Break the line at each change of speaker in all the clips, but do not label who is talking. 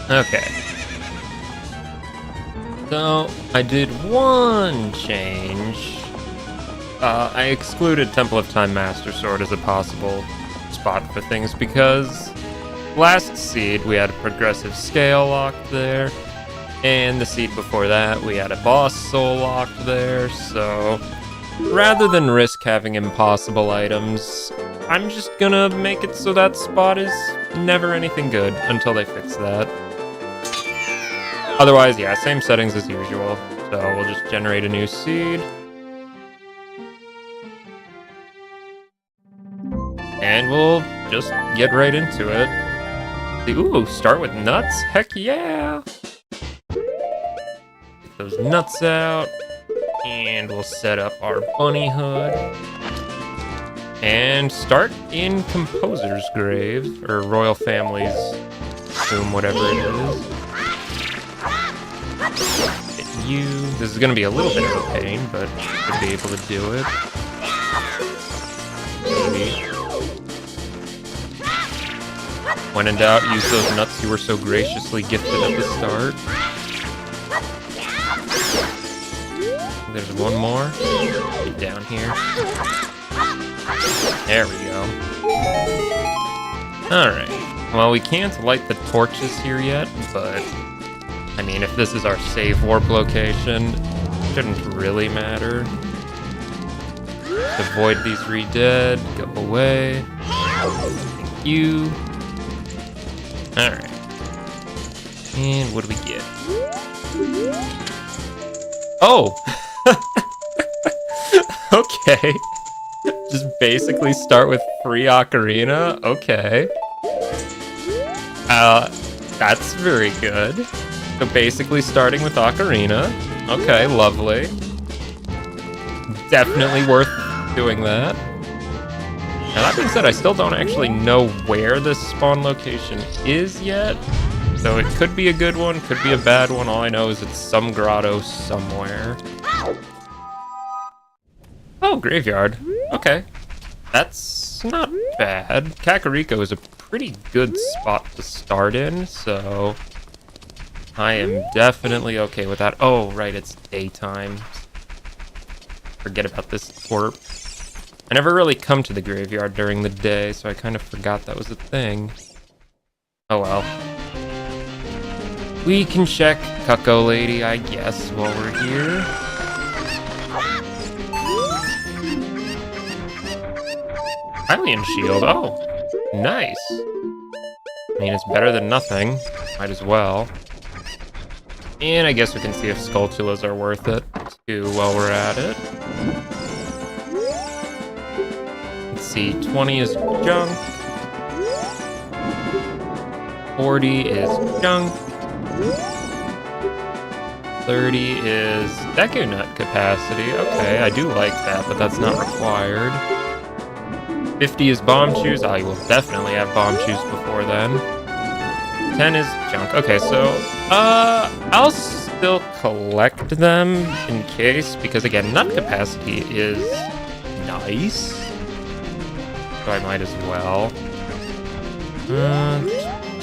Okay. So, I did one change. I excluded Temple of Time Master Sword as a possible spot for things because last seed we had a progressive scale locked there, and the seed before that we had a boss soul locked there, so rather than risk having impossible items, I'm just gonna make it so that spot is never anything good until they fix that. Otherwise, yeah, same settings as usual. So we'll just generate a new seed. And we'll just get right into it. Ooh, start with nuts? Heck yeah! Get those nuts out. And we'll set up our bunny hood. And start in Composer's Grave, or Royal Family's tomb, whatever it is. Hit you. This is gonna be a little bit of a pain, but should be able to do it. Maybe. When in doubt, use those nuts you were so graciously gifted at the start. There's one more. Get down here. There we go. Alright. Well, we can't light the torches here yet, but I mean, if this is our save warp location, it shouldn't really matter. Avoid these re-dead. Go away. Thank you. Alright. And what do we get? Oh! Okay. Just basically start with free Ocarina? Okay. That's very good. So basically starting with Ocarina. Okay, lovely. Definitely worth doing that. Now that being said, I still don't actually know where this spawn location is yet. So it could be a good one, could be a bad one. All I know is it's some grotto somewhere. Oh, graveyard. Okay. That's not bad. Kakariko is a pretty good spot to start in, so I am definitely okay with that. Oh, right, it's daytime. Forget about this twerp. I never really come to the graveyard during the day, so I kind of forgot that was a thing. Oh well. We can check Cucko Lady, I guess, while we're here. Hylian Shield, oh, nice. I mean, it's better than nothing. Might as well. And I guess we can see if Skulltulas are worth it, too, while we're at it. Let's see, 20 is junk. 40 is junk. 30 is Deku Nut capacity. Okay, I do like that, but that's not required. 50 is Bomb Shoes. I will definitely have Bomb Shoes before then. 10 is junk. Okay, so, I'll still collect them in case, because again, nut capacity is nice. So I might as well.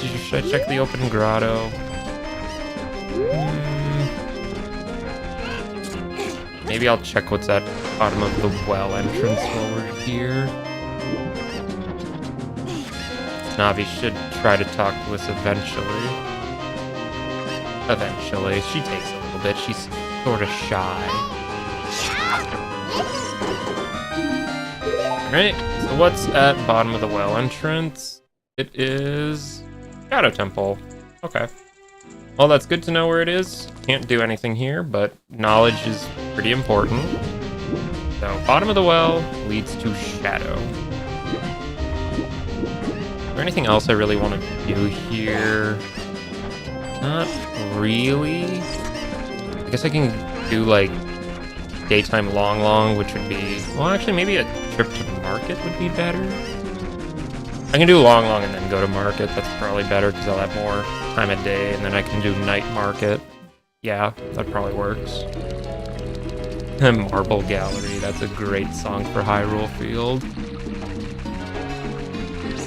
Should I check the open grotto? Maybe I'll check what's at the bottom of the well entrance while we're here. Navi should try to talk to us eventually. Eventually. She takes a little bit. She's sort of shy. Alright, so what's at bottom of the well entrance? It is Shadow Temple. Okay. Well, that's good to know where it is. Can't do anything here, but knowledge is pretty important. So, bottom of the well leads to Shadow. Is there anything else I really want to do here? Not really. I guess I can do, like, daytime long, which would be... Well, actually, maybe a trip to market would be better. I can do long, and then go to market. That's probably better, because I'll have more time of day, and then I can do night market. Yeah, that probably works. Marble Gallery, that's a great song for Hyrule Field.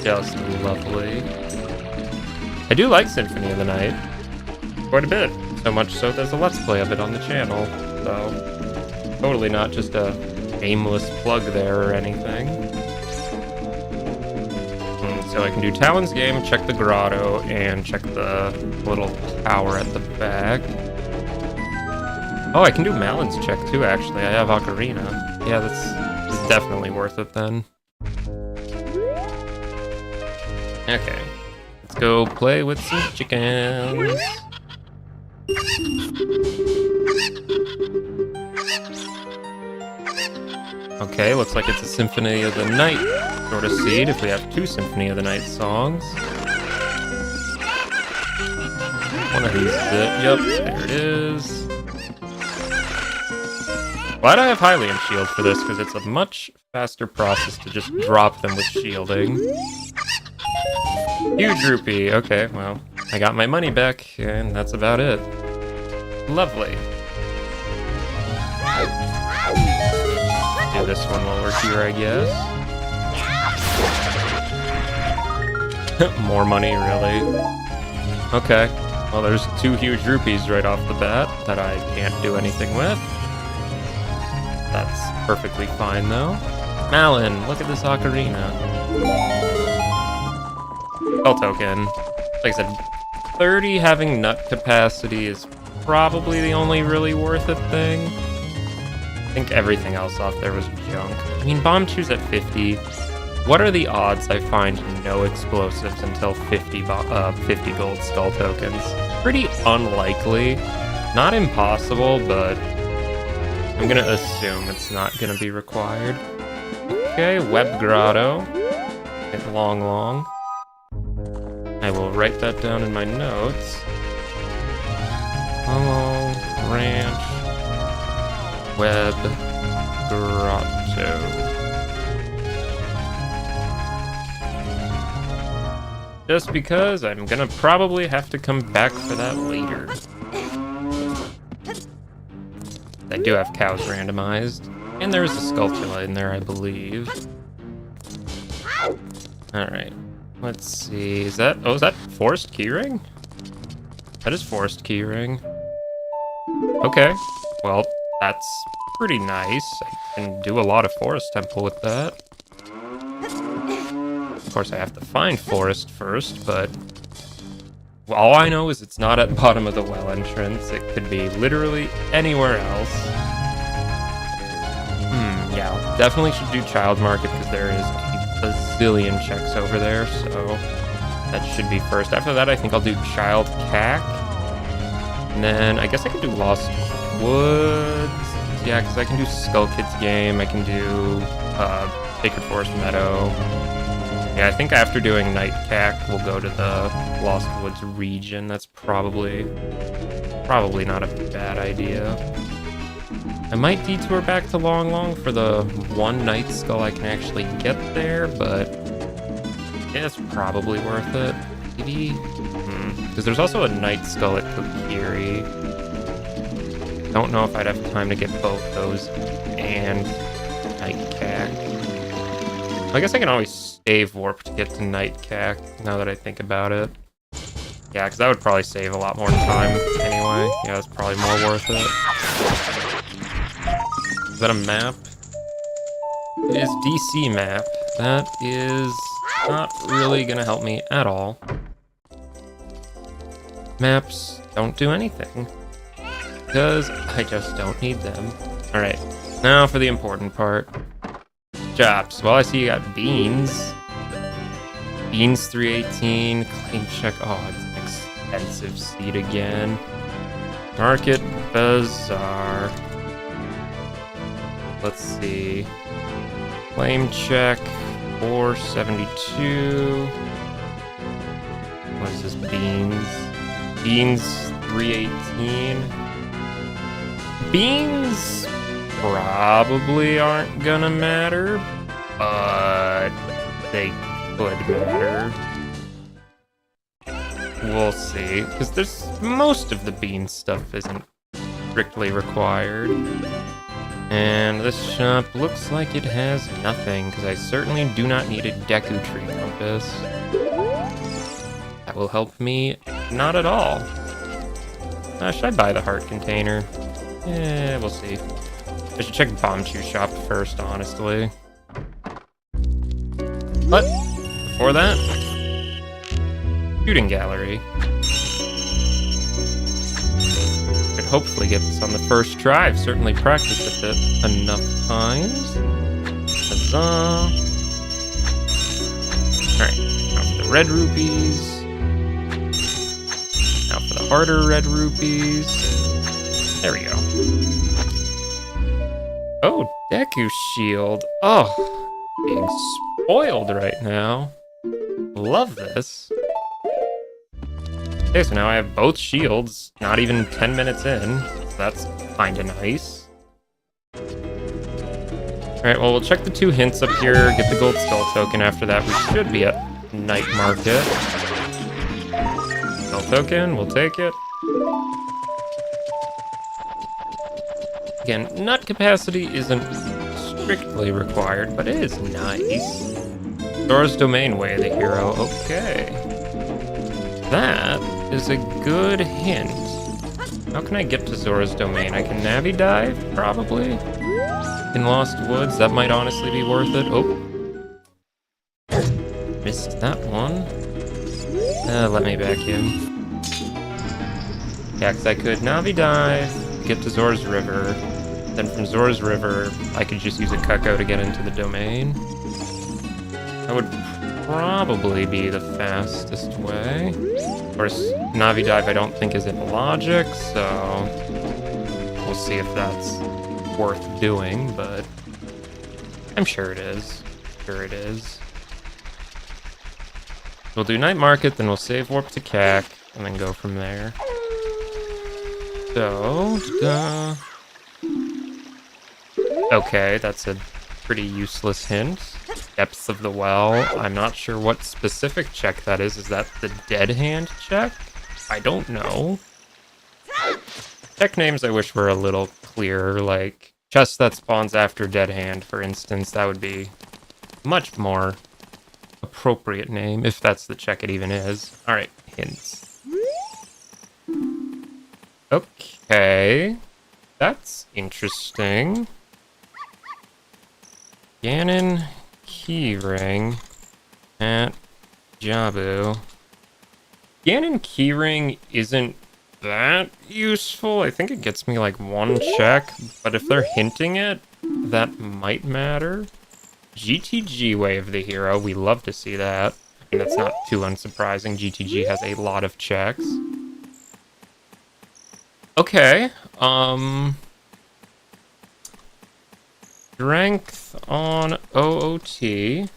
Just lovely. I do like Symphony of the Night quite a bit. So much so there's a Let's Play of it on the channel. So, totally not just a aimless plug there or anything. So I can do Talon's game, check the grotto, and check the little tower at the back. Oh, I can do Malon's check too, actually. I have Ocarina. Yeah, that's definitely worth it then. Okay. Let's go play with some chickens. Okay, looks like it's a Symphony of the Night sort of seed if we have 2 Symphony of the Night songs. One of these is it. Yep, there it is. Glad I have Hylian Shield for this, because it's a much faster process to just drop them with shielding. Huge rupee. Okay, well, I got my money back, and that's about it. Lovely. Do this one while we're here, I guess. More money, really. Okay. Well, there's 2 huge rupees right off the bat that I can't do anything with. That's perfectly fine, though. Malon, look at this ocarina. Spell token. Like I said, 30 having nut capacity is probably the only really worth it thing. I think everything else off there was junk. I mean, Bomb Chew's at 50. What are the odds I find no explosives until 50 gold skull tokens? Pretty unlikely. Not impossible, but I'm gonna assume it's not gonna be required. Okay, Web Grotto. Get long. I will write that down in my notes. Hello, Ranch. Web Grotto. Just because I'm gonna probably have to come back for that later. I do have cows randomized. And there's a Skulltula in there, I believe. Alright. Let's see. Is that... Oh, is that Forest Keyring? That is Forest Keyring. Okay. Well, that's pretty nice. I can do a lot of Forest Temple with that. Of course, I have to find Forest first, but... all I know is it's not at the bottom of the well entrance. It could be literally anywhere else. Yeah, definitely should do Child Market because there is a bazillion checks over there, so that should be first. After that, I think I'll do Child Cack. And then I guess I could do Lost Woods. Yeah, because I can do Skull Kid's game. I can do Sacred Forest Meadow. Yeah, I think after doing Night Cack, we'll go to the Lost Woods region. That's probably not a bad idea. I might detour back to Long for the one Night Skull I can actually get there, but yeah, it's probably worth it. Maybe? Because there's also a Night Skull at Kokiri. Don't know if I'd have time to get both those and Night Cack. I guess I can always save warp to get to Night Cack, now that I think about it. Yeah, because that would probably save a lot more time anyway. Yeah, it's probably more worth it. Is that a map? It is DC map. That is not really gonna help me at all. Maps don't do anything. Because I just don't need them. Alright, now for the important part. Jobs. Well, I see you got Beans. Beans 318, claim check. Oh, it's an expensive seed again. Market Bazaar. Let's see. Claim check 472. What is this? Beans. Beans 318. Beans probably aren't gonna matter, but they could matter. We'll see, because there's most of the bean stuff isn't strictly required. And this shop looks like it has nothing, because I certainly do not need a Deku Tree Compass. That That will help me not at all. Should I buy the heart container? Yeah, we'll see. I should check Bombchu shop first, honestly. But before that, shooting gallery. Could hopefully get this on the first try. I've certainly practiced it enough times. Huzzah. Alright, now for the red rupees. Now for the harder red rupees. There we go. Oh, Deku Shield. Oh, being spoiled right now. Love this. Okay, so now I have both shields, not even 10 minutes in. So that's kinda nice. Alright, well, we'll check the 2 hints up here, get the gold skull token. After that, we should be at Night Market. Skull token, we'll take it. Again, nut capacity isn't strictly required, but it is nice. Zora's Domain way, the hero. Okay. That is a good hint. How can I get to Zora's Domain? I can Navi dive, probably. In Lost Woods, that might honestly be worth it. Oh. Missed that one. Let me back in. Yeah, because I could Navi dive, get to Zora's River. Then from Zora's River, I could just use a Cucko to get into the domain. That would probably be the fastest way. Of course, Navi Dive I don't think is in logic, so we'll see if that's worth doing, but I'm sure it is. Sure it is. We'll do Night Market, then we'll save warp to CAC, and then go from there. So, okay, that's a pretty useless hint. Depths of the Well. I'm not sure what specific check that is. Is that the Dead Hand check? I don't know. Check names I wish were a little clearer, like chest that spawns after Dead Hand, for instance. That would be much more appropriate name, if that's the check it even is. Alright, hints. Okay. That's interesting. Ganon Keyring at Jabu. Ganon Keyring isn't that useful. I think it gets me like 1 check, but if they're hinting it, that might matter. GTG way of the hero, we love to see that. And that's not too unsurprising. GTG has a lot of checks. Okay, strength on OOT.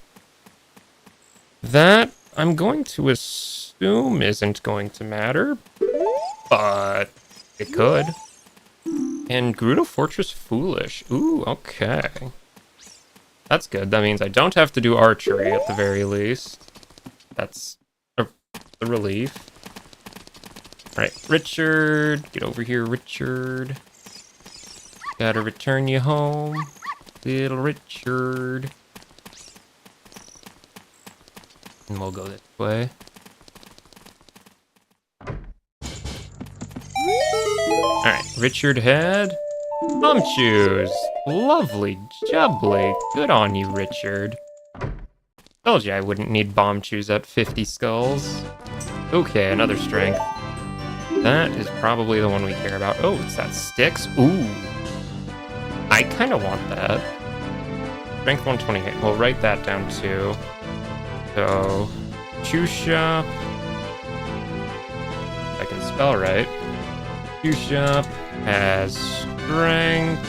That, I'm going to assume isn't going to matter, but it could. And Gerudo Fortress Foolish. Ooh, okay. That's good. That means I don't have to do archery at the very least. That's a relief. Alright, Richard. Get over here, Richard. Gotta return you home. Little Richard. And we'll go this way. Alright, Richard had Bombchus. Lovely jubbly. Good on you, Richard. Told you I wouldn't need Bombchus at 50 skulls. Okay, another strength. That is probably the one we care about. Oh, it's that Styx? Ooh. I kind of want that. Strength 128. We'll write that down too. So, Chew Shop. If I can spell right. Chew Shop has strength.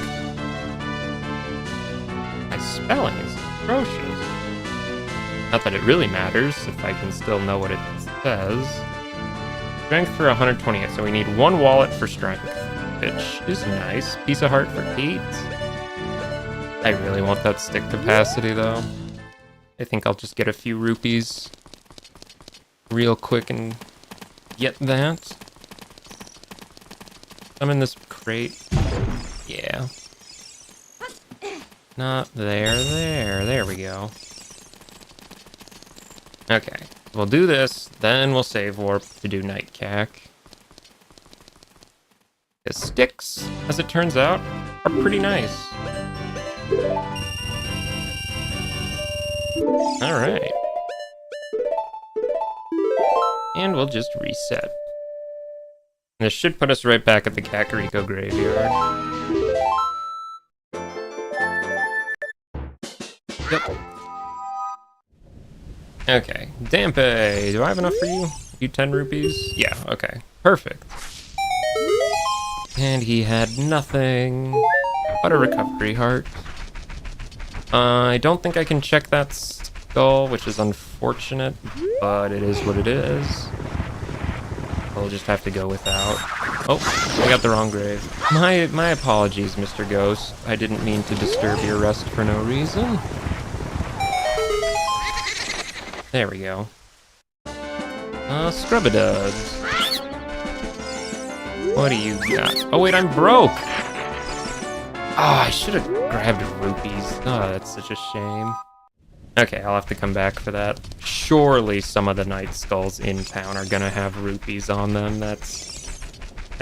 My spelling is atrocious. Not that it really matters if I can still know what it says. Strength for 128, so we need 1 wallet for strength, which is nice. Piece of heart for 8. I really want that stick capacity, though. I think I'll just get a few rupees real quick and get that. I'm in this crate. Yeah. Not there. There we go. Okay. We'll do this, then we'll save warp to do Night Cack. The sticks, as it turns out, are pretty nice. Alright. And we'll just reset. This should put us right back at the Kakariko graveyard. Yep. Okay, Dampe, do I have enough for you? You 10 rupees? Yeah, okay, perfect. And he had nothing but a recovery heart. I don't think I can check that skull, which is unfortunate, but it is what it is. We'll just have to go without. Oh, I got the wrong grave. My apologies, Mr. Ghost. I didn't mean to disturb your rest for no reason. There we go. Scrub-a-dubs. What do you got? Oh wait, I'm broke! Oh, I should have grabbed rupees. Oh, that's such a shame. Okay, I'll have to come back for that. Surely some of the Night Skulls in town are gonna have rupees on them. I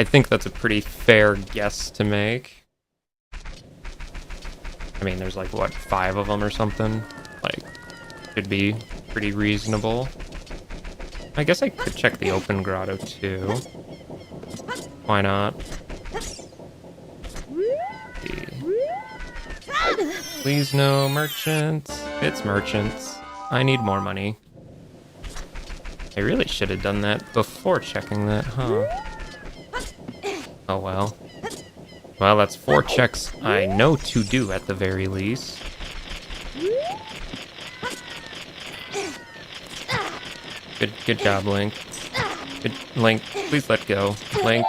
think that's a pretty fair guess to make. I mean, there's like, what, 5 of them or something? Like, should be pretty reasonable. I guess I could check the open grotto too. Why not? Please no merchants. It's merchants. I need more money. I really should have done that before checking that, huh? Oh well. Well, that's 4 checks I know to do at the very least. Good job, Link. Good, Link, please let go. Link.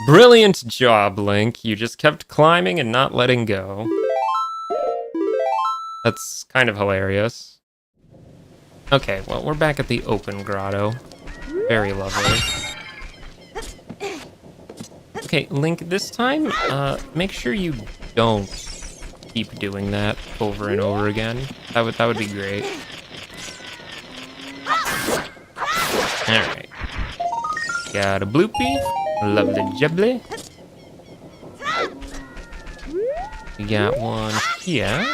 Brilliant job, Link. You just kept climbing and not letting go. That's kind of hilarious. Okay, well, we're back at the open grotto. Very lovely. Okay, Link, this time, make sure you don't keep doing that over and over again. That would be great. Alright. Got a bloopy. Lovely jubbly. We got one here.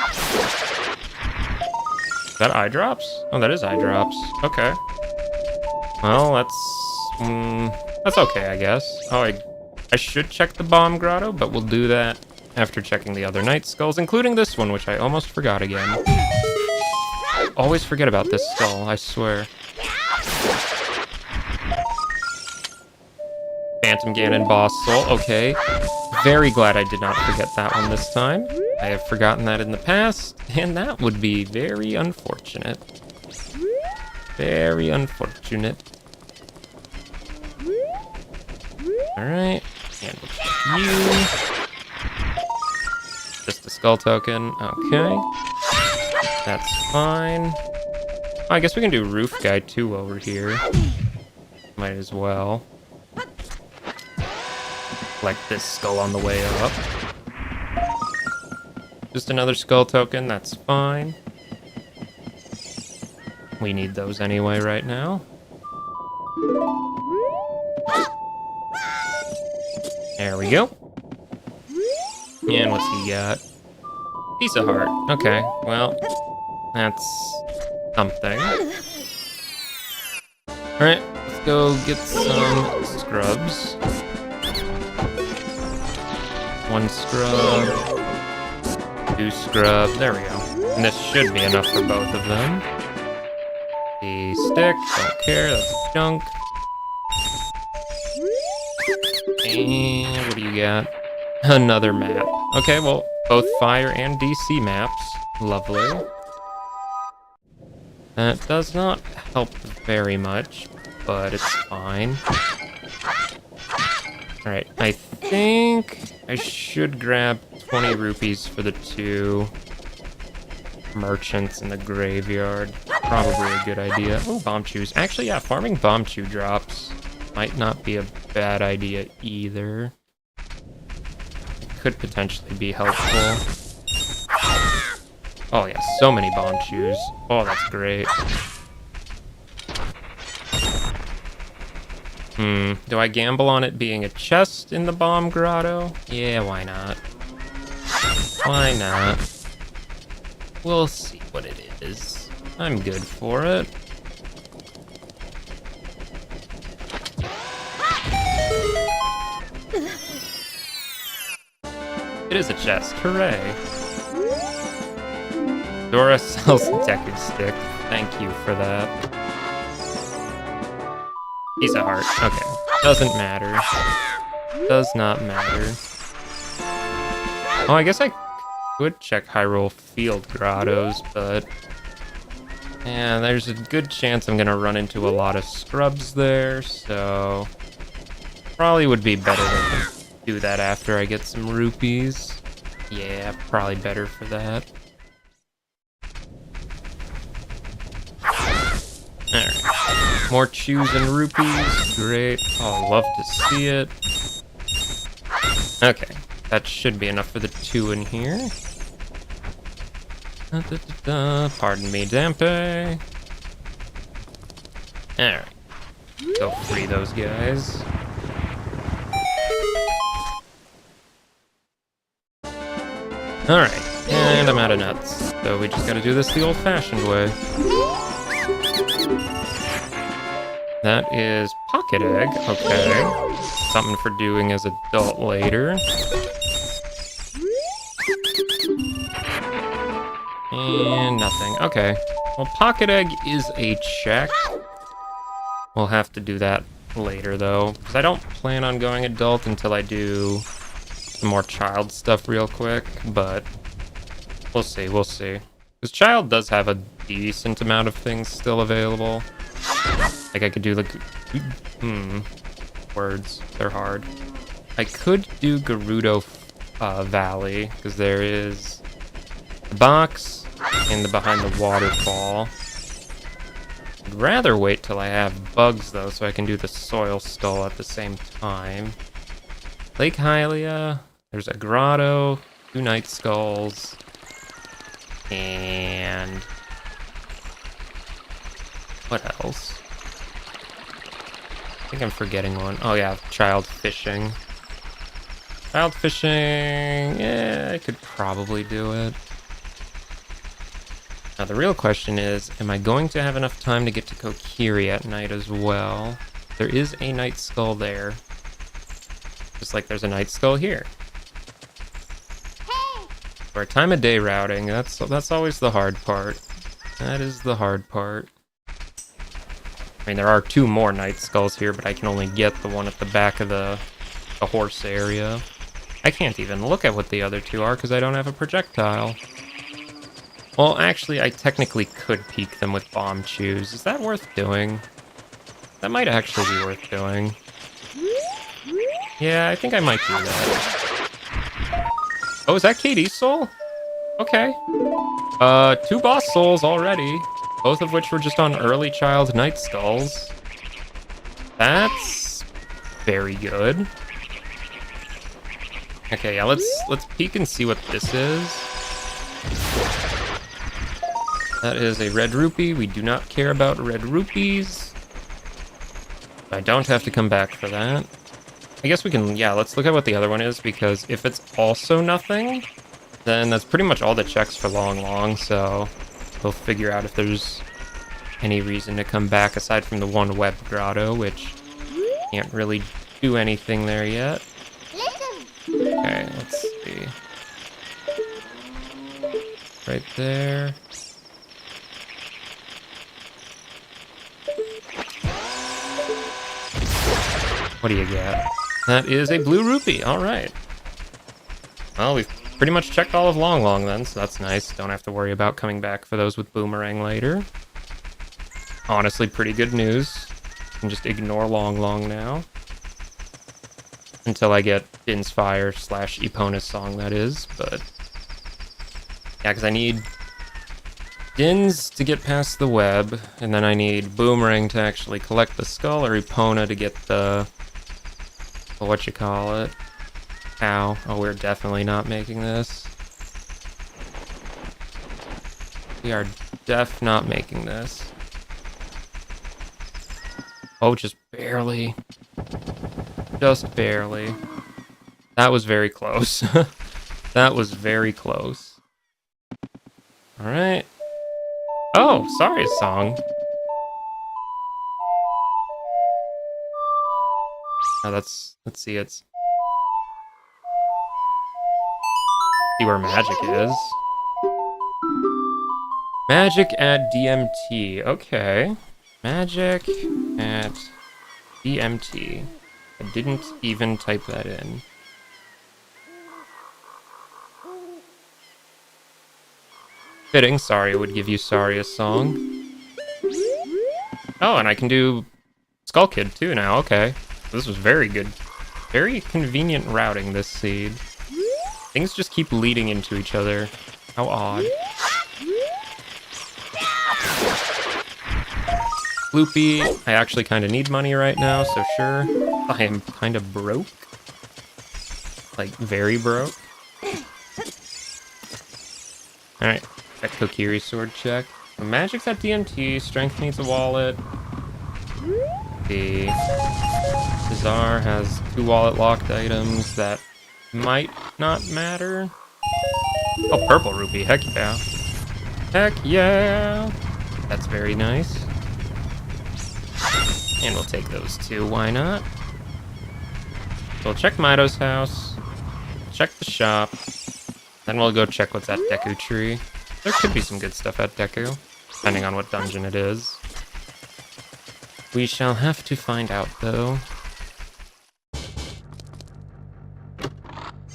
Is that eye drops? Oh, that is eye drops. Okay. Well, that's okay, I guess. Oh, I should check the bomb grotto, but we'll do that after checking the other Night Skulls, including this one, which I almost forgot again. Always forget about this skull, I swear. Phantom Ganon boss soul, okay. Very glad I did not forget that one this time. I have forgotten that in the past, and that would be very unfortunate. Very unfortunate. Alright, and we'll check you. Just a skull token, okay. That's fine. Oh, I guess we can do Roof Guy too over here. Might as well. Collect this skull on the way up. Just another skull token, that's fine. We need those anyway right now. There we go. And what's he got? Piece of heart. Okay, well, that's something. Alright, let's go get some scrubs. 1 scrub. 2 scrub. There we go. And this should be enough for both of them. The stick, don't care, that's junk. And what do you got? Another map. Okay, well, both fire and DC maps. Lovely. That does not help very much, but it's fine. Alright, I think I should grab 20 rupees for the 2 merchants in the graveyard. Probably a good idea. Oh, bomb chews. Actually, yeah, farming bomb chew drops might not be a bad idea either. It could potentially be helpful. Oh yeah, so many bomb chews. Oh, that's great. Do I gamble on it being a chest in the bomb grotto? Yeah, why not? Why not? We'll see what it is. I'm good for it. It is a chest, hooray. Dora sells detective stick. Thank you for that. Piece of heart. Okay. Doesn't matter. Does not matter. Oh, I guess I could check Hyrule Field Grottos, but... yeah, there's a good chance I'm gonna run into a lot of scrubs there, so... probably would be better to do that after I get some rupees. Yeah, probably better for that. Alright. More chews and rupees. Great. Oh, love to see it. Okay. That should be enough for the 2 in here. Pardon me, Dampe. Alright. Go free those guys. Alright. And I'm out of nuts. So we just gotta do this the old-fashioned way. That is Pocket Egg. Okay. Something for doing as adult later. And nothing. Okay. Well, Pocket Egg is a check. We'll have to do that later, though. Because I don't plan on going adult until I do some more child stuff real quick. But we'll see, we'll see. Because child does have a decent amount of things still available. Like I could do like... words. They're hard. I could do Gerudo Valley. Because there is the box and the behind the waterfall. I'd rather wait till I have bugs, though, so I can do the soil skull at the same time. Lake Hylia. There's a grotto. 2 night skulls. And... what else? I think I'm forgetting one. Oh yeah, child fishing. Child fishing... yeah, I could probably do it. Now the real question is, am I going to have enough time to get to Kokiri at night as well? There is a night skull there. Just like there's a night skull here. Hey! For time of day routing, that's always the hard part. That is the hard part. I mean, there are 2 more night skulls here, but I can only get the one at the back of the horse area. I can't even look at what the other 2 are because I don't have a projectile. Well, actually, I technically could peek them with bomb chews. Is that worth doing? That might actually be worth doing. Yeah, I think I might do that. Oh, is that KD's soul? Okay. 2 boss souls already. Both of which were just on early child night skulls. That's very good. Okay, yeah, let's peek and see what this is. That is a red rupee. We do not care about red rupees. I don't have to come back for that. I guess we can, yeah, let's look at what the other one is, because if it's also nothing, then that's pretty much all the checks for Long, so we'll figure out if there's any reason to come back aside from the 1 web grotto, which can't really do anything there yet. Okay, let's see. Right there. What do you get? That is a blue rupee, alright. Well, we've pretty much checked all of Long then, so that's nice. Don't have to worry about coming back for those with Boomerang later. Honestly, pretty good news. I can just ignore Long now. Until I get Din's Fire / Epona's Song, that is, but... yeah, because I need Din's to get past the web, and then I need Boomerang to actually collect the skull, or Epona to get the... well, whatchamacallit? Ow. Oh, we're definitely not making this. We are not making this. Oh, just barely. Just barely. That was very close. That was very close. Alright. Oh, sorry, song. Oh, let's see, it's... See where magic is. Magic at DMT. Okay. Magic at DMT. I didn't even type that in. Fitting, Saria would give you Saria's song. Oh, and I can do Skull Kid too now, okay. This was very good. Very convenient routing, this seed. Things just keep leading into each other. How odd. Loopy, I actually kind of need money right now, so sure. I am kind of broke. Like, very broke. Alright, check Kokiri sword check. So magic's at DMT, strength needs a wallet. The Cesar has 2 wallet locked items that might not matter. Oh, purple rupee, heck yeah. Heck yeah! That's very nice. And we'll take those too, why not? We'll check Mido's house, check the shop, then we'll go check what's at Deku Tree. There could be some good stuff at Deku, depending on what dungeon it is. We shall have to find out, though.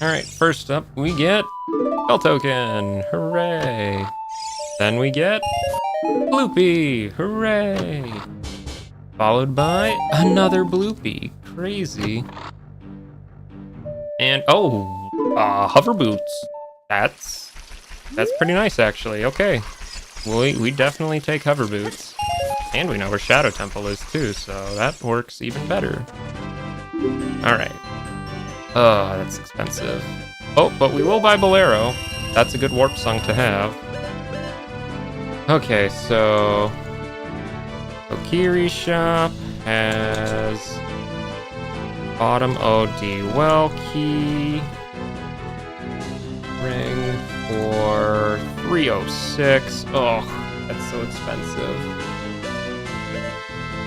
Alright, first up, we get Spell Token! Hooray! Then we get Bloopy! Hooray! Followed by another Bloopy. Crazy. And, oh, hover boots. That's pretty nice, actually. Okay. We definitely take hover boots. And we know where Shadow Temple is, too, so that works even better. Alright. Oh, that's expensive. Oh, but we will buy Bolero. That's a good warp song to have. Okay, so... Kokiri shop has... Bottom OD well key. Ring for 306. Oh, that's so expensive.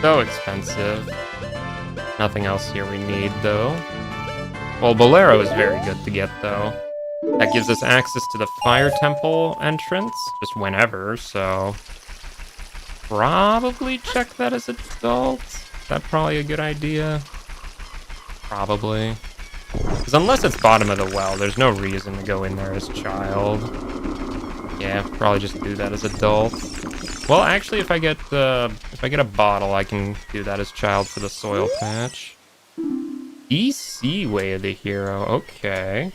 So expensive. Nothing else here we need, though. Well, Bolero is very good to get, though. That gives us access to the Fire Temple entrance, just whenever, so... Probably check that as adult. Is that probably a good idea? Probably. Because unless it's bottom of the well, there's no reason to go in there as child. Yeah, probably just do that as adult. Well, actually, if I get a bottle, I can do that as child for the soil patch. DC Way of the Hero, okay.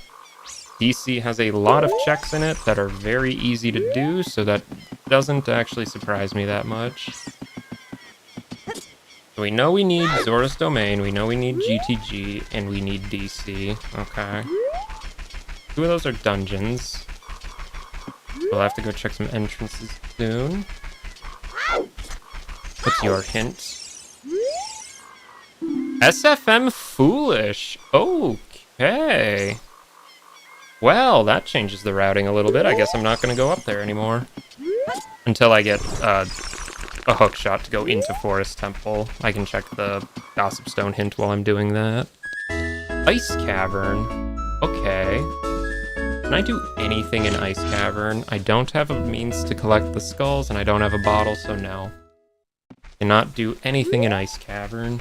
DC has a lot of checks in it that are very easy to do, so that doesn't actually surprise me that much. We know we need Zora's Domain, we know we need GTG, and we need DC. Okay. 2 of those are dungeons. We'll have to go check some entrances soon. What's your hint? SFM Foolish! Okay. Well, that changes the routing a little bit. I guess I'm not going to go up there anymore. Until I get a hook shot to go into Forest Temple. I can check the Gossip Stone hint while I'm doing that. Ice Cavern. Okay. Can I do anything in Ice Cavern? I don't have a means to collect the skulls, and I don't have a bottle, so no. Cannot do anything in Ice Cavern.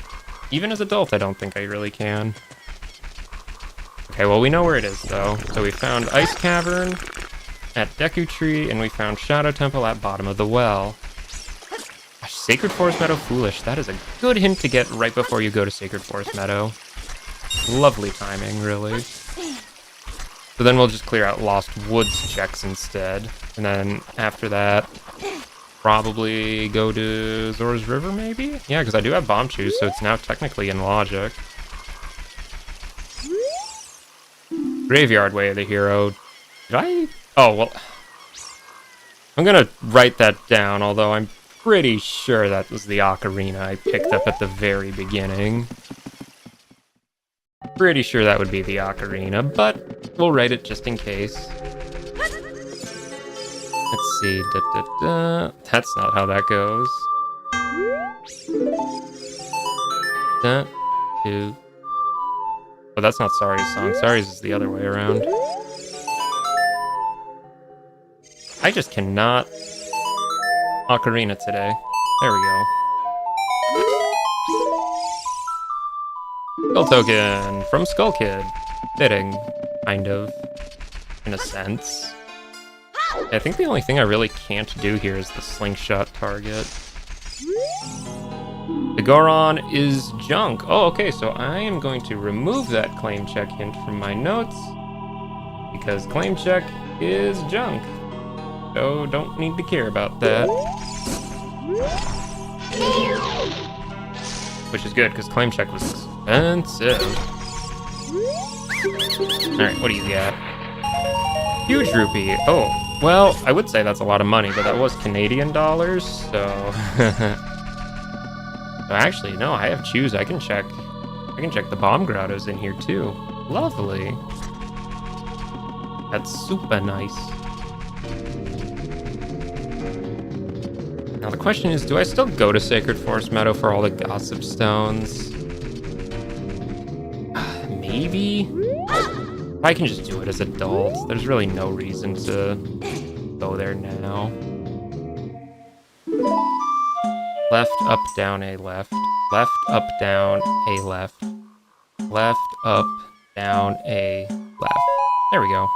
Even as adult, I don't think I really can. Okay, well, we know where it is, though. So we found Ice Cavern at Deku Tree, and we found Shadow Temple at bottom of the well. Gosh, Sacred Forest Meadow Foolish. That is a good hint to get right before you go to Sacred Forest Meadow. Lovely timing, really. So then we'll just clear out Lost Woods checks instead. And then after that, probably go to Zora's River, maybe? Yeah, because I do have Bomb Shoes, so it's now technically in logic. Graveyard Way of the Hero. Did I? Oh, well. I'm gonna write that down, although I'm pretty sure that was the ocarina I picked up at the very beginning. Pretty sure that would be the ocarina, but we'll write it just in case. Let's see, that's not how that goes. Two. Oh, that's not Sari's song. Sari's is the other way around. I just cannot ocarina today. There we go. Skull token from Skull Kid. Fitting, kind of, in a sense. I think the only thing I really can't do here is the slingshot target. The Goron is junk. Oh, okay, so I am going to remove that claim check hint from my notes because claim check is junk. So don't need to care about that. Which is good because claim check was expensive. Alright, what do you got? Huge rupee. Oh, well, I would say that's a lot of money, but that was Canadian dollars, so... So actually, no, I have choose. I can check the bomb grottos in here too. Lovely. That's super nice. Now the question is, do I still go to Sacred Forest Meadow for all the gossip stones? Maybe? I can just do it as adults. There's really no reason to go there now. Left, up, down, a left. Left, up, down, a left. Left, up, down, a left. There we go.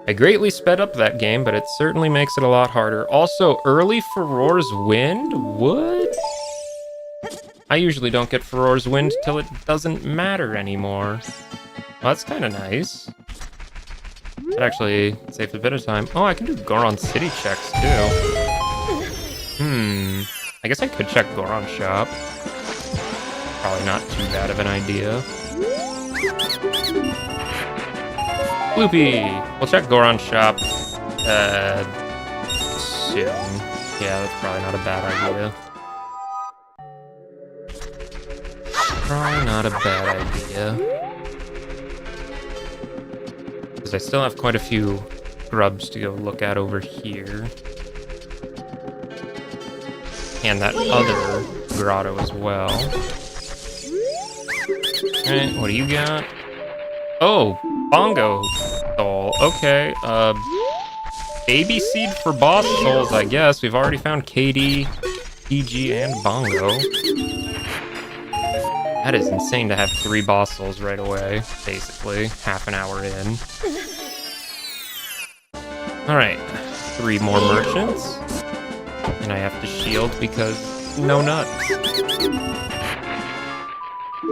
I greatly sped up that game, but it certainly makes it a lot harder. Also, early Furor's Wind? What? I usually don't get Furor's Wind till it doesn't matter anymore. Well, that's kind of nice. That actually saved a bit of time. Oh, I can do Goron City checks, too. I guess I could check Goron Shop. Probably not too bad of an idea. Loopy! We'll check Goron Shop, soon. Yeah, that's probably not a bad idea. Probably not a bad idea. Because I still have quite a few grubs to go look at over here. And that other grotto as well. Alright, what do you got? Oh, bongo soul. Okay, baby seed for boss souls, I guess. We've already found KD, PG, and bongo. That is insane to have 3 boss souls right away, basically. Half an hour in. Alright, 3 more merchants. And I have to shield because no nuts.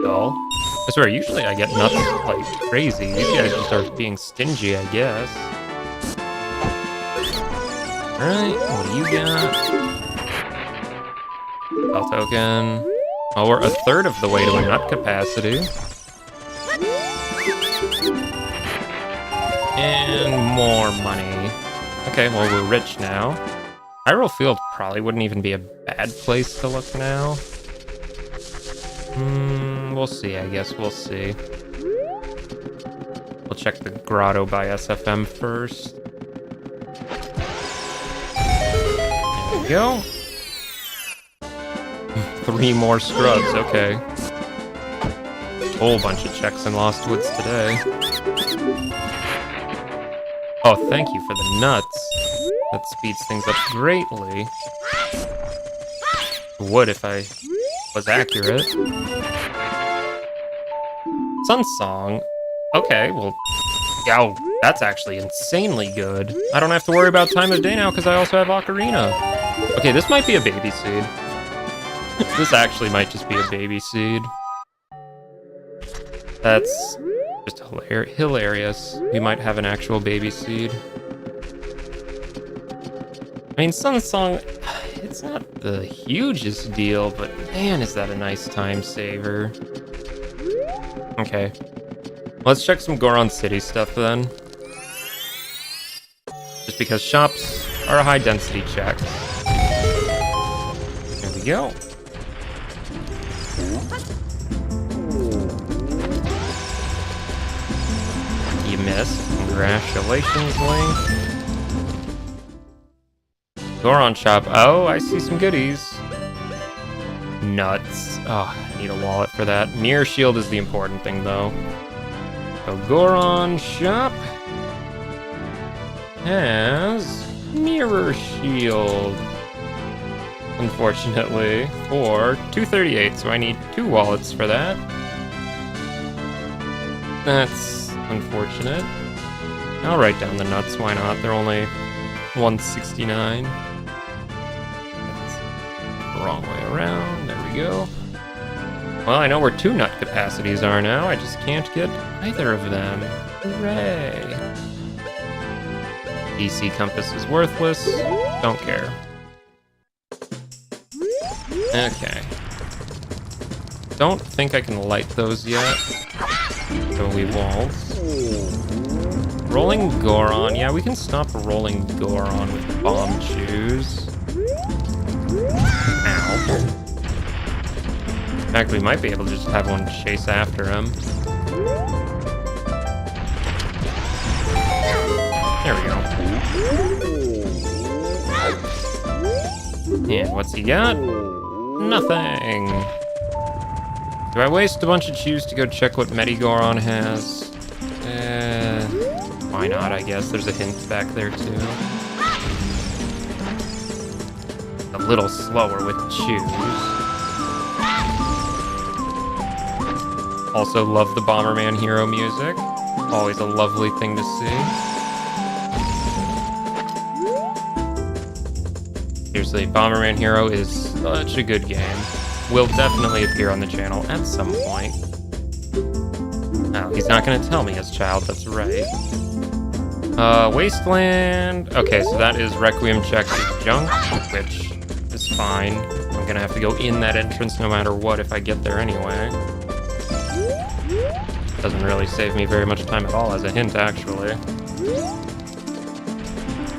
Dull. I swear, usually I get nuts like crazy. These guys just are being stingy, I guess. Alright, what do you got? Spell token. Oh, we're a third of the way to a nut capacity. And more money. Okay, well, we're rich now. Hyrule Field probably wouldn't even be a bad place to look now. We'll see, I guess. We'll see. We'll check the grotto by SFM first. There we go. 3 more scrubs, okay. Whole bunch of checks in Lost Woods today. Oh, thank you for the nuts. That speeds things up greatly. Would if I was accurate. Sun Song. Okay, well, yeah, that's actually insanely good. I don't have to worry about time of day now because I also have Ocarina. Okay, this might be a baby seed. This actually might just be a baby seed. That's just hilarious. We might have an actual baby seed. I mean, Sun Song, it's not the hugest deal, but man, is that a nice time saver. Okay. Let's check some Goron City stuff then. Just because shops are a high density check. There we go. You missed. Congratulations, Link. Goron shop. Oh, I see some goodies. Nuts. Oh, I need a wallet for that. Mirror shield is the important thing, though. So Goron shop has mirror shield. Unfortunately, for 238, so I need 2 wallets for that. That's unfortunate. I'll write down the nuts, why not? They're only 169. That's the wrong way around. There we go. Well, I know where 2 nut capacities are now. I just can't get either of them. Hooray! DC compass is worthless. Don't care. Okay. Don't think I can light those yet. So we won't. Rolling Goron. Yeah, we can stop rolling Goron with bomb shoes. Ow. In fact, we might be able to just have one chase after him. There we go. And what's he got? Nothing. Do I waste a bunch of chews to go check what Medigoron has? Why not, I guess. There's a hint back there, too. A little slower with chews. Also love the Bomberman hero music. Always a lovely thing to see. Seriously, Bomberman Hero is such a good game. Will definitely appear on the channel at some point. Oh, he's not gonna tell me as child, that's right. Wasteland. Okay, so that is Requiem check to junk, which is fine. I'm gonna have to go in that entrance no matter what if I get there anyway. Doesn't really save me very much time at all, as a hint, actually.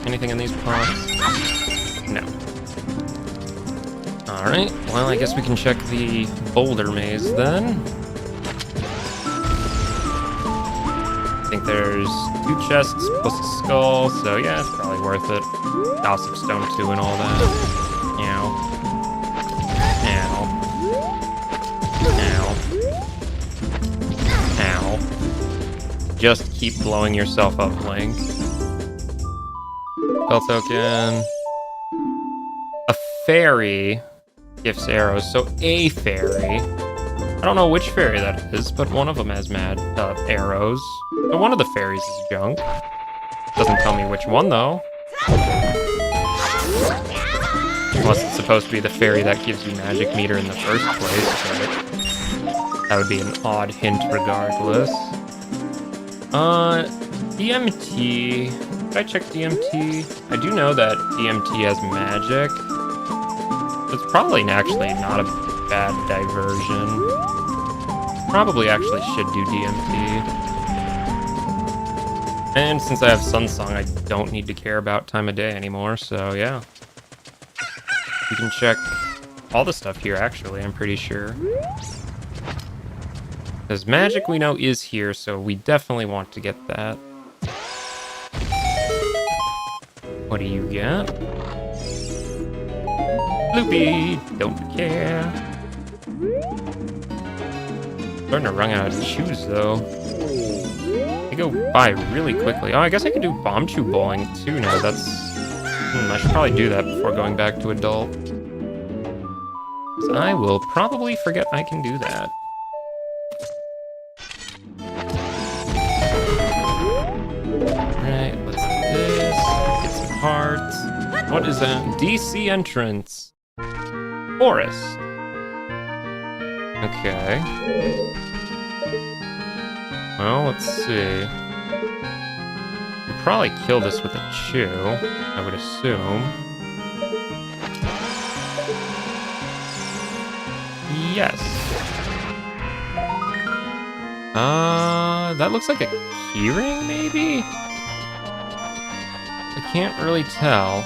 Anything in these pots? No. Alright, well, I guess we can check the boulder maze then. I think there's 2 chests plus a skull, so yeah, it's probably worth it. Gossip Stone 2 and all that. Ow. Ow. Ow. Just keep blowing yourself up, Link. Spell token. A fairy gifts arrows, so a fairy. I don't know which fairy that is, but one of them has arrows. So one of the fairies is junk. Doesn't tell me which one, though. Unless it's supposed to be the fairy that gives you magic meter in the first place, but that would be an odd hint regardless. DMT. Did I check DMT? I do know that DMT has magic. It's probably actually not a bad diversion. Probably actually should do DMT. And since I have Sunsong, I don't need to care about time of day anymore, so yeah. You can check all the stuff here, actually, I'm pretty sure. Because magic we know is here, so we definitely want to get that. What do you get? Loopy, don't care. Starting to run out of chews, though. They go by really quickly. Oh, I guess I can do bomb chew bowling, too, now. That's... I should probably do that before going back to adult. So I will probably forget I can do that. Alright, let's do this. Get some hearts. What is that? DC entrance. Forest. Okay. Well, let's see. We'll probably kill this with a chew, I would assume. Yes. That looks like a keyring, maybe? A can't really tell.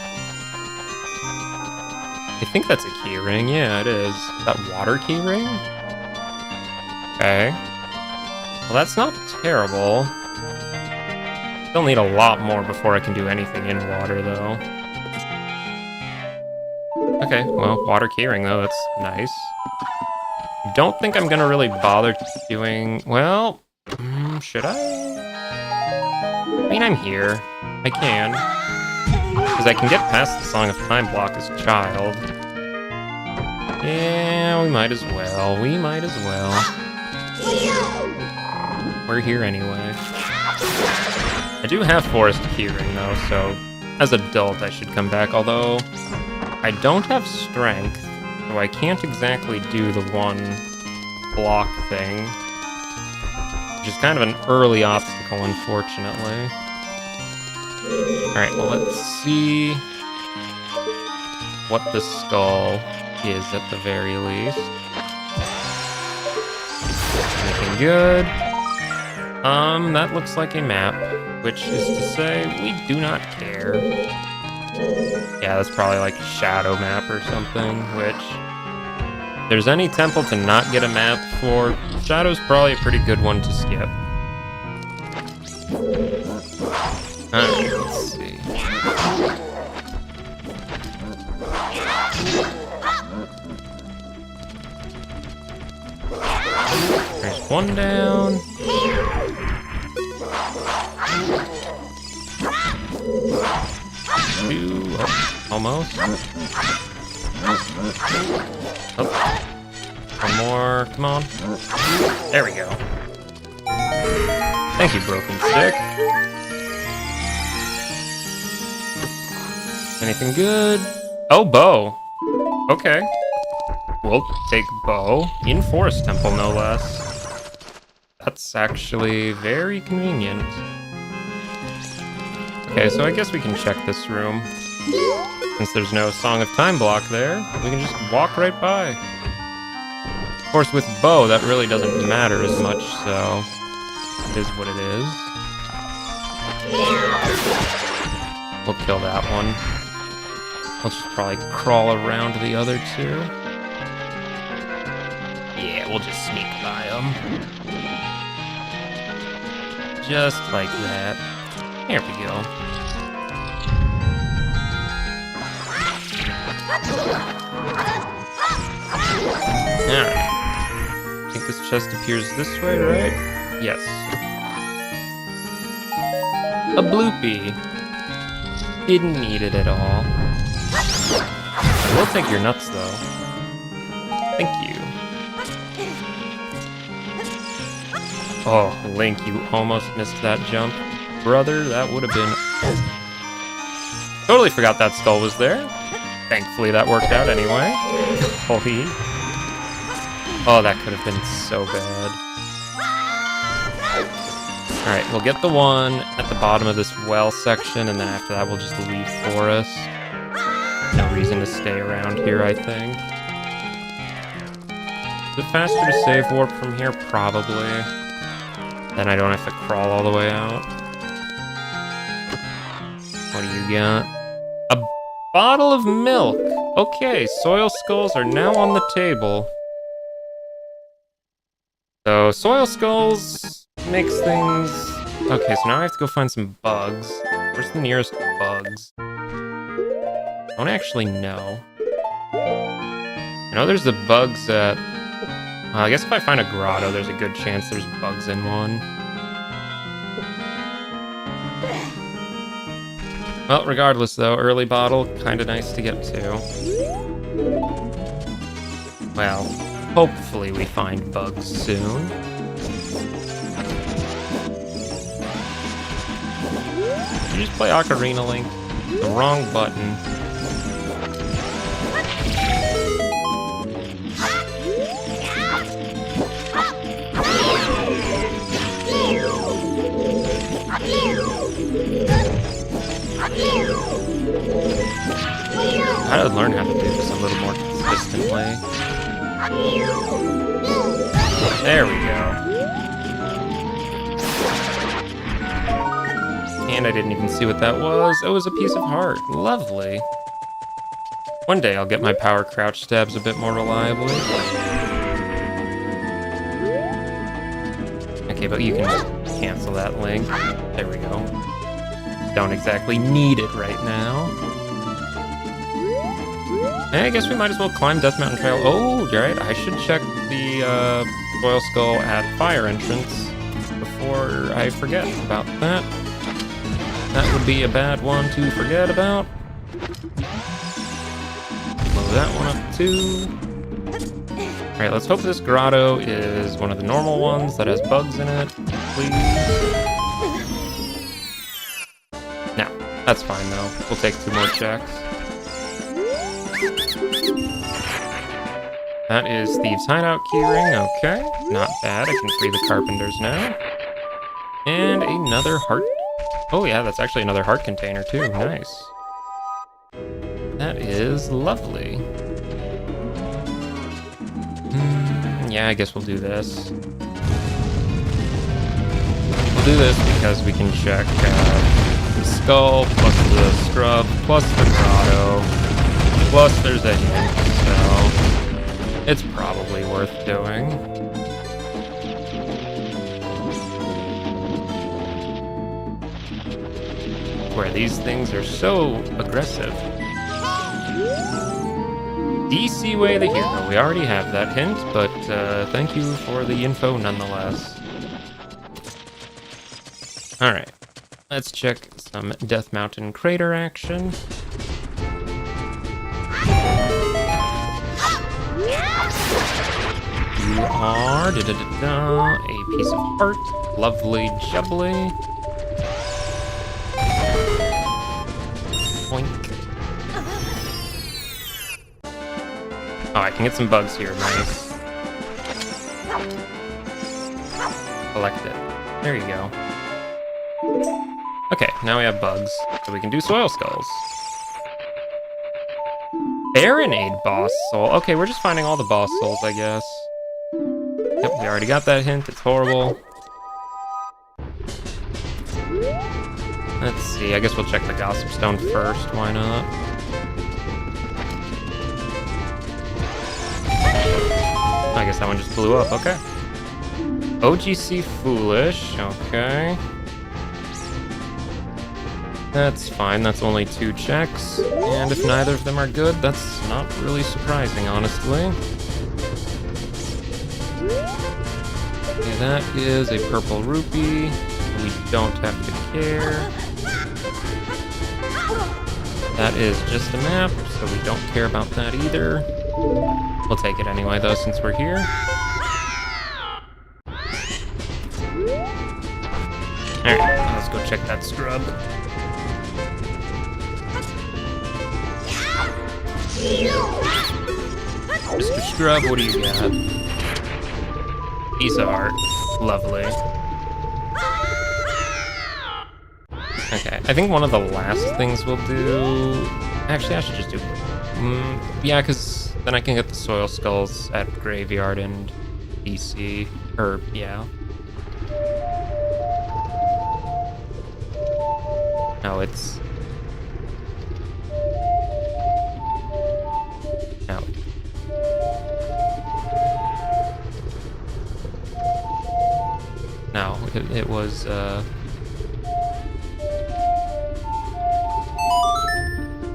I think that's a keyring. Yeah, it is. Is that water keyring? Okay. Well, that's not terrible. Still need a lot more before I can do anything in water, though. Okay, well, water keyring, though, that's nice. I don't think I'm gonna really bother doing... Well, should I? I mean, I'm here. I can. Because I can get past the Song of Time block as a child. Yeah, we might as well. We might as well. We're here anyway. I do have Forest Keyring, though, so as adult I should come back, although I don't have Strength, so I can't exactly do the one block thing, which is kind of an early obstacle, unfortunately. Alright, well, let's see what the skull is at the very least. Looking good. That looks like a map, which is to say we do not care. Yeah, that's probably like a shadow map or something, which... If there's any temple to not get a map for, Shadow's probably a pretty good one to skip. Alright, let's see. There's one down. Two, oh, almost. Oh. One more, come on. There we go. Thank you, Broken Stick. Anything good? Oh, bow. Okay. We'll take bow. In Forest Temple, no less. That's actually very convenient. Okay, so I guess we can check this room. Since there's no Song of Time block there, we can just walk right by. Of course, with bow, that really doesn't matter as much, so... It is what it is. We'll kill that one. We'll just probably crawl around the other two. Yeah, we'll just sneak by them. Just like that. There we go. Alright. I think this chest appears this way, right? Yes. A bloopy. Didn't need it at all. We'll take your nuts, though. Thank you. Oh, Link, you almost missed that jump. Brother, that would have been... Totally forgot that skull was there. Thankfully, that worked out anyway. Holy. Oh, that could have been so bad. Alright, we'll get the one at the bottom of this well section, and then after that we'll just leave Forest. No reason to stay around here, I think. Is it faster to save warp from here? Probably. Then I don't have to crawl all the way out. What do you got? A bottle of milk! Okay, soil skulls are now on the table. So, soil skulls makes things... Okay, so now I have to go find some bugs. Where's the nearest bugs? I don't actually know. I know there's the bugs at... Well, I guess if I find a grotto, there's a good chance there's bugs in one. Well, regardless though, early bottle, kinda nice to get to. Well, hopefully we find bugs soon. Did you just play Ocarina, Link? The wrong button. I gotta learn how to do this a little more consistently. There we go. And I didn't even see what that was. It was a piece of heart. Lovely. One day I'll get my power crouch stabs a bit more reliably. Okay, but you can just cancel that link. There we go. Don't exactly need it right now. I guess we might as well climb Death Mountain Trail. Oh, right. I should check the Royal Skull at Fire Entrance before I forget about that. That would be a bad one to forget about. Blow that one up too. Alright, let's hope this grotto is one of the normal ones that has bugs in it, please. No, that's fine though. We'll take 2 more checks. That is Thieves' Hideout keyring, okay. Not bad, I can free the carpenters now. And another heart. Oh yeah, that's actually another heart container too, nice. That is lovely. Yeah, I guess we'll do this. We'll do this because we can check the skull, plus the scrub, plus the grotto, plus there's a hint, so it's probably worth doing. Where these things are so aggressive. DC Way the Hero. We already have that hint, but thank you for the info nonetheless. Alright, let's check some Death Mountain crater action. You are a piece of heart. Lovely jubbly. Boink. Oh, I can get some bugs here, nice. Collect it. There you go. Okay, now we have bugs, so we can do soil skulls. Baronade boss soul. Okay, we're just finding all the boss souls, I guess. Yep, we already got that hint, it's horrible. Let's see, I guess we'll check the Gossip Stone first, why not? I guess that one just blew up, okay. OGC Foolish, okay. That's fine, that's only 2 checks. And if neither of them are good, that's not really surprising, honestly. Okay, that is a purple rupee. We don't have to care. That is just a map, so we don't care about that either. We'll take it anyway, though, since we're here. Alright, let's go check that scrub. Mr. Scrub, what do you got? Piece of art. Lovely. Okay, I think one of the last things we'll do... Actually, I should just do... yeah, because then I can get the soil skulls at Graveyard and DC. Or, yeah. No, it's... No. No, it was, I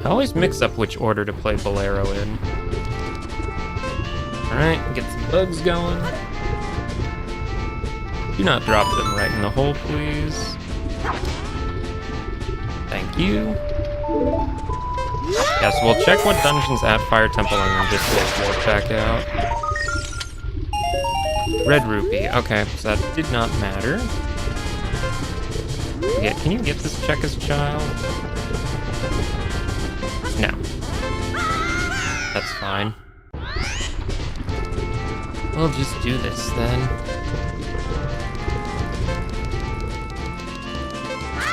always mix up which order to play Bolero in. Alright, get some bugs going. Do not drop them right in the hole, please. Thank you. Yeah, so we'll check what dungeon's at Fire Temple and then just warp back out. Red rupee. Okay, so that did not matter. Yeah, can you get this check as child? No. That's fine. We'll just do this then.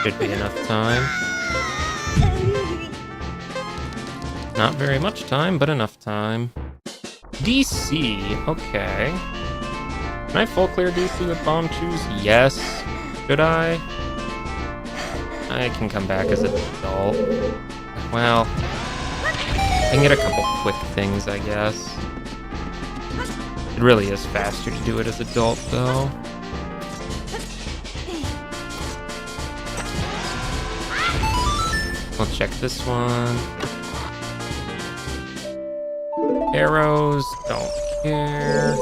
Should be enough time. Not very much time, but enough time. DC, okay. Can I full clear DC with bomb chews? Yes. Should I? I can come back as an adult. Well, I can get a couple quick things, I guess. It really is faster to do it as adult, though. I'll check this one. Arrows, don't care.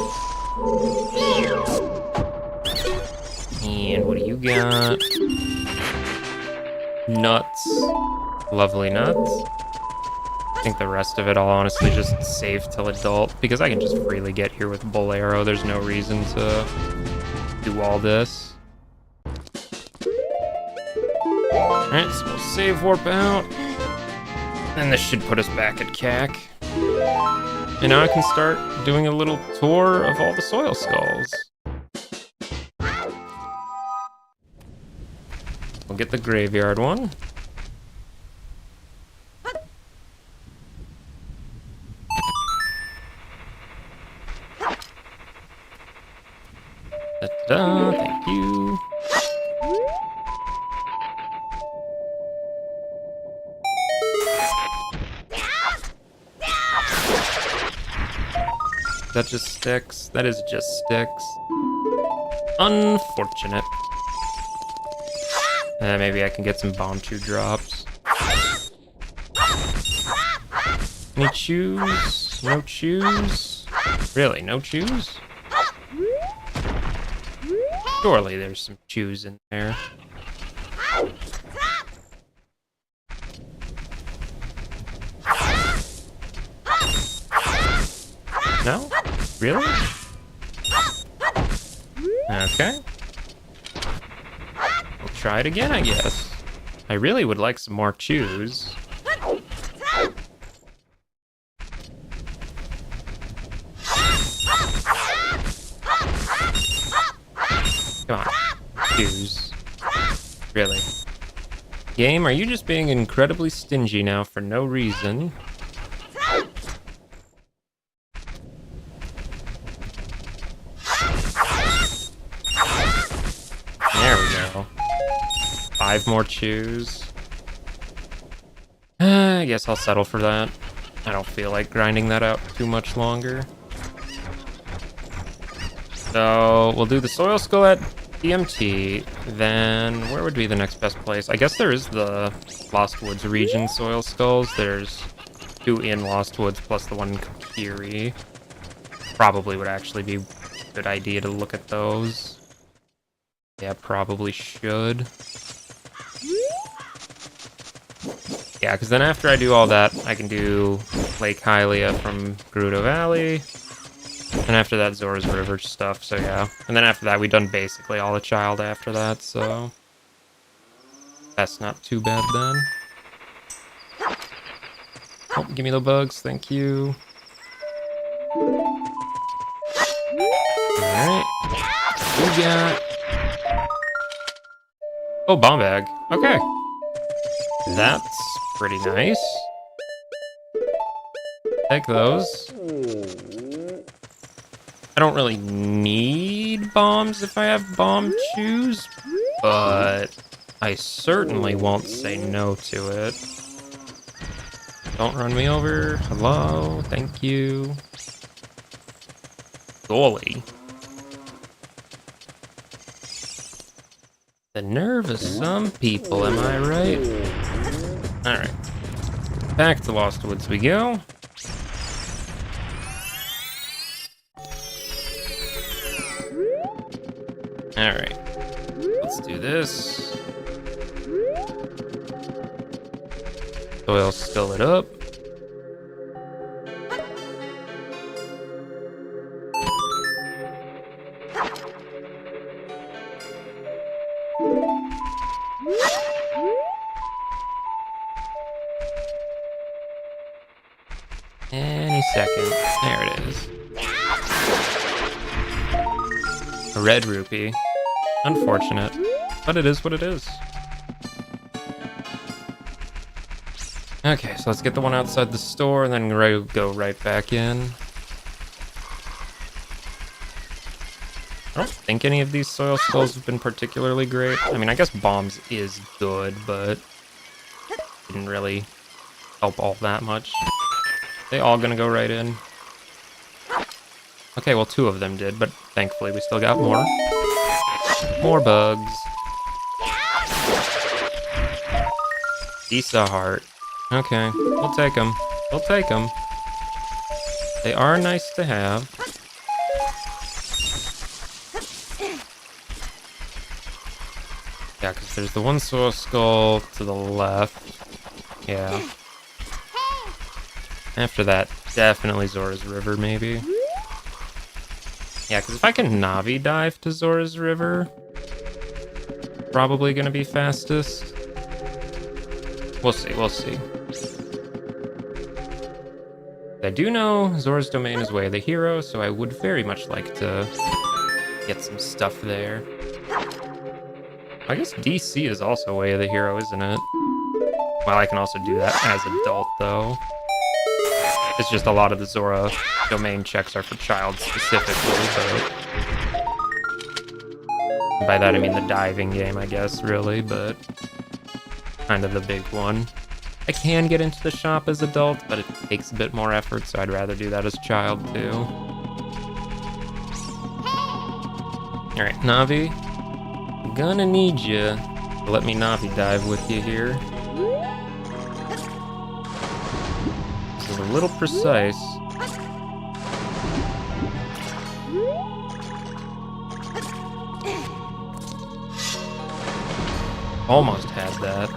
And what do you got? Nuts. Lovely nuts. I think the rest of it I'll honestly just save till adult, because I can just freely get here with Bull Arrow. There's no reason to do all this. Alright, so we'll save warp out. And this should put us back at CAC. And now I can start doing a little tour of all the soil skulls. We'll get the graveyard one. Da-da-da, thank you. That just sticks. That is just sticks. Unfortunate. Maybe I can get some bomb 2 drops. Any chews? No chews? Really, no chews? Surely there's some chews in there. No? Really? Okay. We'll try it again, I guess. I really would like some more chews. Come on. Chews. Really. Game, are you just being incredibly stingy now for no reason? There we go. 5 more chews. I guess I'll settle for that. I don't feel like grinding that out too much longer. So we'll do the soil skull at DMT. Then where would be the next best place? I guess there is the Lost Woods region soil skulls. There's 2 in Lost Woods plus the one in Keyrings. Probably would actually be a good idea to look at those. Yeah, probably should. Yeah, because then after I do all that, I can do Lake Hylia from Grotto Valley. And after that, Zora's River stuff, so yeah. And then after that, we've done basically all the child after that, so... that's not too bad then. Oh, give me the bugs, thank you. Alright. We got... oh, bomb bag. Okay. That's pretty nice. Take those. I don't really need bombs if I have bomb chews, but I certainly won't say no to it. Don't run me over. Hello. Thank you. Golly. The nerve of some people, am I right? Alright. Back to Lost Woods we go. Alright. Let's do this. Soil still it up. Any second. There it is. A red rupee. Unfortunate. But it is what it is. Okay, so let's get the one outside the store and then go right back in. I don't think any of these soil skulls have been particularly great. I mean, I guess bombs is good, but didn't really help all that much. They all gonna go right in. Okay, well, 2 of them did, but thankfully we still got more. More bugs. Issa heart. Okay, we'll take them. We'll take them. They are nice to have. Yeah, because there's the one soil skull to the left. Yeah. After that, definitely Zora's River, maybe. Yeah, because if I can Navi dive to Zora's River, probably gonna be fastest. We'll see, we'll see. I do know Zora's Domain is Way of the Hero, so I would very much like to get some stuff there. I guess DC is also Way of the Hero, isn't it? Well, I can also do that as adult, though. It's just a lot of the Zora Domain checks are for child specifically, but... by that I mean the diving game, I guess, really, but... kind of the big one. I can get into the shop as adult, but it takes a bit more effort, so I'd rather do that as child, too. Alright, Navi. Gonna need you to let me Navi dive with you here. This is a little precise. Almost had that.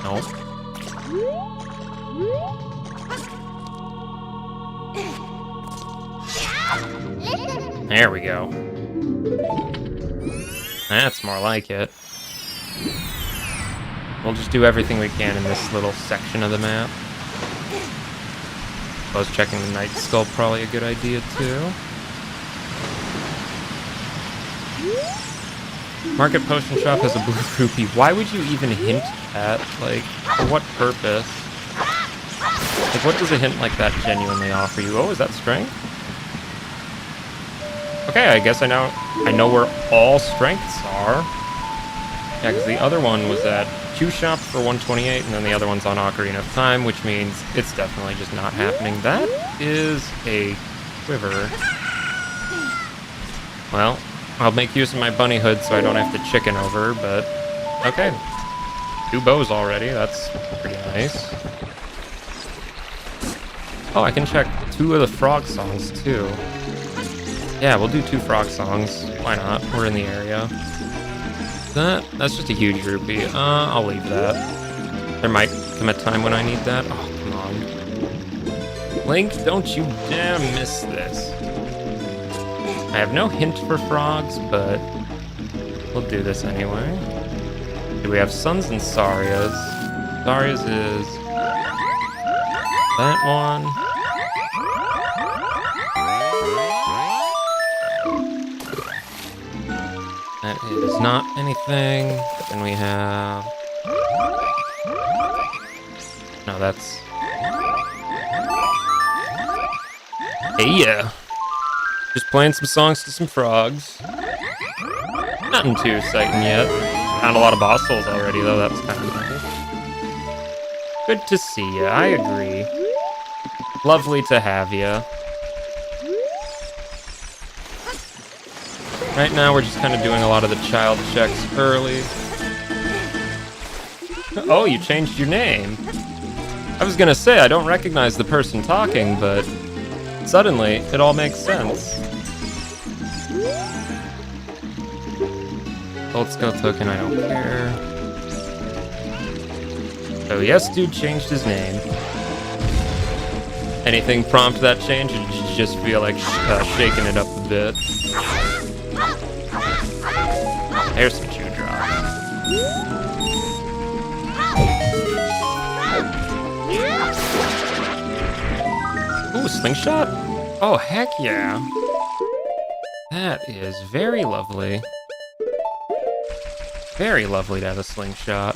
Nope. There we go. That's more like it. We'll just do everything we can in this little section of the map. I was checking the Night Skull, probably a good idea too. Market Potion Shop has a blue rupee. Why would you even hint at? Like, for what purpose? Like, what does a hint like that genuinely offer you? Oh, is that strength? Okay, I guess I know where all strengths are. Yeah, because the other one was at Q Shop for 128, and then the other one's on Ocarina of Time, which means it's definitely just not happening. That is a quiver. Well, I'll make use of my bunny hood so I don't have to chicken over, but okay. 2 bows already, that's pretty nice. Oh, I can check 2 of the frog songs too. Yeah, we'll do 2 frog songs. Why not? We're in the area. That's just a huge rupee. I'll leave that. There might come a time when I need that. Oh, come on. Link, don't you dare miss this. I have no hint for frogs, but we'll do this anyway. Do we have Suns and Sarias? Sarias is that one. That is not anything. Then we have... no, that's... hey, yeah. Just playing some songs to some frogs. Nothing too exciting yet. Found a lot of boss souls already, though. That was kind of nice. Good to see ya. I agree. Lovely to have ya. Right now, we're just kind of doing a lot of the child checks early. Oh, you changed your name. I was gonna say, I don't recognize the person talking, but suddenly, it all makes sense. Gold Skull token, I don't care. Oh, yes, dude changed his name. Anything prompt that change, or did you just feel like shaking it up a bit? There's some chew drops. Ooh, slingshot? Oh, heck yeah. That is very lovely. Very lovely to have a slingshot.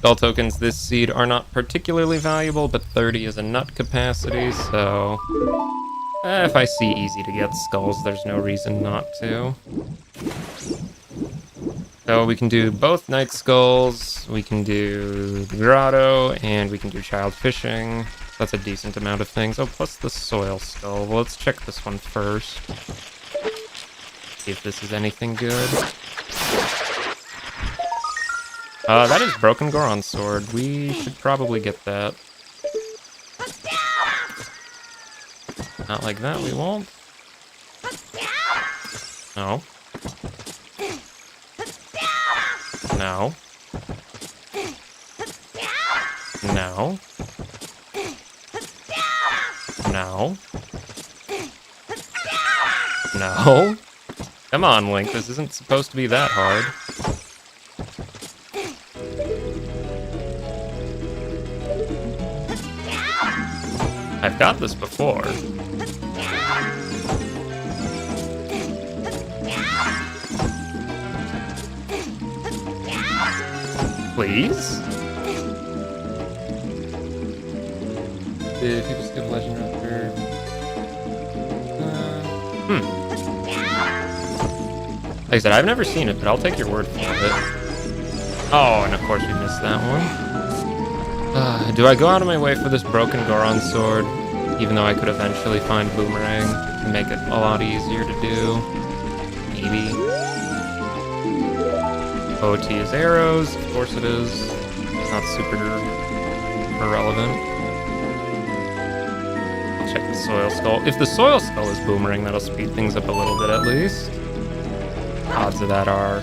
Skull tokens this seed are not particularly valuable, but 30 is a nut capacity, so... if I see easy to get skulls, there's no reason not to. So we can do both night skulls, we can do the grotto, and we can do child fishing. That's a decent amount of things. Oh, plus the soil skull. Well, let's check this one first. See if this is anything good. That is Broken Goron Sword. We should probably get that. Not like that, we won't. No. No. No. No. No. Come on, Link. This isn't supposed to be that hard. I've got this before. Please? Did people skip Legend after? Like I said, I've never seen it, but I'll take your word for it. Oh, and of course we missed that one. Do I go out of my way for this Broken Goron Sword? Even though I could eventually find Boomerang and make it a lot easier to do. Maybe. OT is arrows, of course it is. It's not super irrelevant. I'll check the soil skull. If the soil skull is Boomerang, that'll speed things up a little bit at least. Odds of that are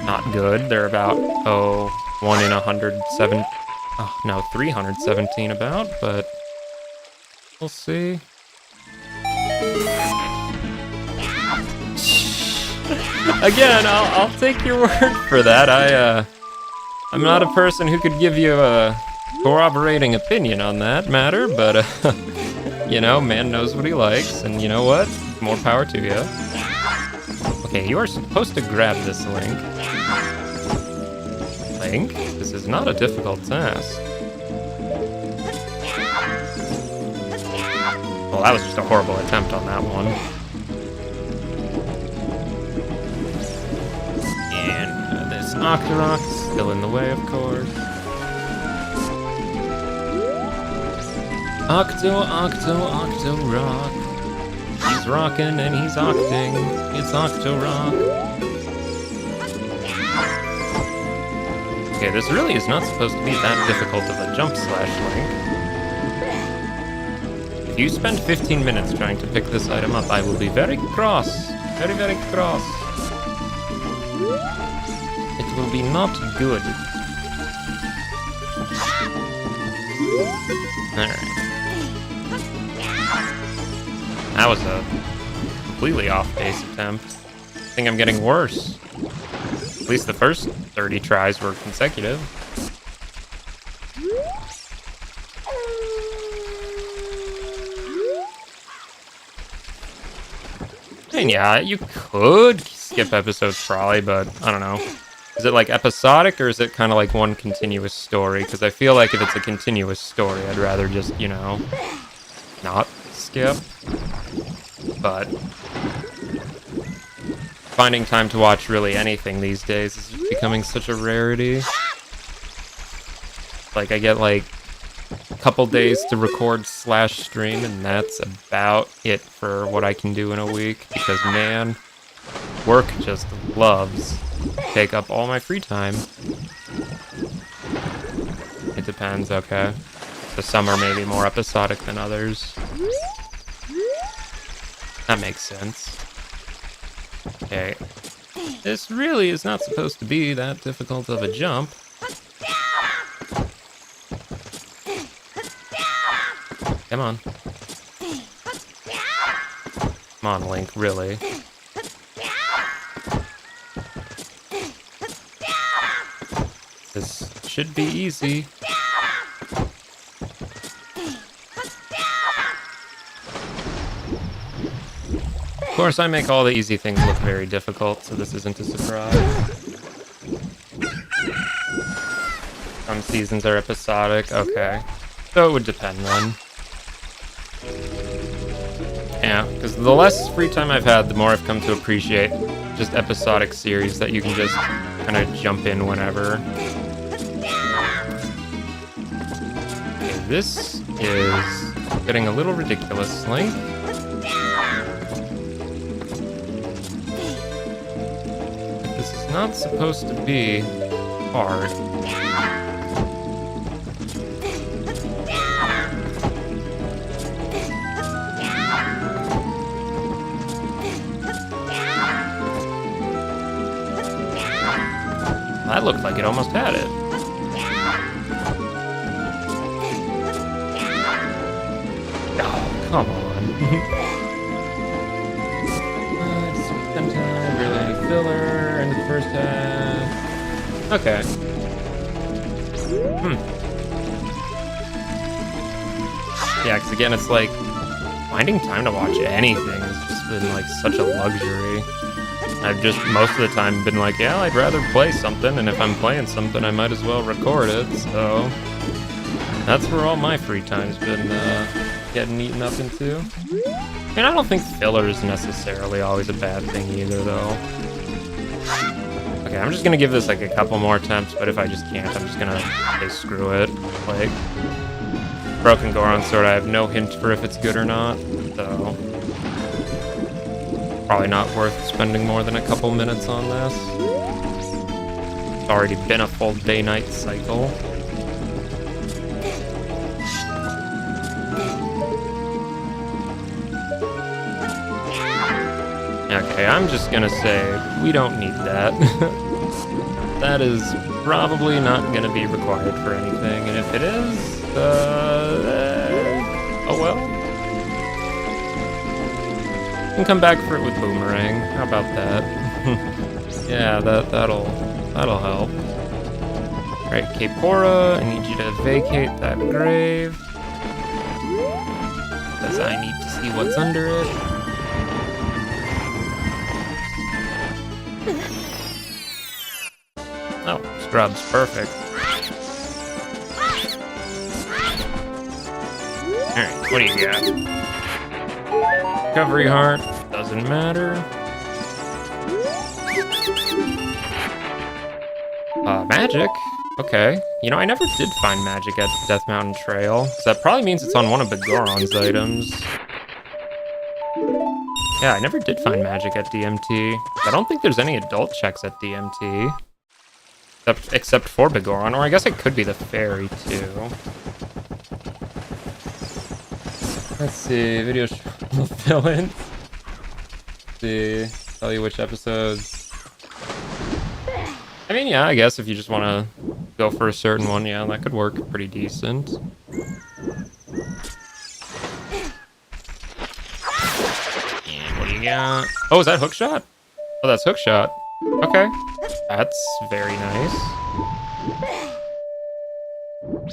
not good. They're about, 1 in 107. Oh, no, 317 about, but we'll see. Again, I'll take your word for that. I'm not a person who could give you a corroborating opinion on that matter, but, you know, man knows what he likes, and you know what? More power to you. Okay, you are supposed to grab this, Link. Link, this is not a difficult task. Well, that was just a horrible attempt on that one. And this Octorok is still in the way, of course. Octorok. He's rocking and he's octing. It's Octorok. Okay, this really is not supposed to be that difficult of a jump slash, Link. If you spend 15 minutes trying to pick this item up, I will be very cross. Very, very cross. It will be not good. Alright. That was a completely off-base attempt. I think I'm getting worse. At least the first 30 tries were consecutive. And yeah, you could skip episodes probably, but I don't know. Is it like episodic or is it kind of like one continuous story? Because I feel like if it's a continuous story, I'd rather just, you know, not skip. But finding time to watch really anything these days is becoming such a rarity. Like, I get like a couple days to record / stream, and that's about it for what I can do in a week. Because, man, work just loves to take up all my free time. It depends, okay. So some are maybe more episodic than others. That makes sense. Okay. This really is not supposed to be that difficult of a jump. Come on. Come on, Link, really. This should be easy. Of course, I make all the easy things look very difficult, so this isn't a surprise. Some seasons are episodic. Okay. So it would depend then. Yeah, because the less free time I've had, the more I've come to appreciate just episodic series that you can just kind of jump in whenever. Okay, this is getting a little ridiculous, Link. This is not supposed to be hard. That looked like it almost had it. Oh, come on. It's time, really any filler in the first half. Okay. Yeah, because again, it's like finding time to watch anything has just been like such a luxury. I've just most of the time been like, yeah, I'd rather play something, and if I'm playing something, I might as well record it, so that's where all my free time's been getting eaten up into. And I don't think filler is necessarily always a bad thing either, though. Okay, I'm just gonna give this like a couple more attempts, but if I just can't, I'm just gonna say screw it. Like, Broken Goron Sword, I have no hint for if it's good or not, so probably not worth spending more than a couple minutes on this. It's already been a full day-night cycle. Okay, I'm just gonna say we don't need that. That is probably not gonna be required for anything, and if it is, oh well. Can come back for it with Boomerang. How about that? Yeah, that'll help. Alright, Kapora, I need you to vacate that grave. Because I need to see what's under it. Oh, Scrub's perfect. Alright, what do you got? Recovery Heart, doesn't matter. Magic? Okay. You know, I never did find magic at Death Mountain Trail, so that probably means it's on one of the Goron's items. Yeah, I never did find magic at DMT. I don't think there's any adult checks at DMT. Except for Begoron, or I guess it could be the fairy, too. Let's see, video fill-ins. See, tell you which episodes. I mean, yeah, I guess if you just want to go for a certain one, yeah, that could work pretty decent. And what do you got? Oh, is that Hookshot? Oh, that's Hookshot. Okay. That's very nice.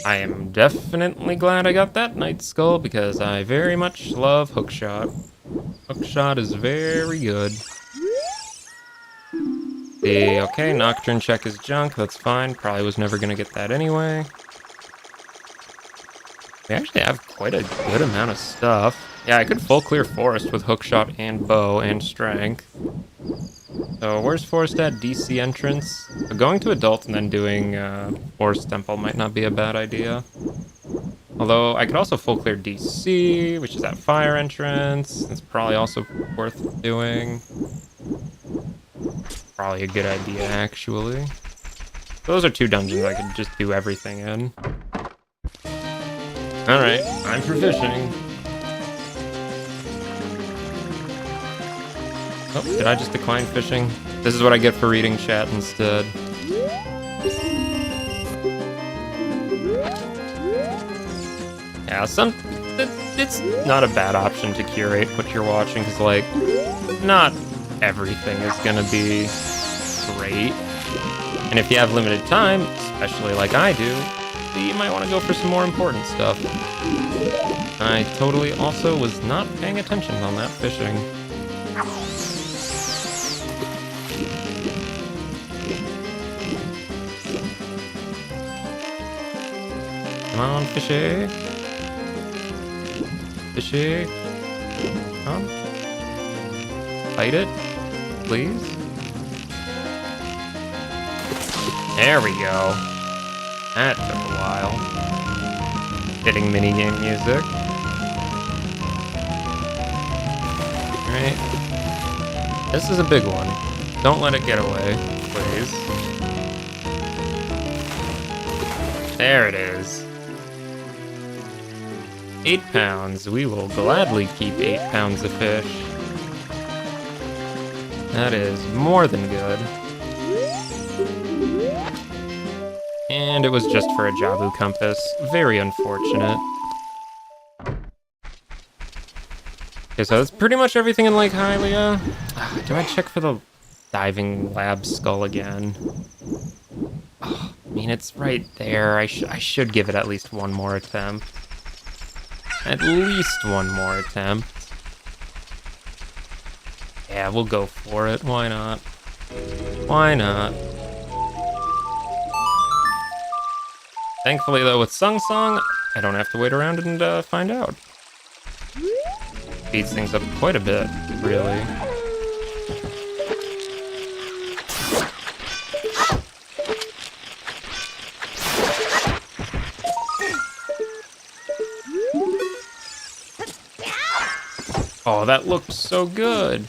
I am definitely glad I got that Night Skull because I very much love Hookshot. Hookshot is very good. Okay, Nocturne check is junk, that's fine. Probably was never gonna get that anyway. We actually have quite a good amount of stuff. Yeah, I could full clear Forest with Hookshot and Bow and Strength. So where's Forest at? DC entrance. Going to Adult and then doing Forest Temple might not be a bad idea. Although I could also full clear DC, which is at Fire entrance. It's probably also worth doing. Probably a good idea, actually. Those are two dungeons I could just do everything in. Alright, time for fishing. Oh, did I just decline fishing? This is what I get for reading chat instead. Yeah, it's not a bad option to curate what you're watching, because, like, not everything is gonna be great. And if you have limited time, especially like I do, you might want to go for some more important stuff. I totally also was not paying attention on that fishing. Come on, fishy. Fishy. Come on. Fight it, please. There we go. That took a while. Fitting minigame music. Alright. This is a big one. Don't let it get away, please. There it is. 8 pounds. We will gladly keep 8 pounds of fish. That is more than good. And it was just for a Jabu compass. Very unfortunate. Okay, so that's pretty much everything in Lake Hylia. Do I check for the diving lab skull again? Oh, I mean, it's right there. I should give it at least one more attempt. At least one more attempt. Yeah, we'll go for it. Why not? Why not? Thankfully, though, with Sung Sung, I don't have to wait around and find out. Speeds things up quite a bit, really. Oh, that looked so good.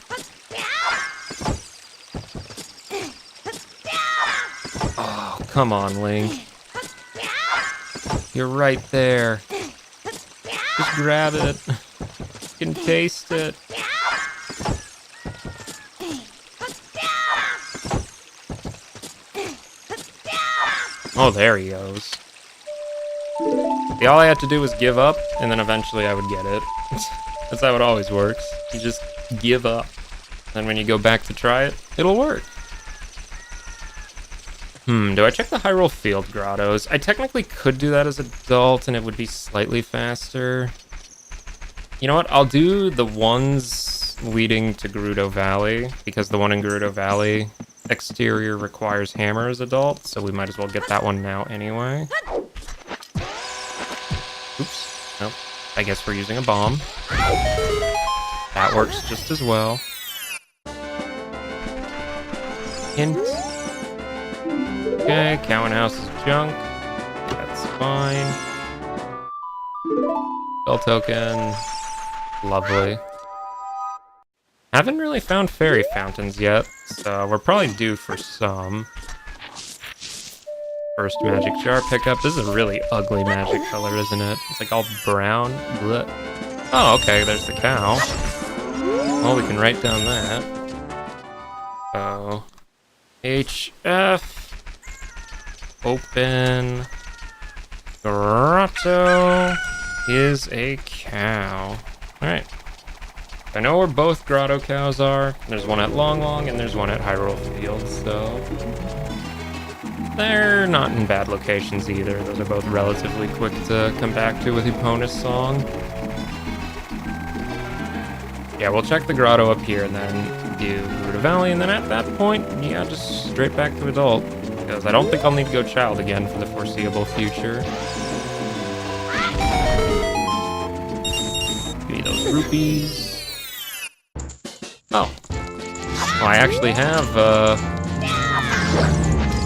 Oh, come on, Link. You're right there. Just grab it. You can taste it. Oh, there he goes. See, all I had to do was give up, and then eventually I would get it. That's how it always works. You just give up. And when you go back to try it, it'll work. Do I check the Hyrule Field Grottos? I technically could do that as adult, and it would be slightly faster. You know what? I'll do the ones leading to Gerudo Valley, because the one in Gerudo Valley exterior requires hammer as adult, so we might as well get that one now anyway. Oops. Nope. I guess we're using a bomb. That works just as well. Hint. Okay, Cowan House is junk. That's fine. Bell token. Lovely. Haven't really found fairy fountains yet, so we're probably due for some. First magic jar pickup. This is a really ugly magic color, isn't it? It's like all brown. Blech. Oh, okay, there's the cow. Well, we can write down that. Oh. HF. Open. Grotto is a cow. Alright. I know where both grotto cows are. There's one at Long Long and there's one at Hyrule Field, so they're not in bad locations either. Those are both relatively quick to come back to with Epona's song. Yeah, we'll check the grotto up here and then do Gerudo Valley, and then at that point, yeah, just straight back to adult. Because I don't think I'll need to go child again for the foreseeable future. Give me those rupees. Oh. Well, I actually have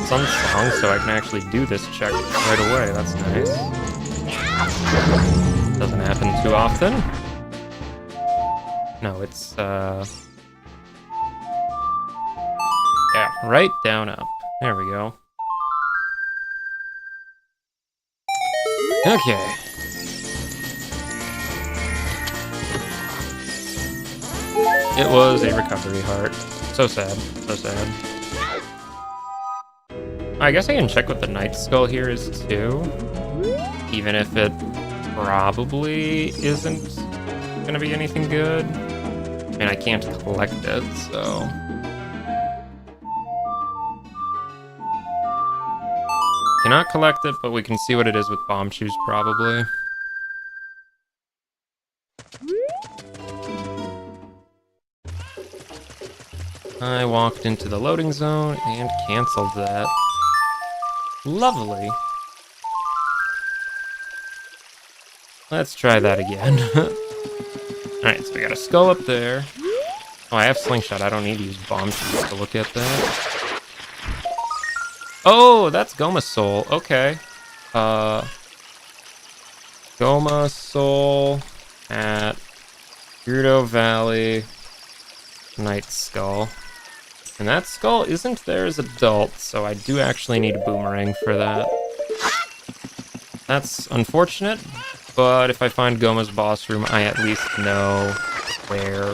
Sun Song, so I can actually do this check right away. That's nice. Doesn't happen too often. No, it's yeah, right down up. There we go. Okay. It was a recovery heart. So sad. So sad. I guess I can check what the Night Skull here is too. Even if it probably isn't gonna be anything good. I mean, I can't collect it, so. Cannot collect it, but we can see what it is with bomb shoes, probably. I walked into the loading zone and canceled that. Lovely. Let's try that again. Alright, so we got a skull up there. Oh, I have slingshot. I don't need to use bomb shots to look at that. Oh, that's Goma's soul. Okay. Goma soul at Grotto Valley. Night skull. And that skull isn't there as adult, so I do actually need a boomerang for that. That's unfortunate, but if I find Goma's boss room, I at least know where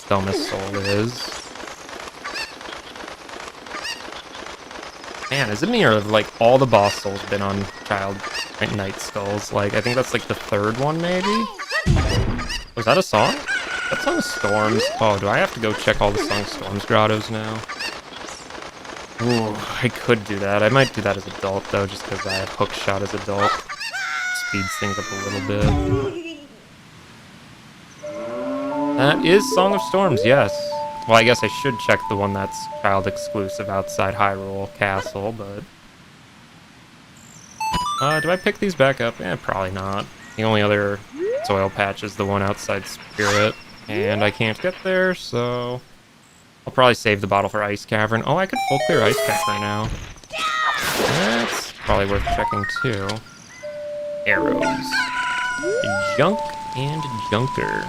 Goma's soul is. Man, is it me or have, like, all the boss souls been on child night skulls? Like, I think that's like the third one, maybe? Was that a song? That song Storms. Oh, do I have to go check all the song Storms grottos now? Ooh, I could do that. I might do that as adult, though, just because I have hook shot as adult. Speeds things up a little bit. That is Song of Storms, yes. Well, I guess I should check the one that's child exclusive outside Hyrule Castle, but... do I pick these back up? Eh, probably not. The only other soil patch is the one outside Spirit, and I can't get there, so... I'll probably save the bottle for Ice Cavern. Oh, I could full clear Ice Cavern now. That's probably worth checking, too. Arrows. Junk and Junker.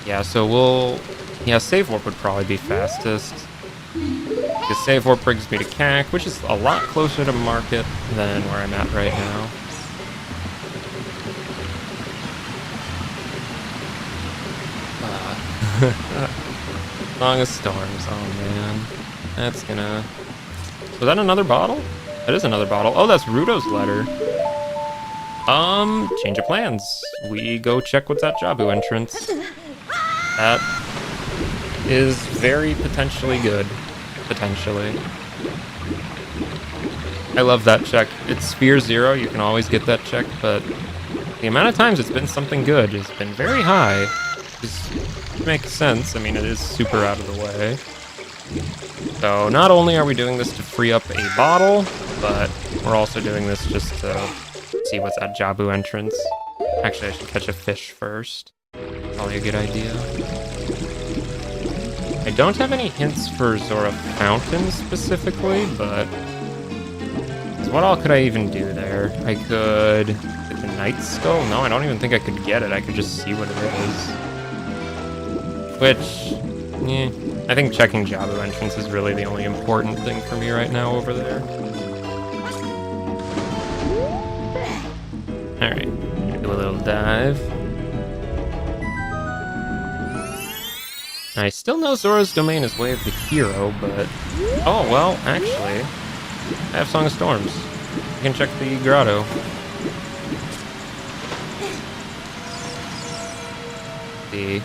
Yeah, so we'll... Yeah, Save Warp would probably be fastest. Because Save Warp brings me to CAC, which is a lot closer to Market than where I'm at right now. Song of Storms, oh man. That's gonna... Was that another bottle? That is another bottle. Oh, that's Rudo's letter. Change of plans. We go check what's at Jabu entrance. That is very potentially good. Potentially. I love that check. It's Sphere 0, you can always get that check, but the amount of times it's been something good has been very high. Which makes sense. I mean, it is super out of the way. So not only are we doing this to free up a bottle, but we're also doing this just to see what's at Jabu entrance. Actually, I should catch a fish first. Probably a good idea. I don't have any hints for Zora Fountain specifically, but... So what all could I even do there? I could... Get the Night Skull? No, I don't even think I could get it. I could just see what it is. Which, I think checking Jabu entrance is really the only important thing for me right now over there. Alright, do a little dive. I still know Zora's Domain is Way of the Hero, but... Oh, well, actually, I have Song of Storms. You can check the grotto. See.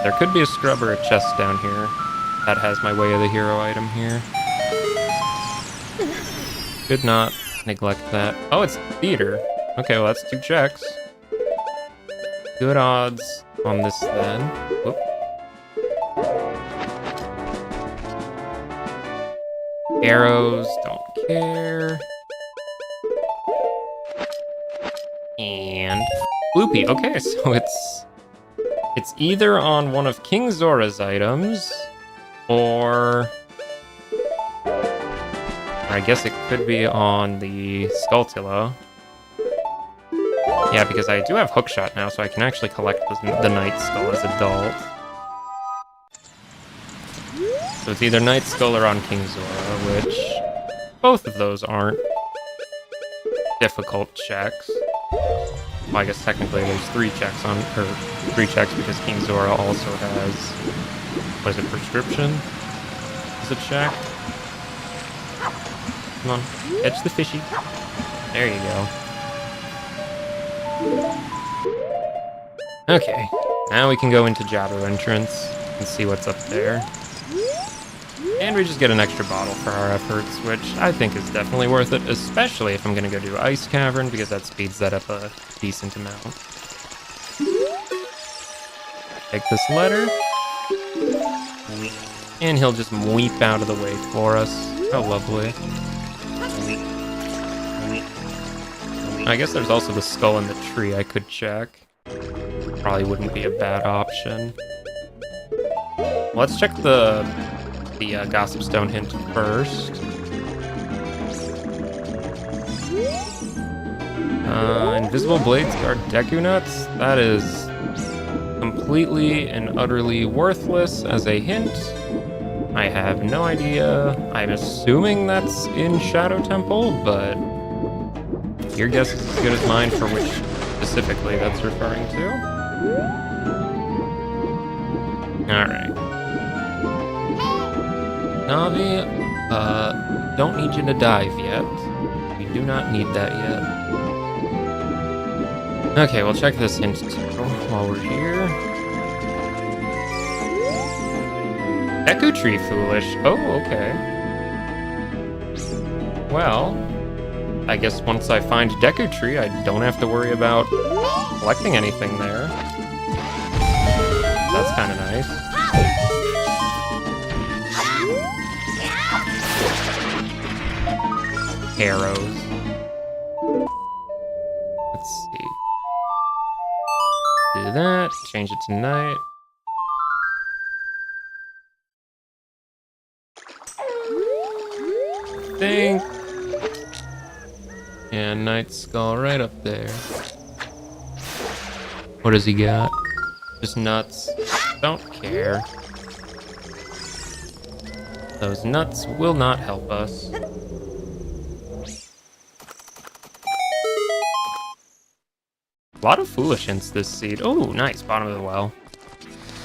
There could be a scrub or a chest down here that has my Way of the Hero item here. Could not neglect that. Oh, it's theater. Okay, well, that's 2 checks. Good odds on this then. Whoop. Arrows, don't care. And Loopy. Okay, so it's either on one of King Zora's items, or I guess it could be on the Skulltula. Yeah, because I do have Hookshot now, so I can actually collect the Night Skull as adult. So it's either Night Skull or on King Zora, which both of those aren't difficult checks. Well, I guess technically there's 3 checks on, or 3 checks because King Zora also has, what is it, Prescription? Is a check? Come on, catch the fishy. There you go. Okay, now we can go into Jabu entrance and see what's up there. And we just get an extra bottle for our efforts, which I think is definitely worth it, especially if I'm going to go do Ice Cavern, because that speeds that up a decent amount. Take this letter. And he'll just weep out of the way for us. How lovely. I guess there's also the skull in the tree I could check. Probably wouldn't be a bad option. Let's check the Gossip Stone hint first. Invisible blades guard Deku nuts. That is completely and utterly worthless as a hint. I have no idea. I'm assuming that's in Shadow Temple, but your guess is as good as mine for which specifically that's referring to. Alright. Navi, don't need you to dive yet. We do not need that yet. Okay, we'll check this hint too while we're here. Deku Tree Foolish. Oh, okay. Well, I guess once I find Deku Tree, I don't have to worry about collecting anything there. That's kind of nice. Arrows. Let's see. Do that. Change it to night. Think. And Night Skull right up there. What does he got? Just nuts. Don't care. Those nuts will not help us. A lot of foolish hints this seed. Oh, nice. Bottom of the well.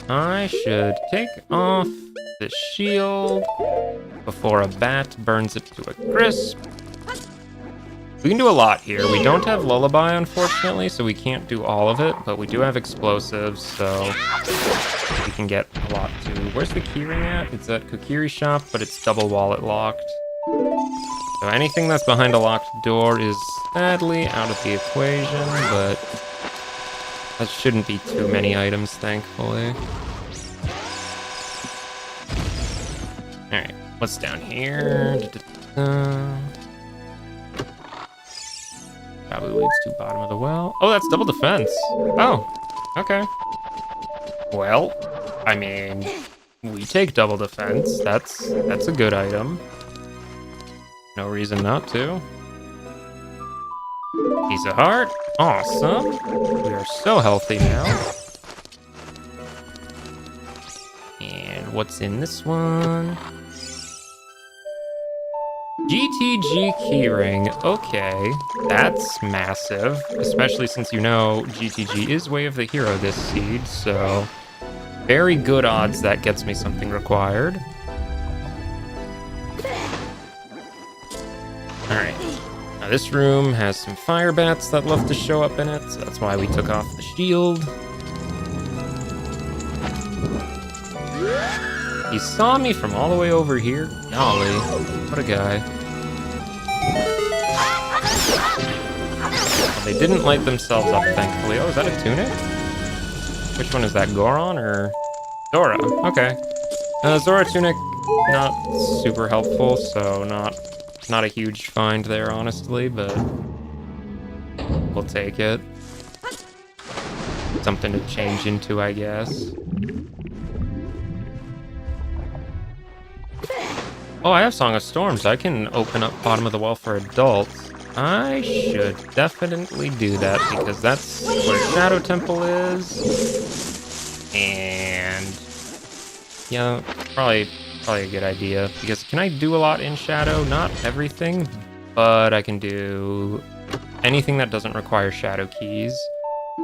I should take off the shield before a bat burns it to a crisp. We can do a lot here. We don't have Lullaby, unfortunately, so we can't do all of it, but we do have explosives, so we can get a lot too. Where's the keyring at? It's at Kokiri shop, but it's double wallet locked. So anything that's behind a locked door is sadly out of the equation, but that shouldn't be too many items, thankfully. Alright, what's down here? Probably leads to bottom of the well. Oh, that's double defense. Oh, okay. Well, I mean, we take double defense. That's a good item. No reason not to. Piece of heart. Awesome. We are so healthy now. And what's in this one? GTG keyring. Okay, that's massive, especially since you know GTG is Way of the Hero this seed, so very good odds that gets me something required. Alright, now this room has some fire bats that love to show up in it, so that's why we took off the shield. He saw me from all the way over here. Golly, what a guy. Well, they didn't light themselves up, thankfully. Oh, is that a tunic? Which one is that, Goron or Zora? Okay. Zora tunic, not super helpful, so not a huge find there, honestly, but we'll take it. Something to change into, I guess. Oh, I have Song of Storms. I can open up bottom of the well for adults. I should definitely do that because that's where Shadow Temple is. And yeah, probably a good idea because can I do a lot in Shadow? Not everything, but I can do anything that doesn't require Shadow keys.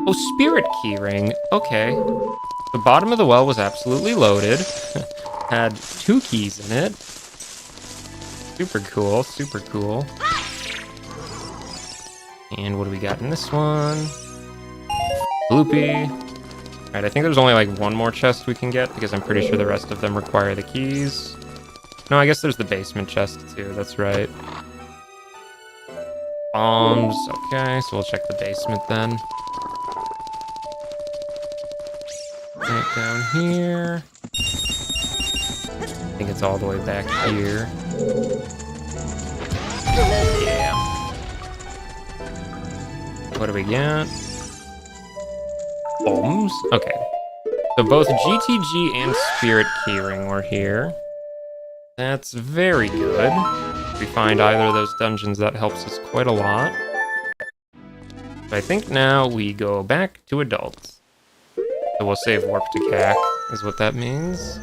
Oh, Spirit Keyring. Okay. The bottom of the well was absolutely loaded. Had 2 keys in it. Super cool, super cool. And what do we got in this one? Bloopy. Alright, I think there's only like one more chest we can get because I'm pretty sure the rest of them require the keys. No, I guess there's the basement chest too, that's right. Bombs, okay, so we'll check the basement then. Right down here. I think it's all the way back here. Yeah. What do we got? Ohms? Okay. So both GTG and Spirit Keyring were here. That's very good. If we find either of those dungeons, that helps us quite a lot. So I think now we go back to adults. So we'll save warp to CAC, is what that means.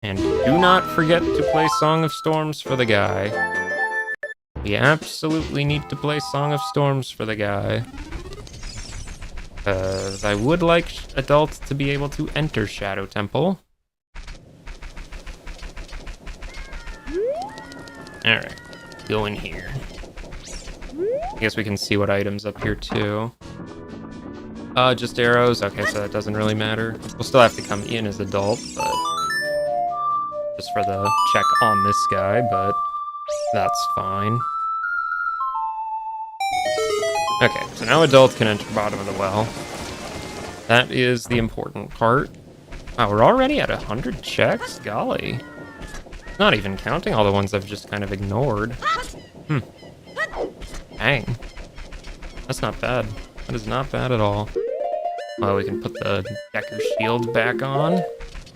And do not forget to play Song of Storms for the guy. We absolutely need to play Song of Storms for the guy. Because I would like adults to be able to enter Shadow Temple. Alright, go in here. I guess we can see what items up here too. Just arrows. Okay, so that doesn't really matter. We'll still have to come in as adult, but just for the check on this guy, but that's fine. Okay, so now adult can enter bottom of the well. That is the important part. Wow, we're already at 100 checks? Golly. Not even counting all the ones I've just kind of ignored. Dang. That's not bad. That is not bad at all. Well, we can put the Decker shield back on.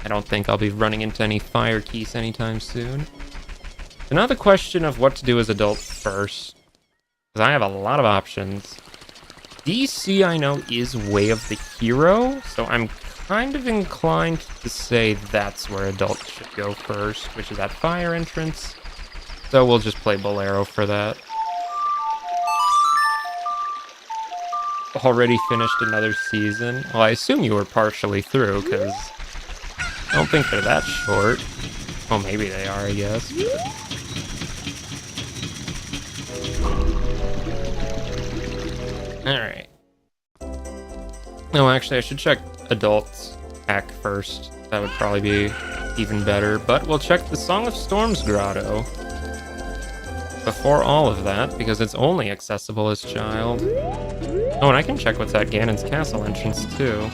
I don't think I'll be running into any fire keys anytime soon. So now the question of what to do as adult first. Because I have a lot of options. DC, I know, is Way of the Hero, so I'm kind of inclined to say that's where adults should go first, which is at fire entrance. So we'll just play Bolero for that. Already finished another season. Well, I assume you were partially through, because I don't think they're that short. Well, maybe they are, I guess. But... Alright. No, actually, I should check adults pack first. That would probably be even better. But we'll check the Song of Storms grotto before all of that, because it's only accessible as child. Oh, and I can check what's at Ganon's castle entrance, too.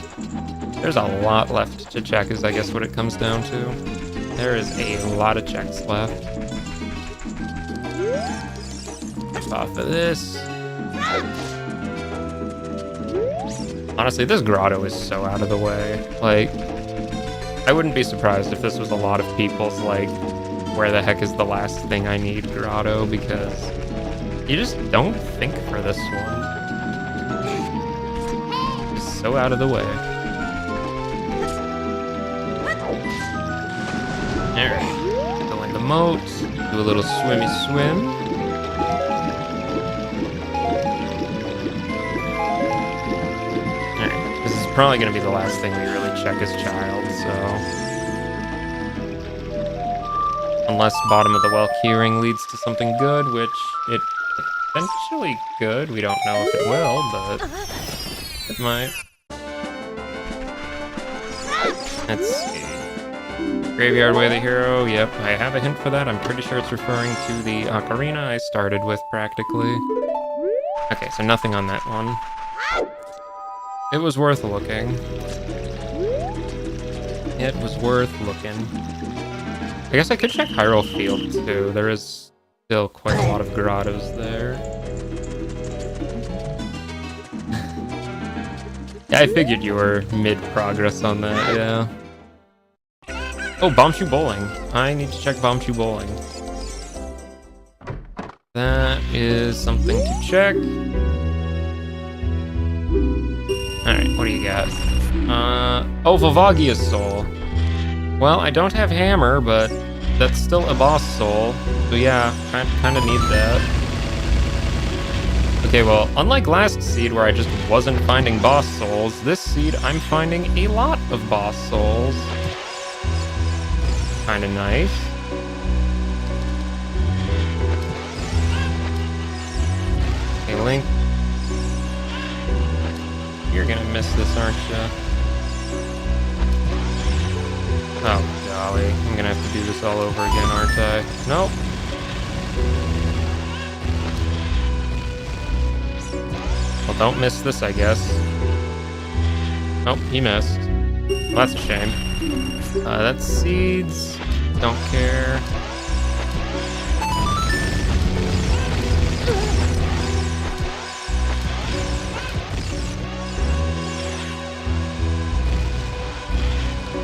There's a lot left to check, is I guess what it comes down to. There is a lot of checks left. Off of this. Honestly, this grotto is so out of the way. Like, I wouldn't be surprised if this was a lot of people's, like, where the heck is the last thing I need grotto, because you just don't think for this one. It's so out of the way. Alright, go in the moat, do a little swimmy swim. Probably gonna be the last thing we really check as child, so unless bottom of the well Keyring leads to something good, which it potentially could. We don't know if it will, but it might. Let's see. Graveyard Way of the Hero. Yep, I have a hint for that. I'm pretty sure it's referring to the Ocarina I started with practically. Okay, so nothing on that one. It was worth looking. It was worth looking. I guess I could check Hyrule Field too. There is still quite a lot of grottos there. Yeah, I figured you were mid-progress on that, yeah. Oh, Bombshoe Bowling. I need to check Bombshoe Bowling. That is something to check. Alright, what do you got? Oh, Volvagia's Soul. Well, I don't have Hammer, but that's still a boss soul. So yeah, kind of need that. Okay, well, unlike last seed where I just wasn't finding boss souls, this seed I'm finding a lot of boss souls. Kinda nice. Okay, Link. You're gonna miss this, aren't you? Oh, golly. I'm gonna have to do this all over again, aren't I? Nope. Well, don't miss this, I guess. Nope, he missed. Well, that's a shame. That's seeds. Don't care.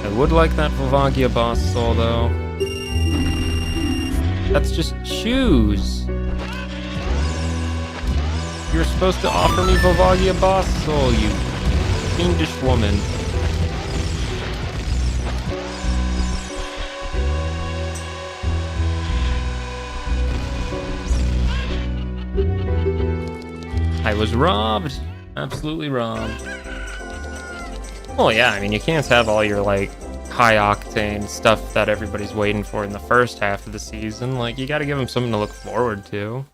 I would like that Volvagia boss soul, though. That's just shoes. You're supposed to offer me Volvagia boss soul, you fiendish woman. I was robbed. Absolutely robbed. Well, yeah, I mean, you can't have all your, like, high-octane stuff that everybody's waiting for in the first half of the season. Like, you gotta give them something to look forward to.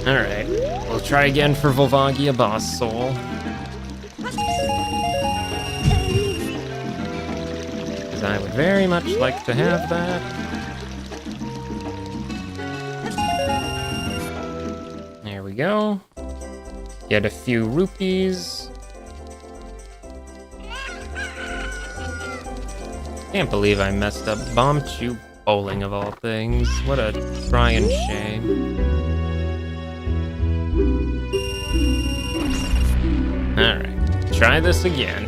Alright, we'll try again for Volvagia Boss Soul. Because I would very much like to have that. There we go. Get a few rupees. Can't believe I messed up Bombchu bowling of all things. What a crying shame. Alright, try this again.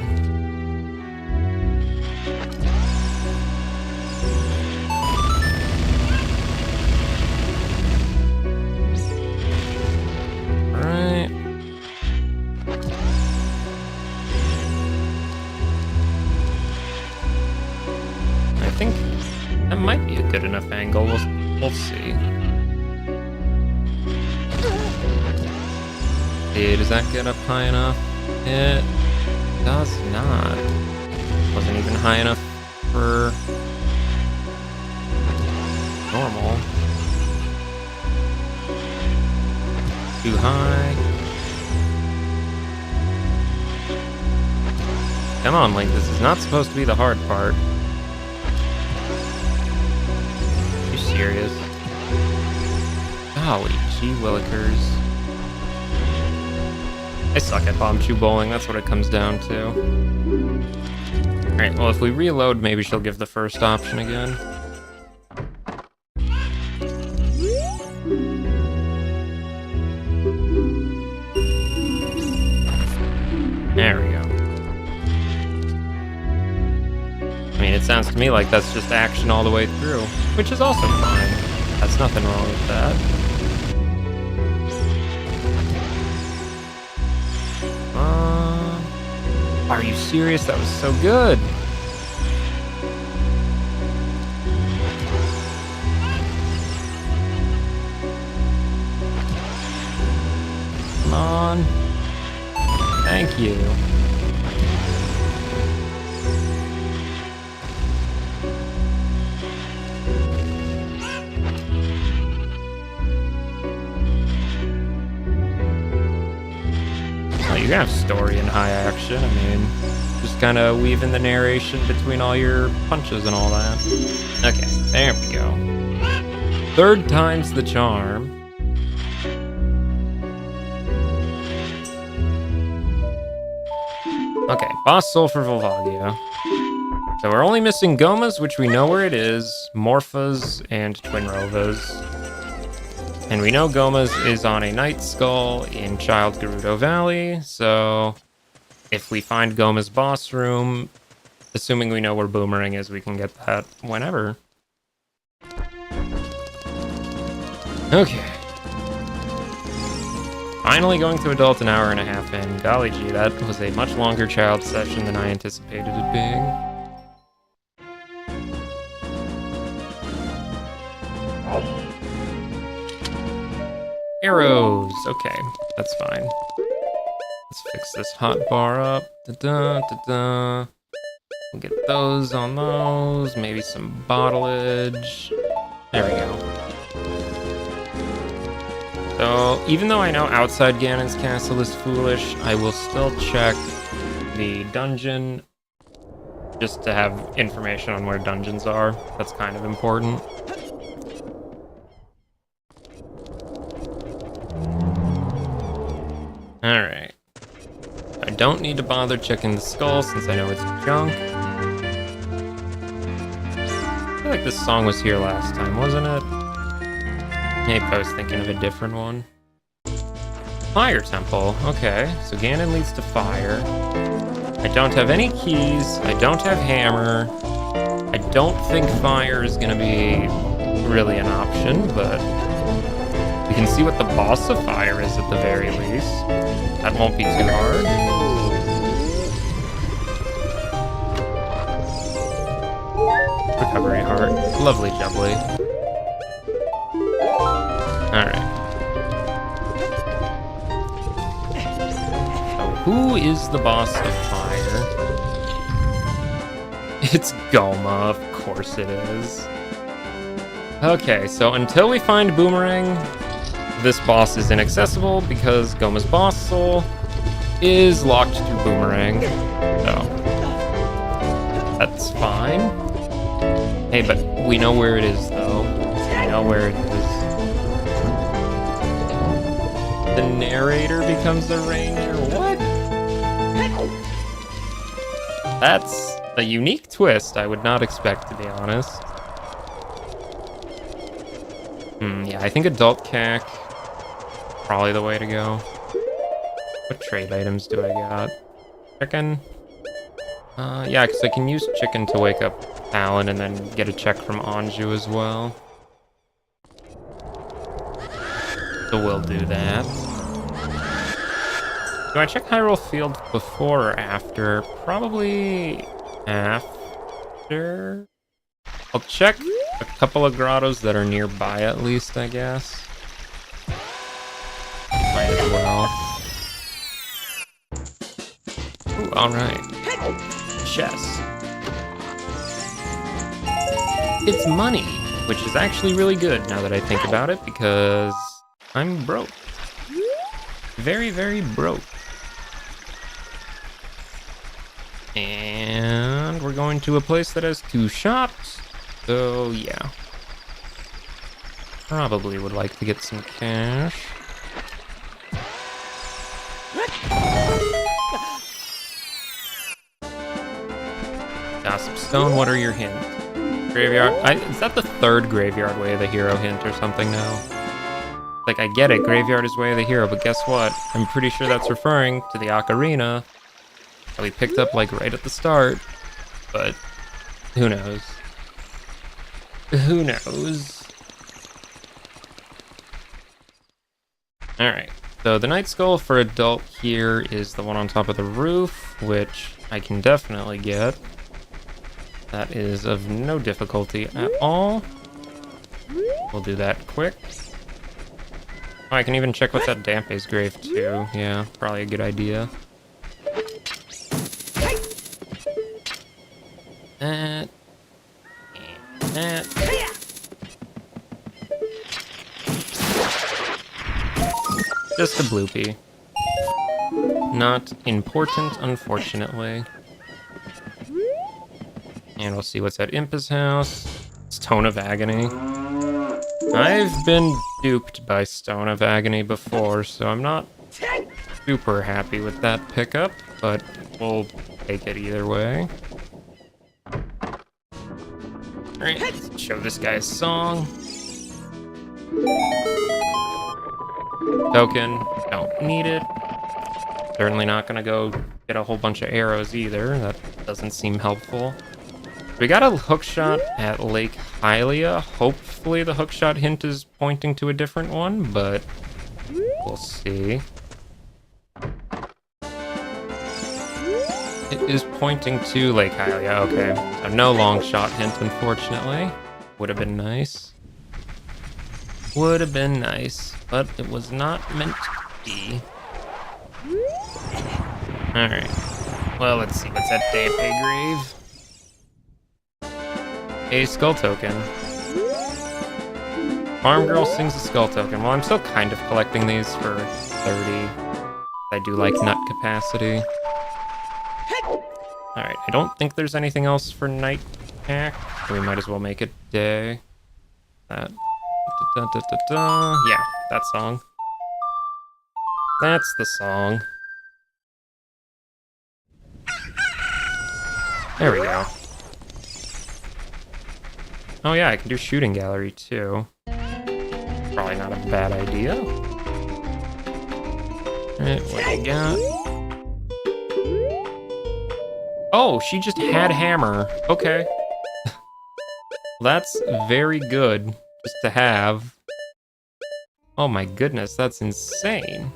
Alright. I think that might be a good enough angle. We'll see. Does that get up high enough? It does not. Wasn't even high enough for normal. Too high. Come on, Link, this is not supposed to be the hard part. Are you serious? Golly gee willikers. I suck at Bombchu bowling, that's what it comes down to. Alright, well if we reload, maybe she'll give the first option again. There we go. I mean, it sounds to me like that's just action all the way through, which is also fine. That's nothing wrong with that. Are you serious? That was so good. Come on. Thank you. You have story and high action. I mean, just kind of weaving the narration between all your punches and all that. Okay, there we go. Third time's the charm. Okay, boss soul for Volvagia. So we're only missing Goma's, which we know where it is, Morpha's, and Twinrova's. And we know Goma's is on a Night Skull in Child Gerudo Valley, so if we find Goma's boss room, assuming we know where Boomerang is, we can get that whenever. Okay. Finally going to adult an hour and a half in. Golly gee, that was a much longer child session than I anticipated it being. Arrows! Okay, that's fine. Let's fix this hot bar up. Da-da, da-da. We'll get those on those. Maybe some bottlage. There we go. So, even though I know outside Ganon's castle is foolish, I will still check the dungeon just to have information on where dungeons are. That's kind of important. Alright. I don't need to bother checking the skull since I know it's junk. I feel like this song was here last time, wasn't it? Maybe I was thinking of a different one. Fire Temple. Okay, so Ganon leads to fire. I don't have any keys. I don't have hammer. I don't think fire is going to be really an option, but we can see what the boss of fire is at the very least. That won't be too hard. Recovery heart. Lovely jubbly. Alright. So who is the boss of fire? It's Goma, of course it is. Okay, so until we find Boomerang, this boss is inaccessible because Goma's boss soul is locked to Boomerang. So that's fine. Hey, but we know where it is, though. We know where it is. The narrator becomes the ranger. What? That's a unique twist I would not expect, to be honest. Yeah, I think Adult Cac, probably the way to go. What trade items do I got? Chicken? Yeah, because I can use chicken to wake up Alan and then get a check from Anju as well. So we'll do that. Do I check Hyrule Field before or after? Probably after. I'll check a couple of grottos that are nearby at least, I guess. Might as well. Ooh, alright. Chess. It's money, which is actually really good now that I think about it, because I'm broke. Very, very broke. And we're going to a place that has 2 shops. So, yeah. Probably would like to get some cash. Gossip Stone, what are your hints? Graveyard. Is that the 3rd Graveyard Way of the Hero hint or something now? Like, I get it, Graveyard is Way of the Hero, but guess what? I'm pretty sure that's referring to the Ocarina that we picked up, like, right at the start. But, who knows? Who knows? Alright, so the Night Skull for adult here is the one on top of the roof, which I can definitely get. That is of no difficulty at all. We'll do that quick. Oh, I can even check what's at Dampe's grave too. Yeah, probably a good idea. That. And that. Just a bloopy. Not important, unfortunately. And we'll see what's at Impa's house. Stone of Agony. I've been duped by Stone of Agony before, so I'm not super happy with that pickup, but we'll take it either way. Alright, let's show this guy a song. Token, don't need it. Certainly not gonna go get a whole bunch of arrows either, that doesn't seem helpful. We got a hookshot at Lake Hylia. Hopefully the hookshot hint is pointing to a different one, but we'll see. It is pointing to Lake Hylia, okay. So no long shot hint, unfortunately. Would have been nice. Would have been nice, but it was not meant to be. Alright. Well, let's see what's at Dampe Grave. A skull token. Farm Girl sings a skull token. Well, I'm still kind of collecting these for 30. I do like nut capacity. Alright, I don't think there's anything else for Night Cac. We might as well make it day. That. Yeah, that song. That's the song. There we go. Oh yeah, I can do shooting gallery too. Probably not a bad idea. Alright, what do you got? Oh, she just had hammer. Okay. That's very good just to have. Oh my goodness, that's insane.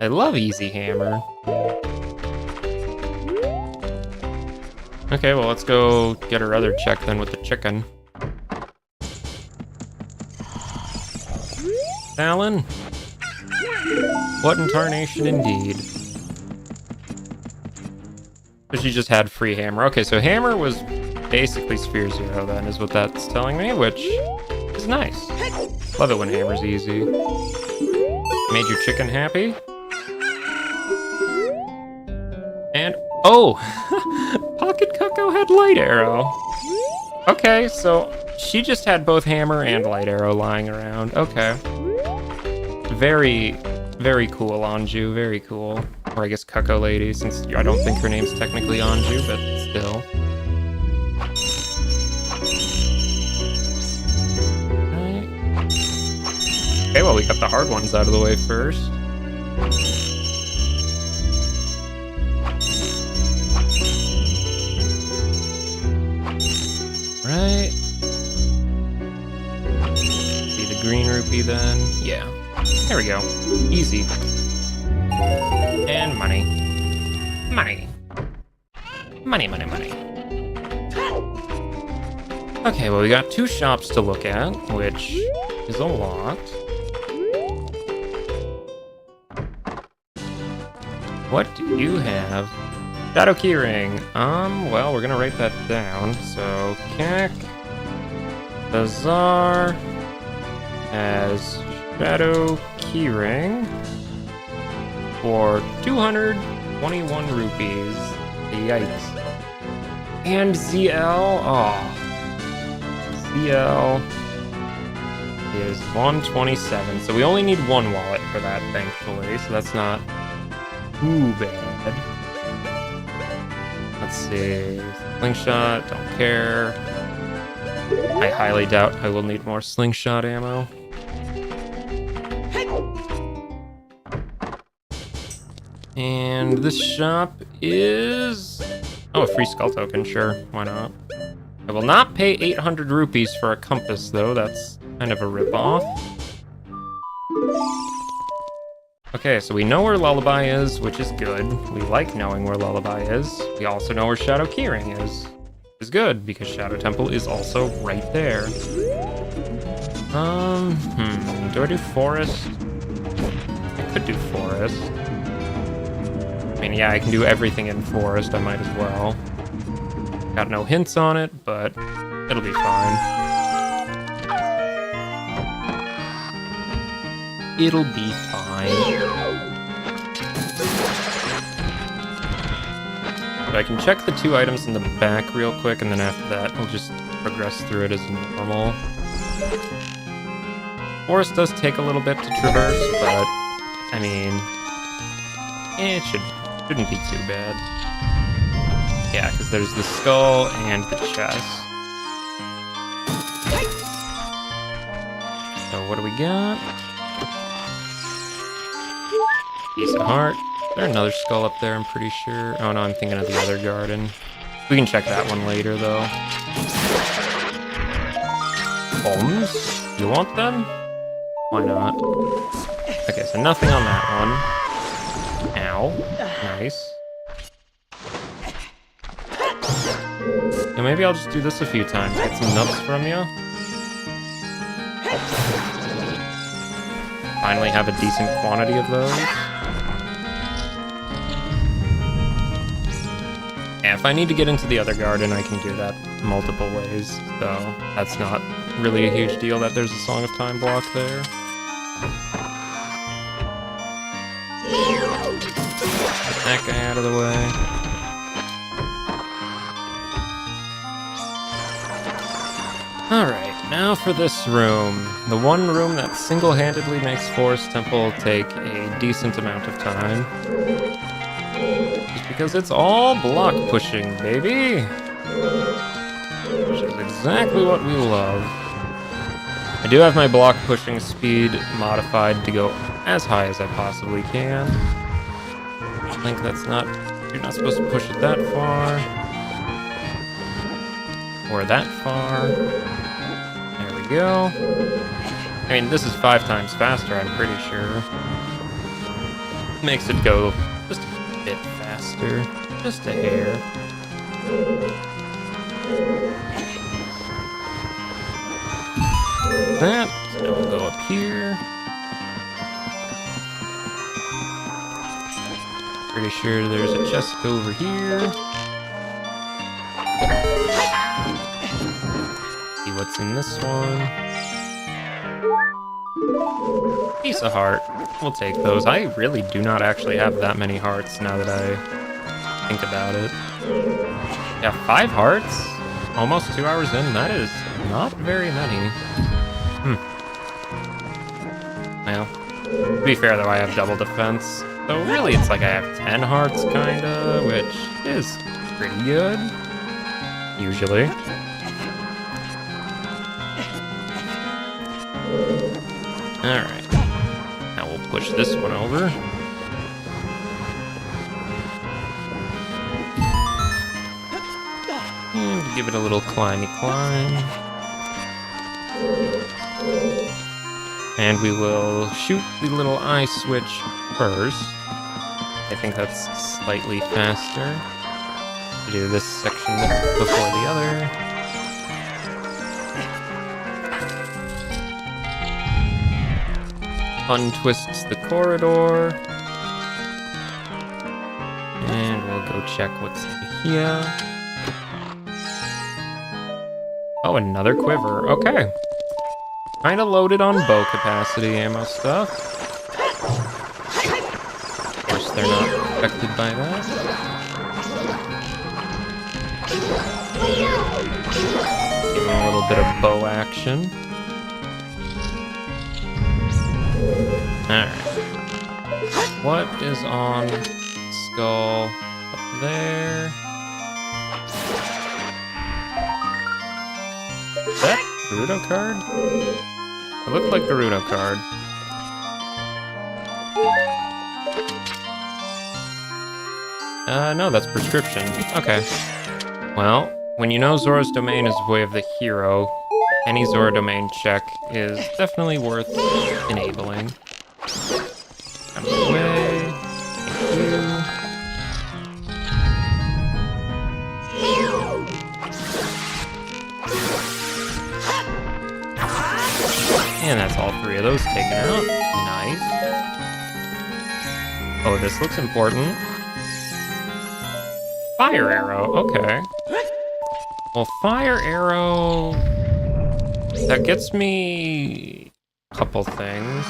I love easy hammer. Okay, well, let's go get her other check then with the chicken. Alan? What in tarnation indeed. But she just had free hammer. Okay, so hammer was basically sphere 0 then, is what that's telling me, which is nice. Love it when hammer's easy. Made your chicken happy? And, oh! Pocket Cuckoo had light arrow. Okay, so she just had both hammer and light arrow lying around. Okay. Very, very cool, Anju. Very cool. Or I guess Cuckoo Lady, since I don't think her name's technically Anju, but still. Right. Okay, well, we got the hard ones out of the way first. Right. Be the green rupee then. Yeah. There we go. Easy. And money. Money. Money, money, money. Okay, well, we got 2 shops to look at, which is a lot. What do you have? Shadow Keyring. Well, we're gonna write that down. So, CAC Bazaar has Shadow Keyring for 221 rupees. Yikes. And ZL, oh. ZL is 127. So we only need 1 wallet for that, thankfully. So that's not too bad. Let's see. Slingshot, don't care. I highly doubt I will need more slingshot ammo. And this shop is... oh, a free skull token, sure, why not? I will not pay 800 rupees for a compass, though. That's kind of a ripoff. Okay, so we know where Lullaby is, which is good. We like knowing where Lullaby is. We also know where Shadow Keyring is. Which is good, because Shadow Temple is also right there. Do I do Forest? I could do Forest. I mean, yeah, I can do everything in Forest, I might as well. Got no hints on it, but it'll be fine. It'll be fine. So I can check the 2 items in the back real quick, and then after that, we'll just progress through it as normal. Forest does take a little bit to traverse, but, I mean, it shouldn't be too bad. Yeah, because there's the skull and the chest. So what do we got? Piece of heart. Is there another skull up there, I'm pretty sure? Oh no, I'm thinking of the other garden. We can check that one later, though. Bombs? You want them? Why not? Okay, so nothing on that one. Ow. Nice. Yeah, maybe I'll just do this a few times. Get some nuts from you. Finally have a decent quantity of those. Yeah, if I need to get into the other garden, I can do that multiple ways. So that's not really a huge deal that there's a Song of Time block there. Get that guy out of the way. Alright, now for this room. The one room that single-handedly makes Forest Temple take a decent amount of time. Just because it's all block pushing, baby. Which is exactly what we love. I do have my block pushing speed modified to go as high as I possibly can. I think that's not... You're not supposed to push it that far. Or that far. There we go. I mean, this is 5 times faster, I'm pretty sure. Makes it go just a bit faster. Just a hair. That. So we'll go up here. Pretty sure there's a chest over here. See what's in this one. Piece of heart. We'll take those. I really do not actually have that many hearts now that I think about it. Yeah, 5 hearts? Almost 2 hours in? That is not very many. Well, to be fair though, I have double defense. So really it's like I have 10 hearts kinda, which is pretty good. Usually. Alright. Now we'll push this one over. And give it a little climby climb. And we will shoot the little eye switch first. I think that's slightly faster to do this section before the other. Untwists the corridor. And we'll go check what's in here. Oh, another quiver. Okay. Kinda loaded on bow capacity ammo stuff. Of course, they're not affected by that. Give them a little bit of bow action. Alright. What is on skull up there? Is that Gerudo card? It looked like Gerudo card. No, that's prescription. Okay. Well, when you know Zora's Domain is Way of the Hero, any Zora Domain check is definitely worth enabling. Out of the way. Thank you. And that's all 3 of those taken out. Nice. Oh, this looks important. Fire arrow, okay. Well, fire arrow... That gets me a couple things.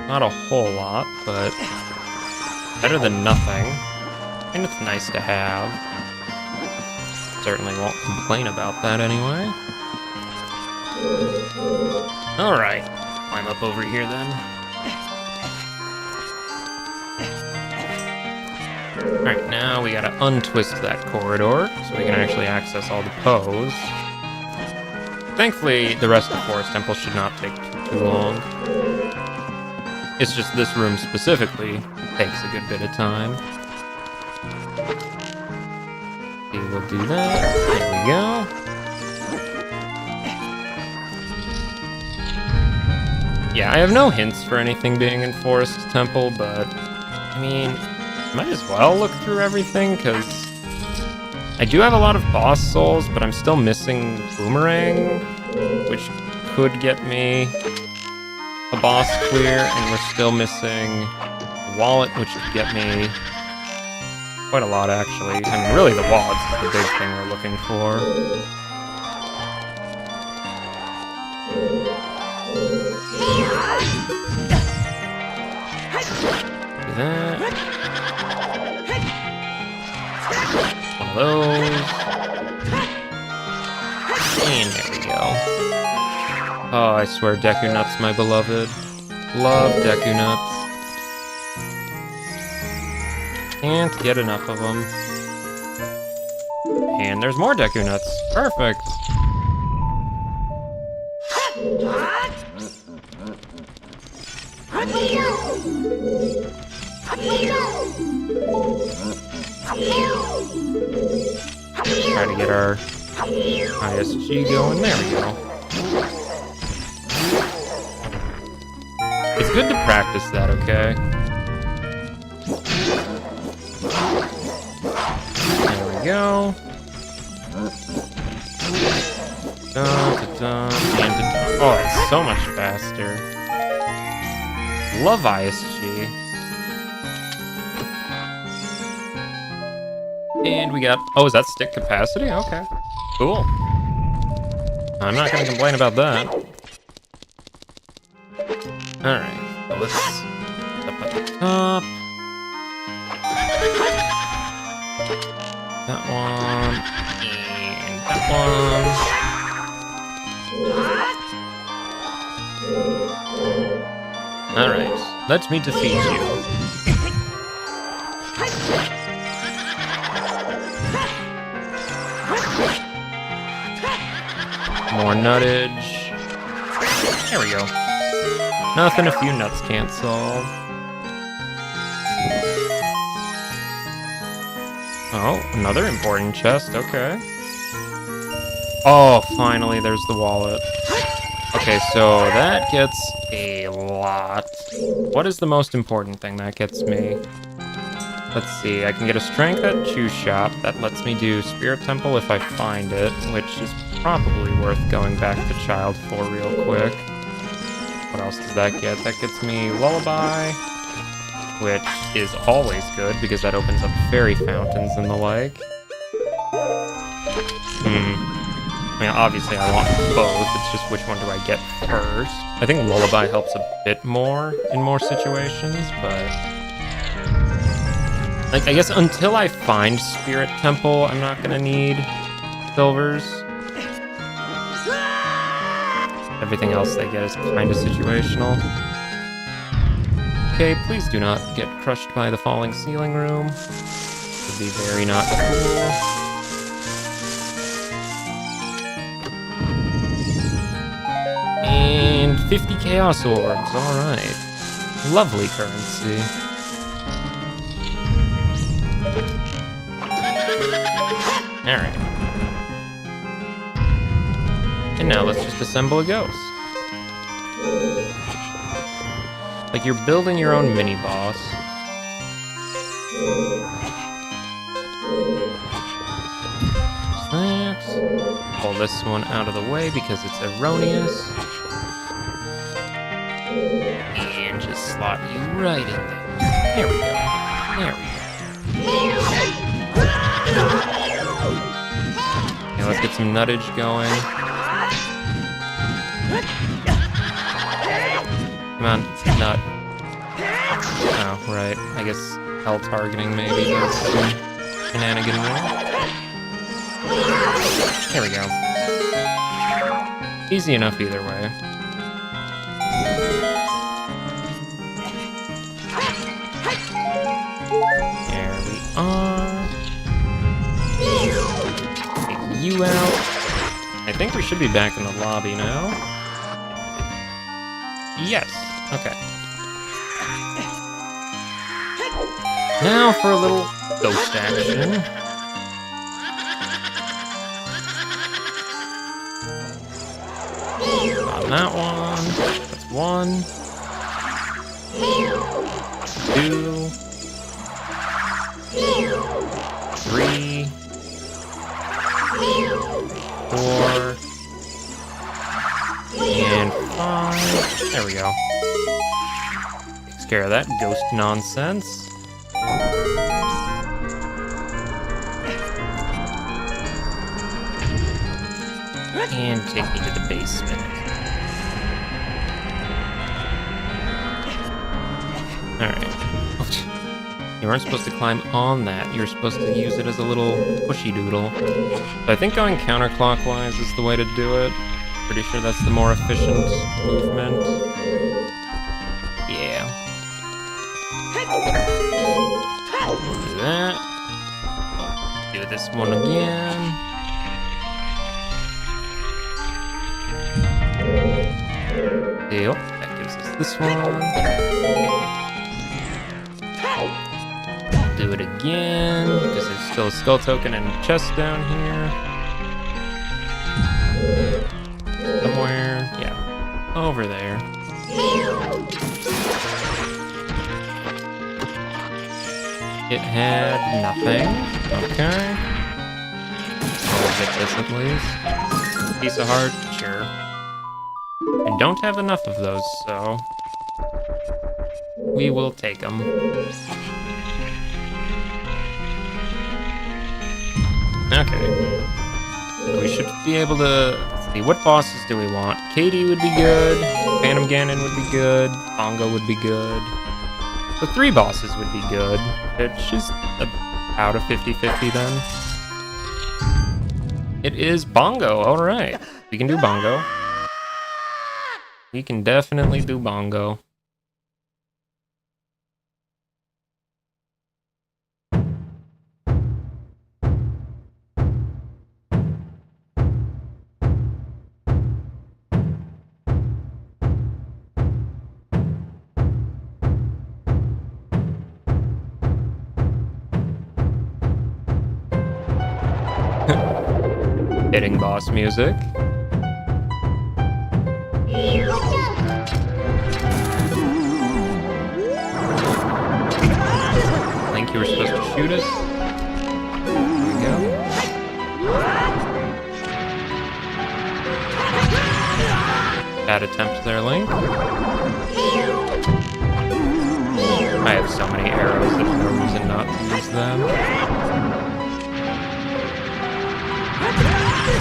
Not a whole lot, but better than nothing. And it's nice to have. Certainly won't complain about that anyway. Alright, climb up over here then. Alright, now we gotta untwist that corridor so we can actually access all the Poes. Thankfully, the rest of Forest Temple should not take too long. It's just this room specifically takes a good bit of time. Okay, we'll do that. There we go. Yeah, I have no hints for anything being in Forest Temple, but I mean, might as well look through everything, because I do have a lot of boss souls, but I'm still missing Boomerang, which could get me a boss clear, and we're still missing Wallet, which could get me quite a lot, actually. I mean, really, the wallets is the big thing we're looking for. Do that. One of those. And there we go. Oh, I swear, Deku Nuts, my beloved. Love Deku Nuts. Can't get enough of them. And there's more Deku Nuts. Perfect. Try to get our ISG going. There we go. It's good to practice that, okay? There we go. Oh, it's so much faster. Love ISG. And we got... Oh, is that stick capacity? Okay. Cool. I'm not going to complain about that. Alright. So let's... Up at the top. That one. And that one. Alright. Let me defeat you. More nuttage. There we go. Nothing a few nuts can't solve. Oh, another important chest, okay. Oh, finally there's the wallet. Okay, so that gets a lot. What is the most important thing that gets me? Let's see, I can get a strength at Chew Shop. That lets me do Spirit Temple if I find it, which is probably worth going back to Child for real quick. What else does that get? That gets me Lullaby, which is always good because that opens up fairy fountains and the like. I mean, obviously I want both, it's just which one do I get first. I think Lullaby helps a bit more in more situations, but... Like, I guess until I find Spirit Temple, I'm not gonna need silvers. Everything else they get is kind of situational. Okay, please do not get crushed by the falling ceiling room. Would be very not cool. And 50 Chaos Orbs, alright. Lovely currency. Alright. And now let's just assemble a ghost. Like you're building your own mini-boss. There's that. Pull this one out of the way because it's erroneous. And just slot you right in there. There we go. There we go. Okay, let's get some nuttage going. Come on, nut. Oh, right. I guess hell targeting maybe does some shenanigan there. There we go. Easy enough either way. There we are. Take you out. I think we should be back in the lobby now. Yes. Okay. Now for a little ghost action. On that one. That's 1. 2. 3. 4. And 5. There we go. Takes care of that ghost nonsense. And take me to the basement. Alright. You weren't supposed to climb on that. You were supposed to use it as a little pushy doodle. So I think going counterclockwise is the way to do it. Pretty sure that's the more efficient movement. Yeah. that. Do this one again. Deal. That gives us this one. Do it again, because there's still a skull token and a chest down here. Somewhere. Yeah. Over there. It had nothing. Okay. I'll get this at least. Piece of heart? Sure. I don't have enough of those, so we will take them. Okay. We should be able to... Let's see, what bosses do we want? Katie would be good. Phantom Ganon would be good. Bongo would be good. The 3 bosses would be good. Which is about a 50-50 then. It is Bongo, alright. We can do Bongo. We can definitely do Bongo. Hitting boss music. Link, you were supposed to shoot us. There we go. Bad attempt there, Link. I have so many arrows, there's no reason not to use them.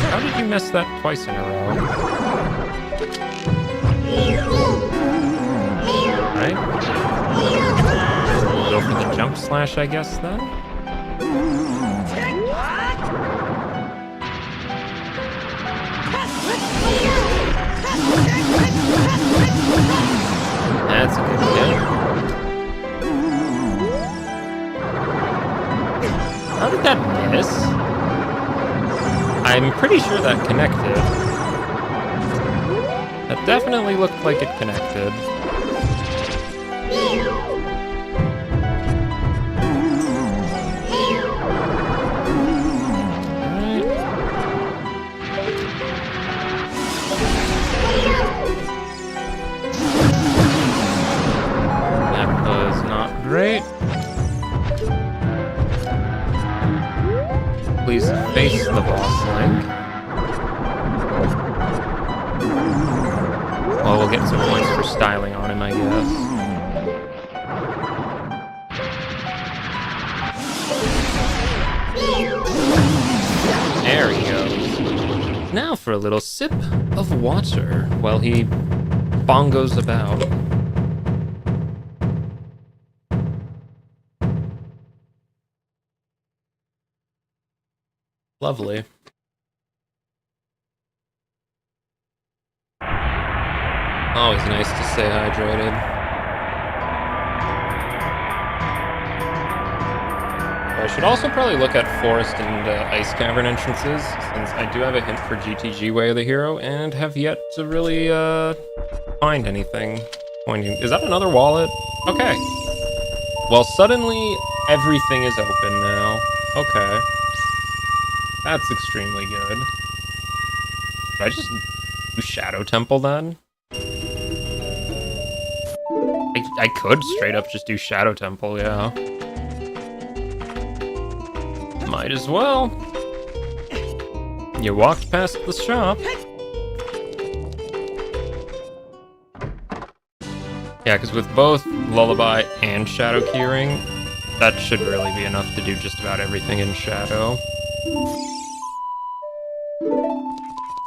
How did you miss that twice in a row? Right? We'll go for the jump slash, I guess, then? That's a good hit. How did that miss? I'm pretty sure that connected. That definitely looked like it connected. Alright. That was not great. Please face the boss, Link. Well, we'll get some points for styling on him, I guess. There he goes. Now for a little sip of water while he bongos about. Lovely. Always nice to stay hydrated. I should also probably look at forest and ice cavern entrances, since I do have a hint for GTG Way of the Hero, and have yet to really find anything pointing. Is that another wallet? Okay. Well, suddenly everything is open now. Okay. That's extremely good. Did I just do Shadow Temple then? I could straight up just do Shadow Temple, yeah. Might as well. You walked past the shop. Yeah, because with both Lullaby and Shadow Keyring, that should really be enough to do just about everything in Shadow.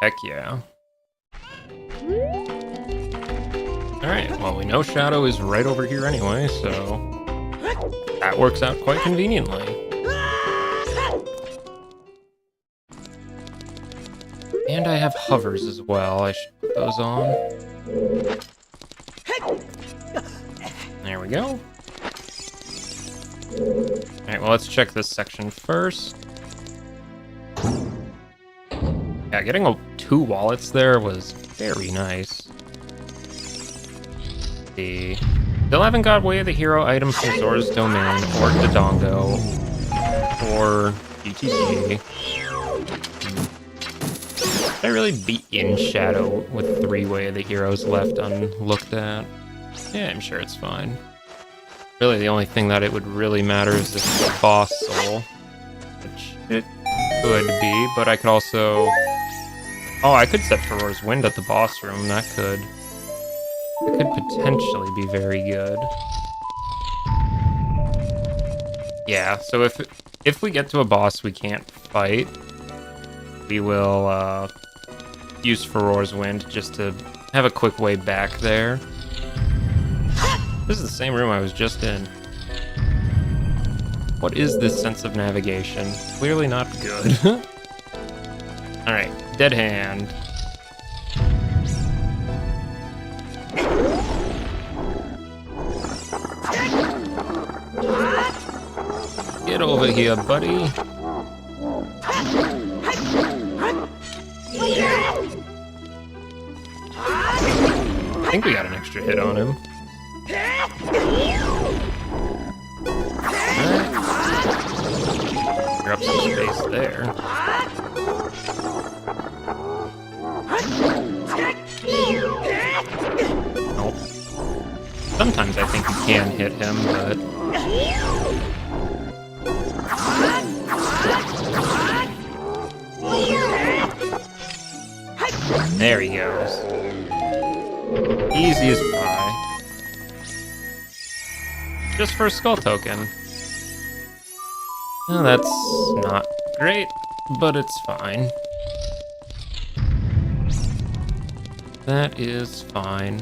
Heck yeah. Alright, well, we know Shadow is right over here anyway, so that works out quite conveniently. And I have hovers as well. I should put those on. There we go. Alright, well, let's check this section first. Yeah, getting 2 wallets there was very nice. Still haven't got Way of the Hero item from Zora's Domain, or Dodongo, or GTG. I really beat In Shadow with 3 Way of the Heroes left unlooked at. Yeah, I'm sure it's fine. Really, the only thing that it would really matter is this boss soul, which it could be, but I could also... Oh, I could set Farore's Wind at the boss room. That could potentially be very good. Yeah, so if we get to a boss we can't fight, we will use Farore's Wind just to have a quick way back there. This is the same room I was just in. What is this sense of navigation? Clearly not good. Alright, dead hand. Get over here, buddy. I think we got an extra hit on him. Alright. Clear up some space there. Nope. Sometimes I think you can hit him, but... There he goes. Easy as pie. Just for a skull token. Well, that's not great, but it's fine. That is fine.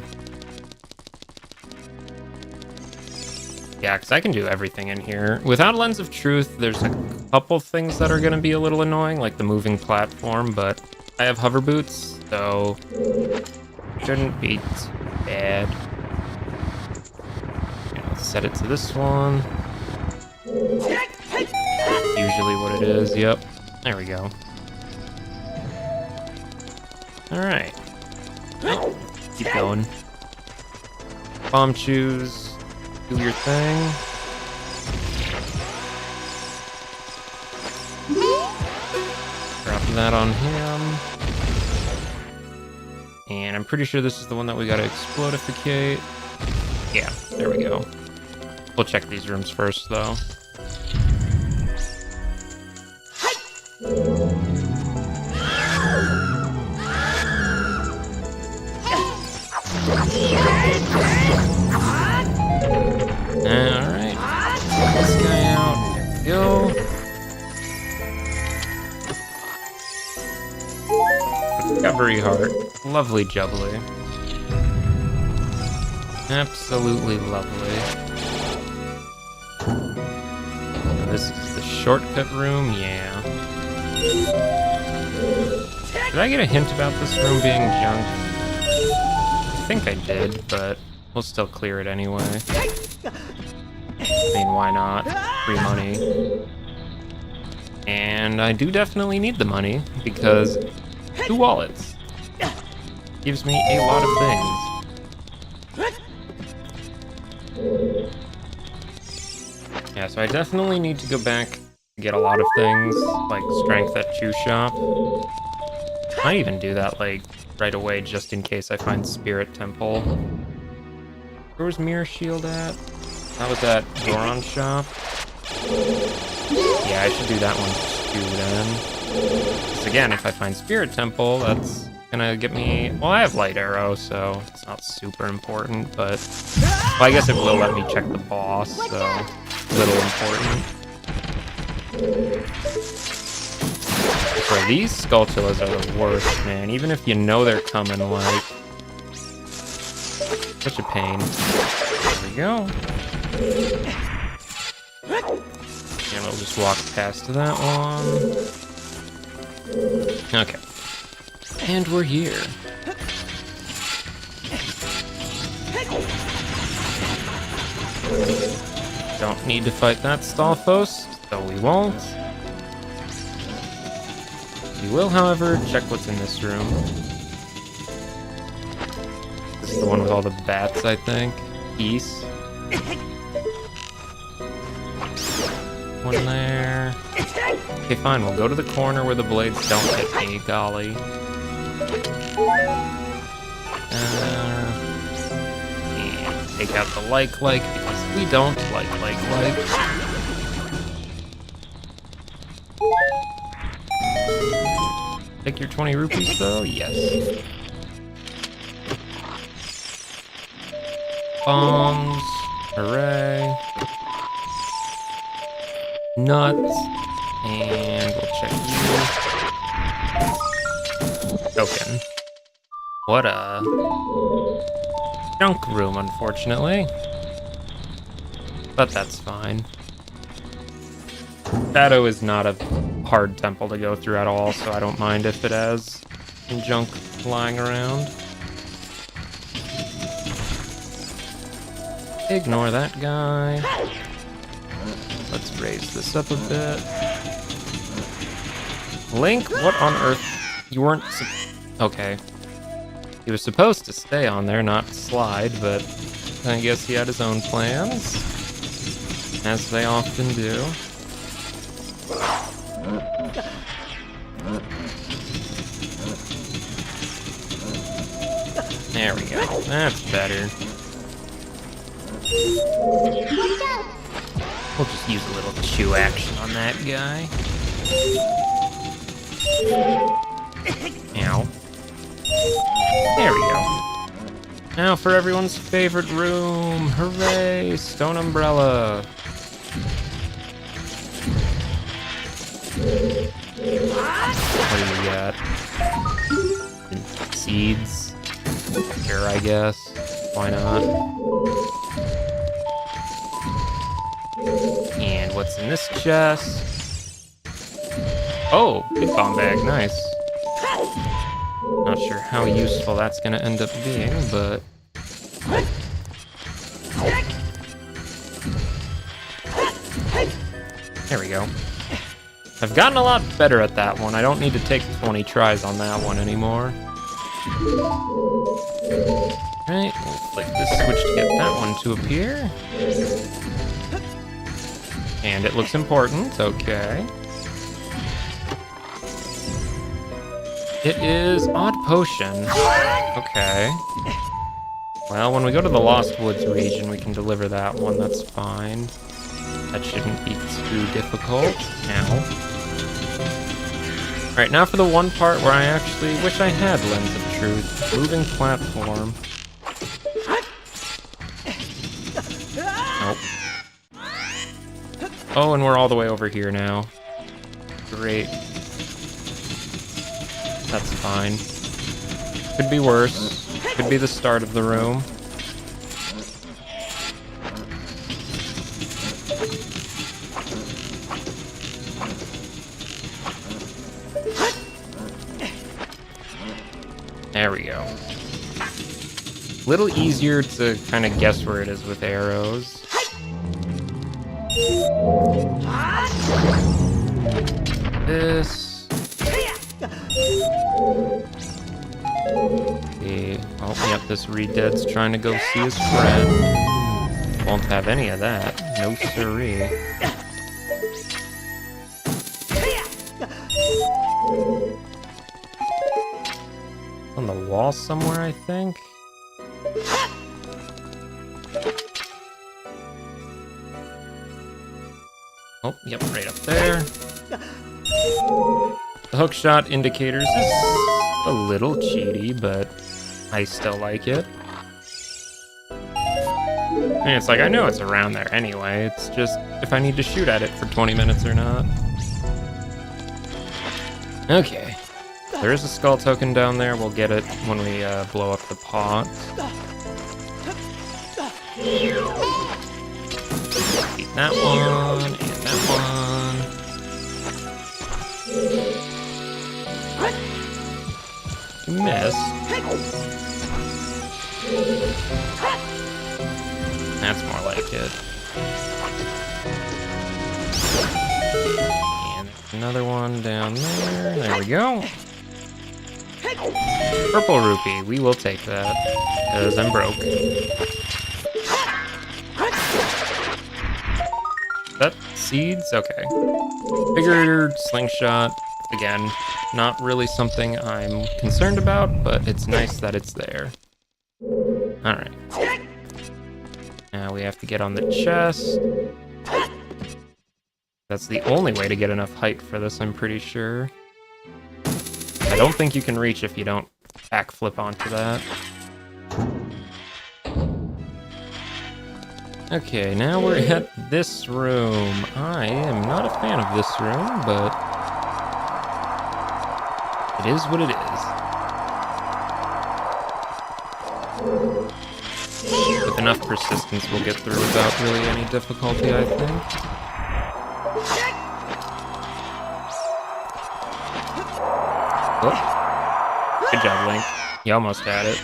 Yeah, because I can do everything in here. Without a Lens of Truth, there's a couple things that are going to be a little annoying, like the moving platform, but I have hover boots, so shouldn't be too bad. Okay, let's set it to this one. Usually what it is, yep. There we go. Alright. Oh, keep going. Bomb choose. Do your thing. Drop that on him. And I'm pretty sure this is the one that we gotta explodificate. Yeah, there we go. We'll check these rooms first, though. Alright. This guy out. There we go. Recovery heart. Lovely jubbly. Absolutely lovely. This is the shortcut room, yeah. Did I get a hint about this room being junk? I think I did, but we'll still clear it anyway. I mean, why not? Free money. And I do definitely need the money, because 2 wallets gives me a lot of things. Yeah, so I definitely need to go back to get a lot of things, like strength at Chew Shop. I might even do that, like, right away, just in case I find Spirit Temple. Where was Mirror Shield at? That was at Goron Shop. Yeah, I should do that one too then. Because again, if I find Spirit Temple, that's gonna get me... Well, I have Light Arrow, so it's not super important, but... Well, I guess it will let me check the boss, so... a little important. So these Skulltulas are the worst, man. Even if you know they're coming, like... Such a pain. There we go. And we'll just walk past that one. Okay. And we're here. Don't need to fight that Stalfos, so we won't. We will, however, check what's in this room. This is the one with all the bats, I think. Geese. One there. Okay, fine, we'll go to the corner where the blades don't hit me, golly. And take out the like, because we don't like. Take your 20 rupees, though? Yes. Bombs. Hooray. Nuts. And we'll check you. Token. What a junk room, unfortunately. But that's fine. Shadow is not a hard temple to go through at all, so I don't mind if it has some junk lying around. Ignore that guy. Let's raise this up a bit. Link, what on earth? You weren't... Okay. He was supposed to stay on there, not slide, but I guess he had his own plans. As they often do. There we go. That's better. We'll just use a little chew action on that guy. Ow. There we go. Now for everyone's favorite room. Hooray! Stone umbrella. What do you got? Seeds. Sure, I guess. Why not? And what's in this chest? Oh, big bomb bag, nice. Not sure how useful that's gonna end up being, but... There we go. I've gotten a lot better at that one. I don't need to take 20 tries on that one anymore. Alright, we'll flick this switch to get that one to appear. And it looks important, okay. It is Odd Potion. Okay. Well, when we go to the Lost Woods region, we can deliver that one, that's fine. That shouldn't be too difficult. Now. Alright, now for the one part where I actually wish I had Lens of Truth. Moving platform. Nope. Oh, and we're all the way over here now. Great. That's fine. Could be worse. Could be the start of the room. There we go. Little easier to kind of guess where it is with arrows. This. Okay. Oh, yep, this Reed-Dead's trying to go see his friend. Won't have any of that. No siree. On the wall somewhere, I think. Oh, yep, right up there. The hookshot indicators is a little cheaty, but I still like it. I mean, it's like, I know it's around there anyway. It's just if I need to shoot at it for 20 minutes or not. Okay. There is a skull token down there. We'll get it when we blow up the pot. Eat that one, and that one. Missed. That's more like it. And another one down there. There we go. Purple rupee. We will take that, because I'm broke. That seeds? Okay. Bigger slingshot. Again, not really something I'm concerned about, but it's nice that it's there. Alright. Now we have to get on the chest. That's the only way to get enough height for this, I'm pretty sure. I don't think you can reach if you don't backflip onto that. Okay, now we're at this room. I am not a fan of this room, but it is what it is. With enough persistence, we'll get through without really any difficulty, I think. Oh. Good job, Link. You almost had it.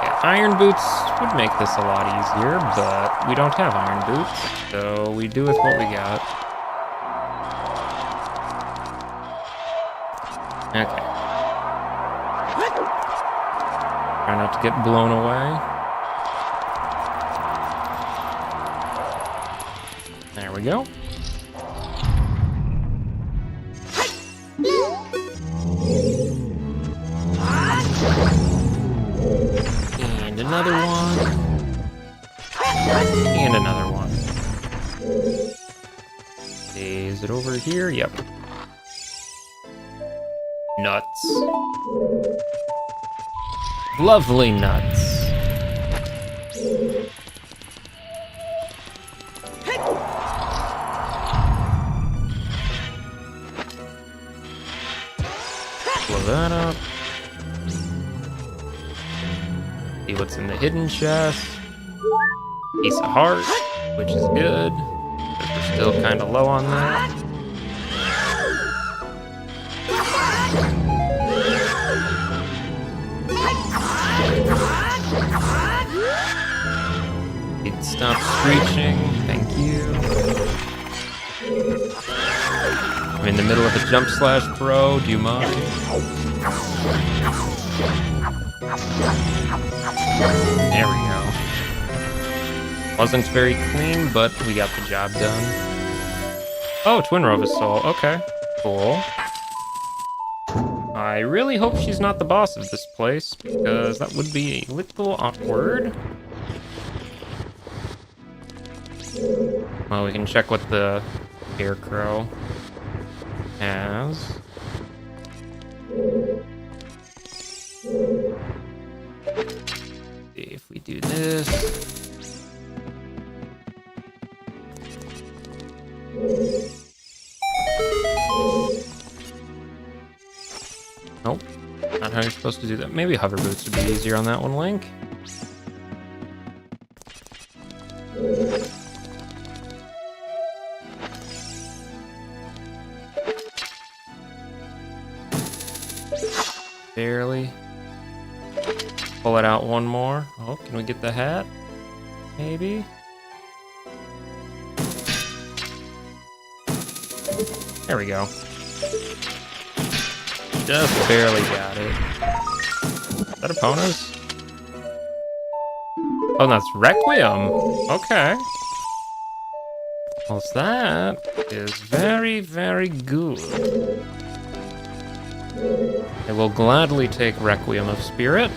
Yeah, iron boots would make this a lot easier, but we don't have iron boots, so we do with what we got. Okay. Try not to get blown away. There we go. And another one. And another one. Is it over here? Yep. Nuts. Lovely nuts. Blow that up. See what's in the hidden chest. Piece of heart, which is good. But we're still kind of low on that. It stopped screeching. Thank you. I'm in the middle of a jump slash throw. Do you mind? There we go. Wasn't very clean, but we got the job done. Oh, Twin Rova's soul. Okay. Cool. I really hope she's not the boss of this place, because that would be a little awkward. Well, we can check what the Scarecrow has. See if we do this. Nope, not how you're supposed to do that. Maybe hover boots would be easier on that one, Link. Barely. Pull it out one more. Oh, can we get the hat? Maybe? There we go. Just barely got it. Is that Epona's? Oh, that's Requiem. Okay. Well, that is very, very good. I will gladly take Requiem of Spirit.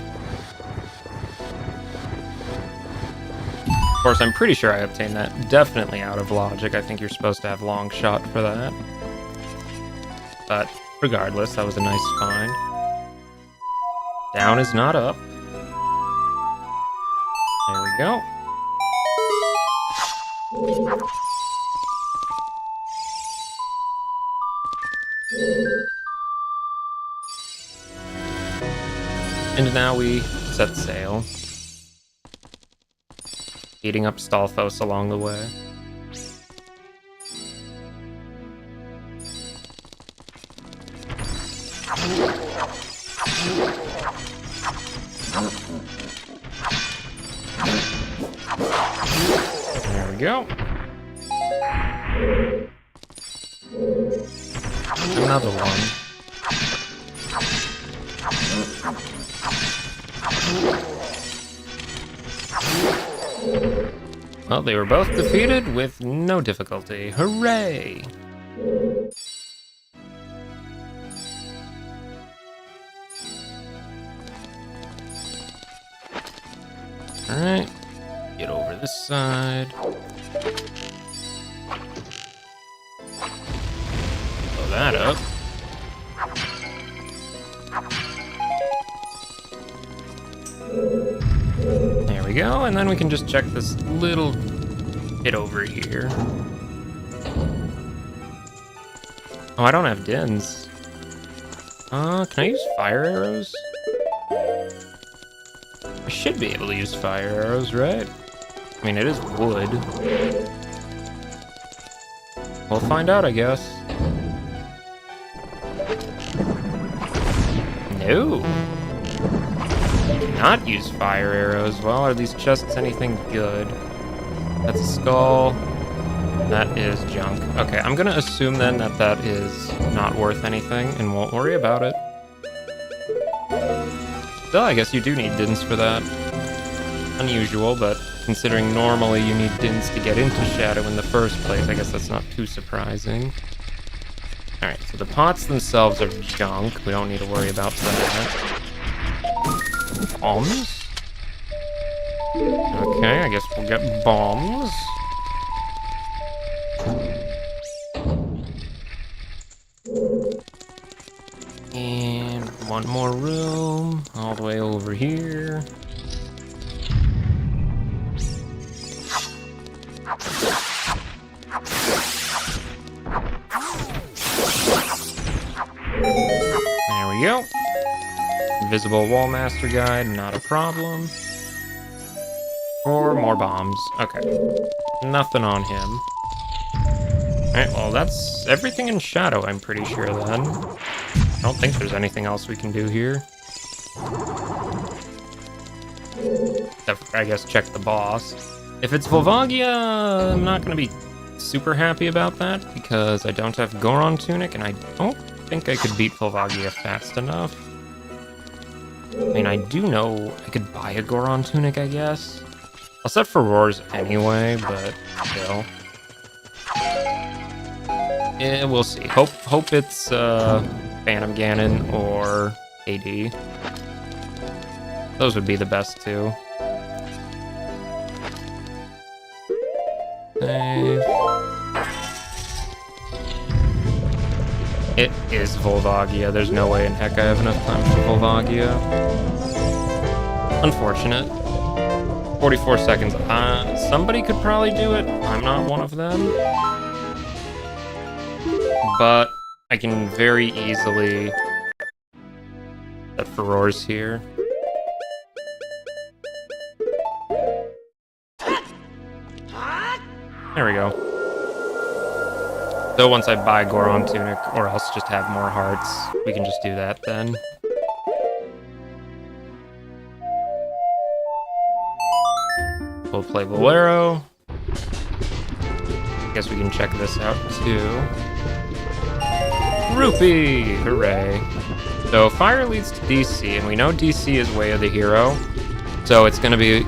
Of course, I'm pretty sure I obtained that definitely out of logic. I think you're supposed to have long shot for that. But regardless, that was a nice find. Down is not up. There we go. And now we set sail. Eating up Stalfos along the way. go. Another one. Well, they were both defeated with no difficulty. Hooray! Alright, get over this side. Blow that up. There we go, and then we can just check this little bit over here. Oh, I don't have dins. Can I use fire arrows? I should be able to use fire arrows, right? I mean, it is wood. We'll find out, I guess. No. Not use fire arrows. Well, are these chests anything good? That's a skull. That is junk. Okay, I'm gonna assume then that that is not worth anything and won't worry about it. Still, I guess you do need dins for that. Unusual, but considering normally you need dins to get into Shadow in the first place, I guess that's not too surprising. Alright, so the pots themselves are junk. We don't need to worry about that. Bombs? Okay, I guess we'll get bombs. And one more room, all the way over here. There we go. Invisible Wall Master Guide, not a problem. Or more bombs. Okay. Nothing on him. Alright, well that's everything in Shadow, I'm pretty sure then. I don't think there's anything else we can do here. Except for, I guess, check the boss. If it's Volvagia, I'm not going to be super happy about that, because I don't have Goron Tunic, and I don't think I could beat Volvagia fast enough. I mean, I do know I could buy a Goron Tunic, I guess. I'll set for Roars anyway, but still. Yeah, we'll see. Hope it's Phantom Ganon or AD. Those would be the best two. Save. It is Volvagia. There's no way in heck I have enough time for Volvagia. Unfortunate. 44 seconds. Somebody could probably do it. I'm not one of them. But I can very easily set for Roars here. There we go. So once I buy Goron Tunic, or else just have more hearts, we can just do that then. We'll play Bolero. Guess we can check this out too. Rupee! Hooray. So fire leads to DC, and we know DC is way of the hero. So it's gonna be...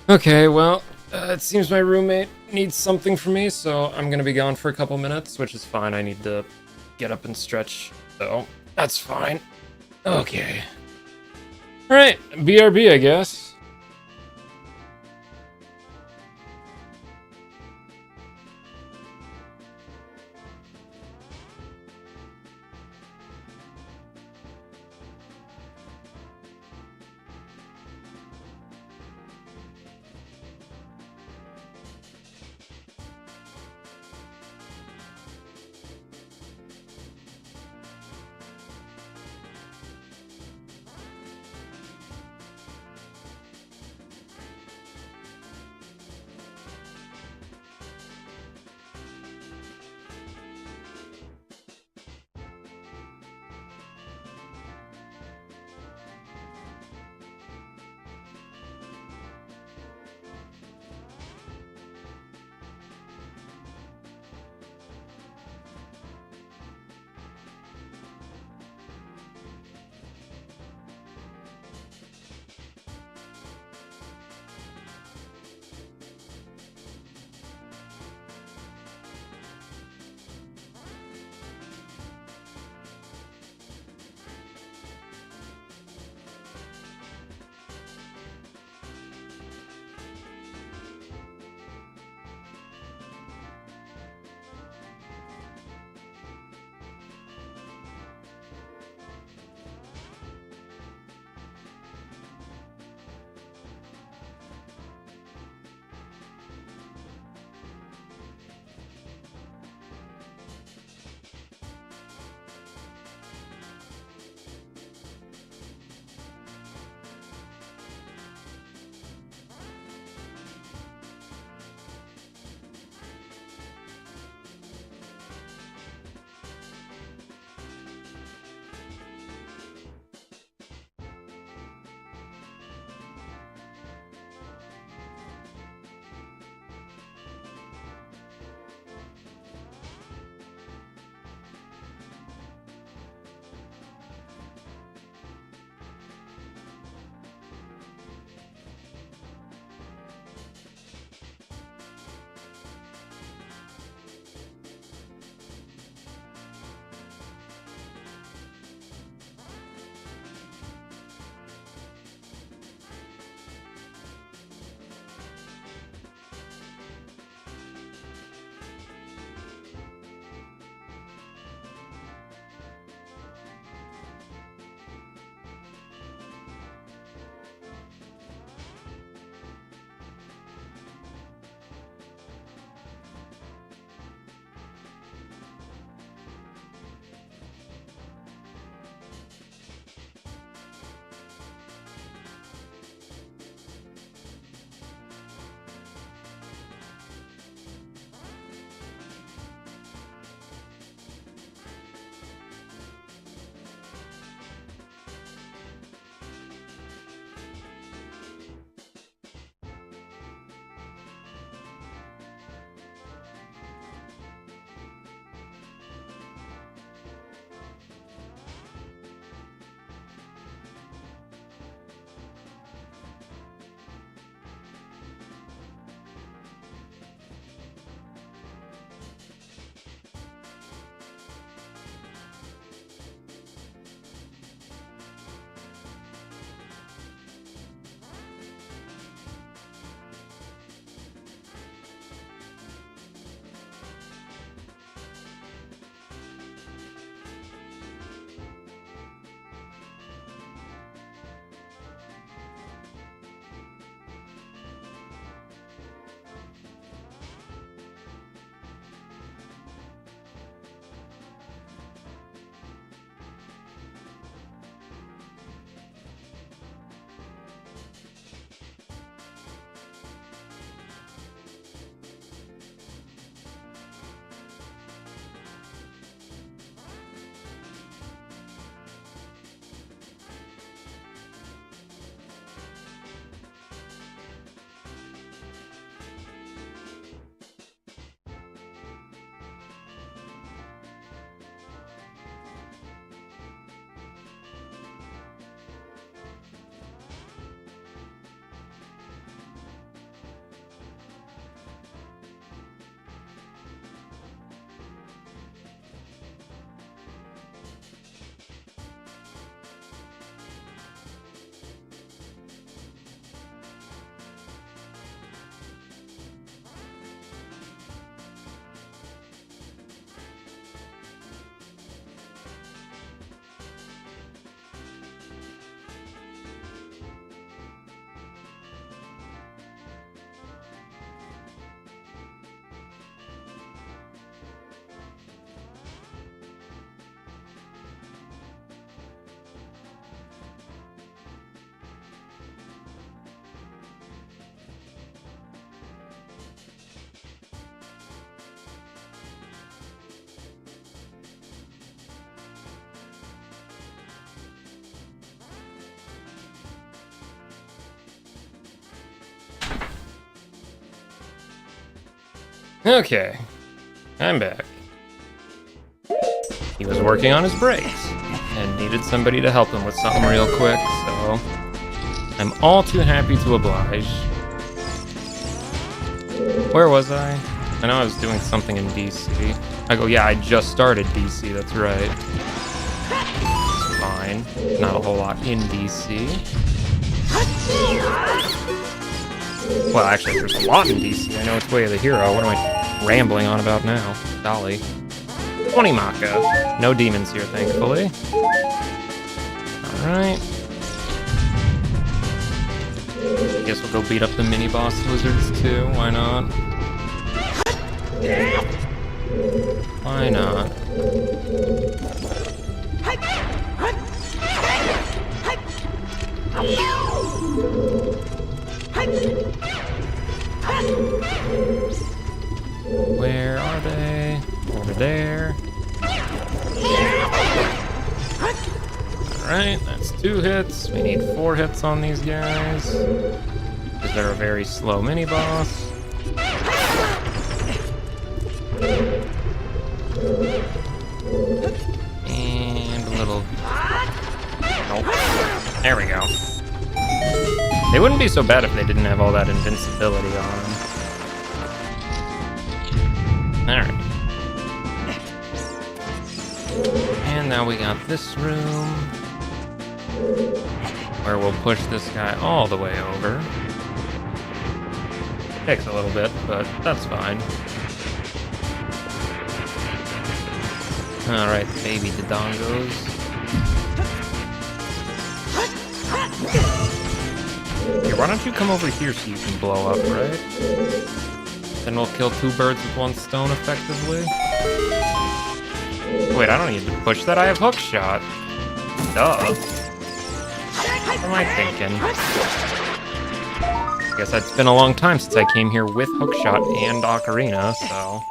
Okay, well, it seems my roommate needs something from me, so I'm gonna be gone for a couple minutes, which is fine. I need to get up and stretch, so that's fine. Okay. Alright, BRB, I guess. Okay, I'm back. He was working on his brakes and needed somebody to help him with something real quick, so I'm all too happy to oblige. Where was I? I know I was doing something in DC. Yeah, I just started DC, that's right. It's fine. Not a whole lot in DC. Well, actually, there's a lot in DC. I know it's Way of the Hero. What am I rambling on about now? Dolly. 20 Maka. No demons here, thankfully. Alright. Guess we'll go beat up the mini-boss lizards, too. Why not? Why not? Where are they? Over there. Alright, that's 2 hits. We need 4 hits on these guys. Because they're a very slow mini-boss. And a little... Nope. There we go. They wouldn't be so bad if they didn't have all that invincibility on them. Alright. And now we got this room, where we'll push this guy all the way over. Takes a little bit, but that's fine. Alright, baby Dodongos. Here, why don't you come over here so you can blow up, right? Then we'll kill 2 birds with 1 stone effectively. Wait, I don't need to push that. I have hook shot. Duh. What am I thinking? I guess it's been a long time since I came here with hook shot and Ocarina, so...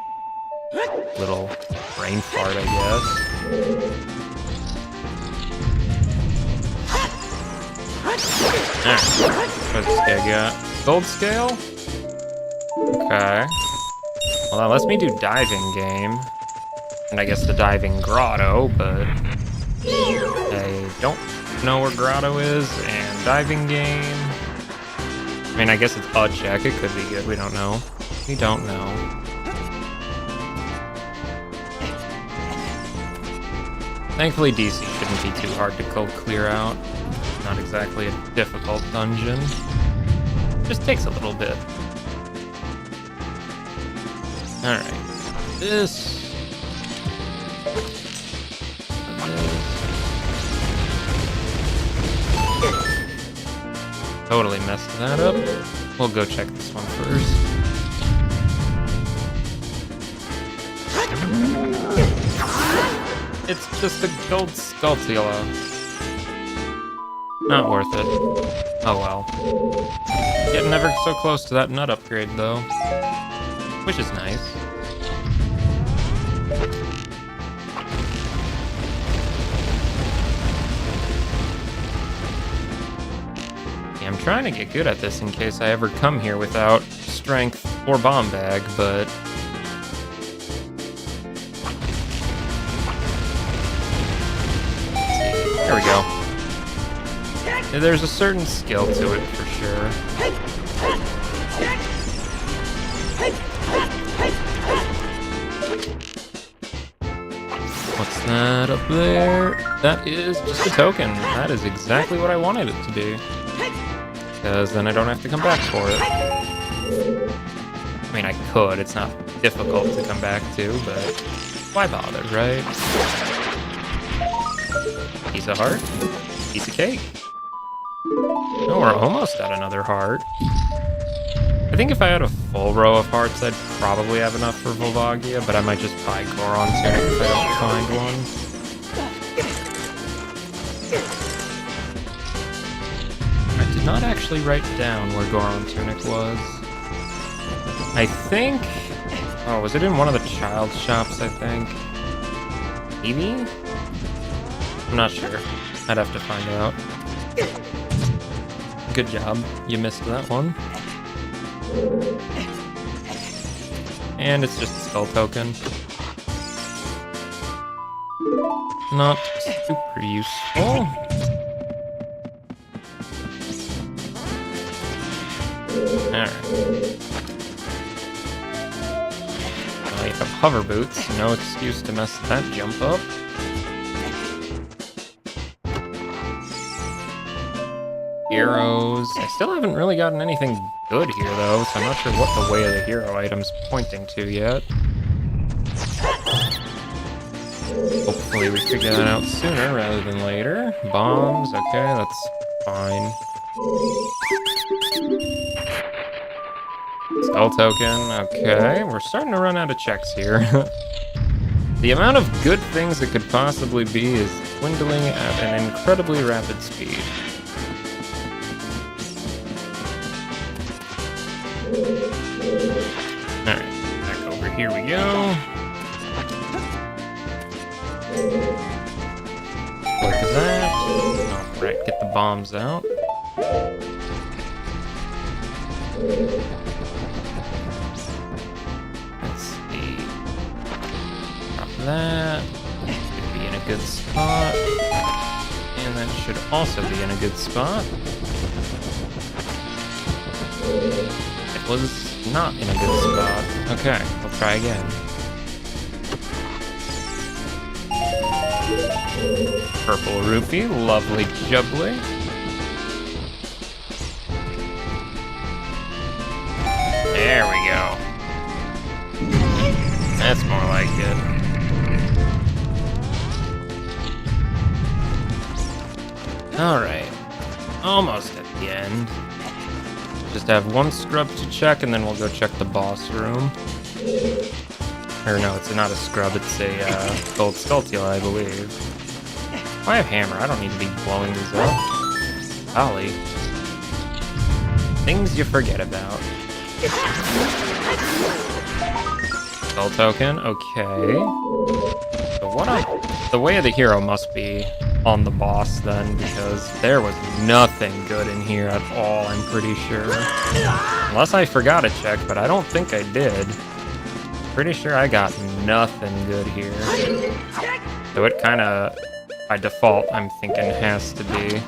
Little brain fart, I guess. Alright, what's this guy got? Gold scale? Okay. Well, that lets me do diving game. And I guess the diving grotto, but... I don't know where grotto is, and diving game... I mean, I guess it's a check, it could be good, we don't know. We don't know. Thankfully, DC shouldn't be too hard to clear out. Not exactly a difficult dungeon. Just takes a little bit. Alright. This. Totally messed that up. We'll go check this one first. It's just a gold Skulltula. Not worth it. Oh well. Getting ever so close to that nut upgrade though. Which is nice. Yeah, I'm trying to get good at this in case I ever come here without strength or bomb bag, but... There we go. Yeah, there's a certain skill to it for sure. What's that up there? That is just a token. That is exactly what I wanted it to be. Because then I don't have to come back for it. I mean, I could. It's not difficult to come back to, but why bother, right? Piece of heart. Piece of cake. Oh, we're almost at another heart. I think if I had a full row of hearts, I'd probably have enough for Volvagia, but I might just buy Goron Tunic if I don't find one. I did not actually write down where Goron Tunic was. I think... Oh, was it in one of the child shops, I think? Maybe? I'm not sure. I'd have to find out. Good job. You missed that one. And it's just a skull token. Not super useful. Alright. Well, you have hover boots, no excuse to mess that jump up. Heroes. I still haven't really gotten anything good here though, so I'm not sure what the way of the hero item's pointing to yet. Hopefully we figure that out sooner rather than later. Bombs, okay, that's fine. Skull token, okay. We're starting to run out of checks here. The amount of good things it could possibly be is dwindling at an incredibly rapid speed. Alright, back over here we go. Click that. Alright, get the bombs out. Let's see. Drop that. Should be in a good spot. And that should also be in a good spot. It was not in a good spot. Okay, we'll try again. Purple rupee, lovely jubbly. There we go. That's more like it. Alright. Almost at the end. Just have one scrub to check, and then we'll go check the boss room. Or no, it's not a scrub, it's a gold Skulltula, I believe. I have hammer, I don't need to be blowing these up. Golly. Things you forget about. Skull token, okay. So the way of the hero must be on the boss then, because there was nothing good in here at all, I'm pretty sure. Unless I forgot to check, but I don't think I did. Pretty sure I got nothing good here. So it kinda, by default, I'm thinking has to be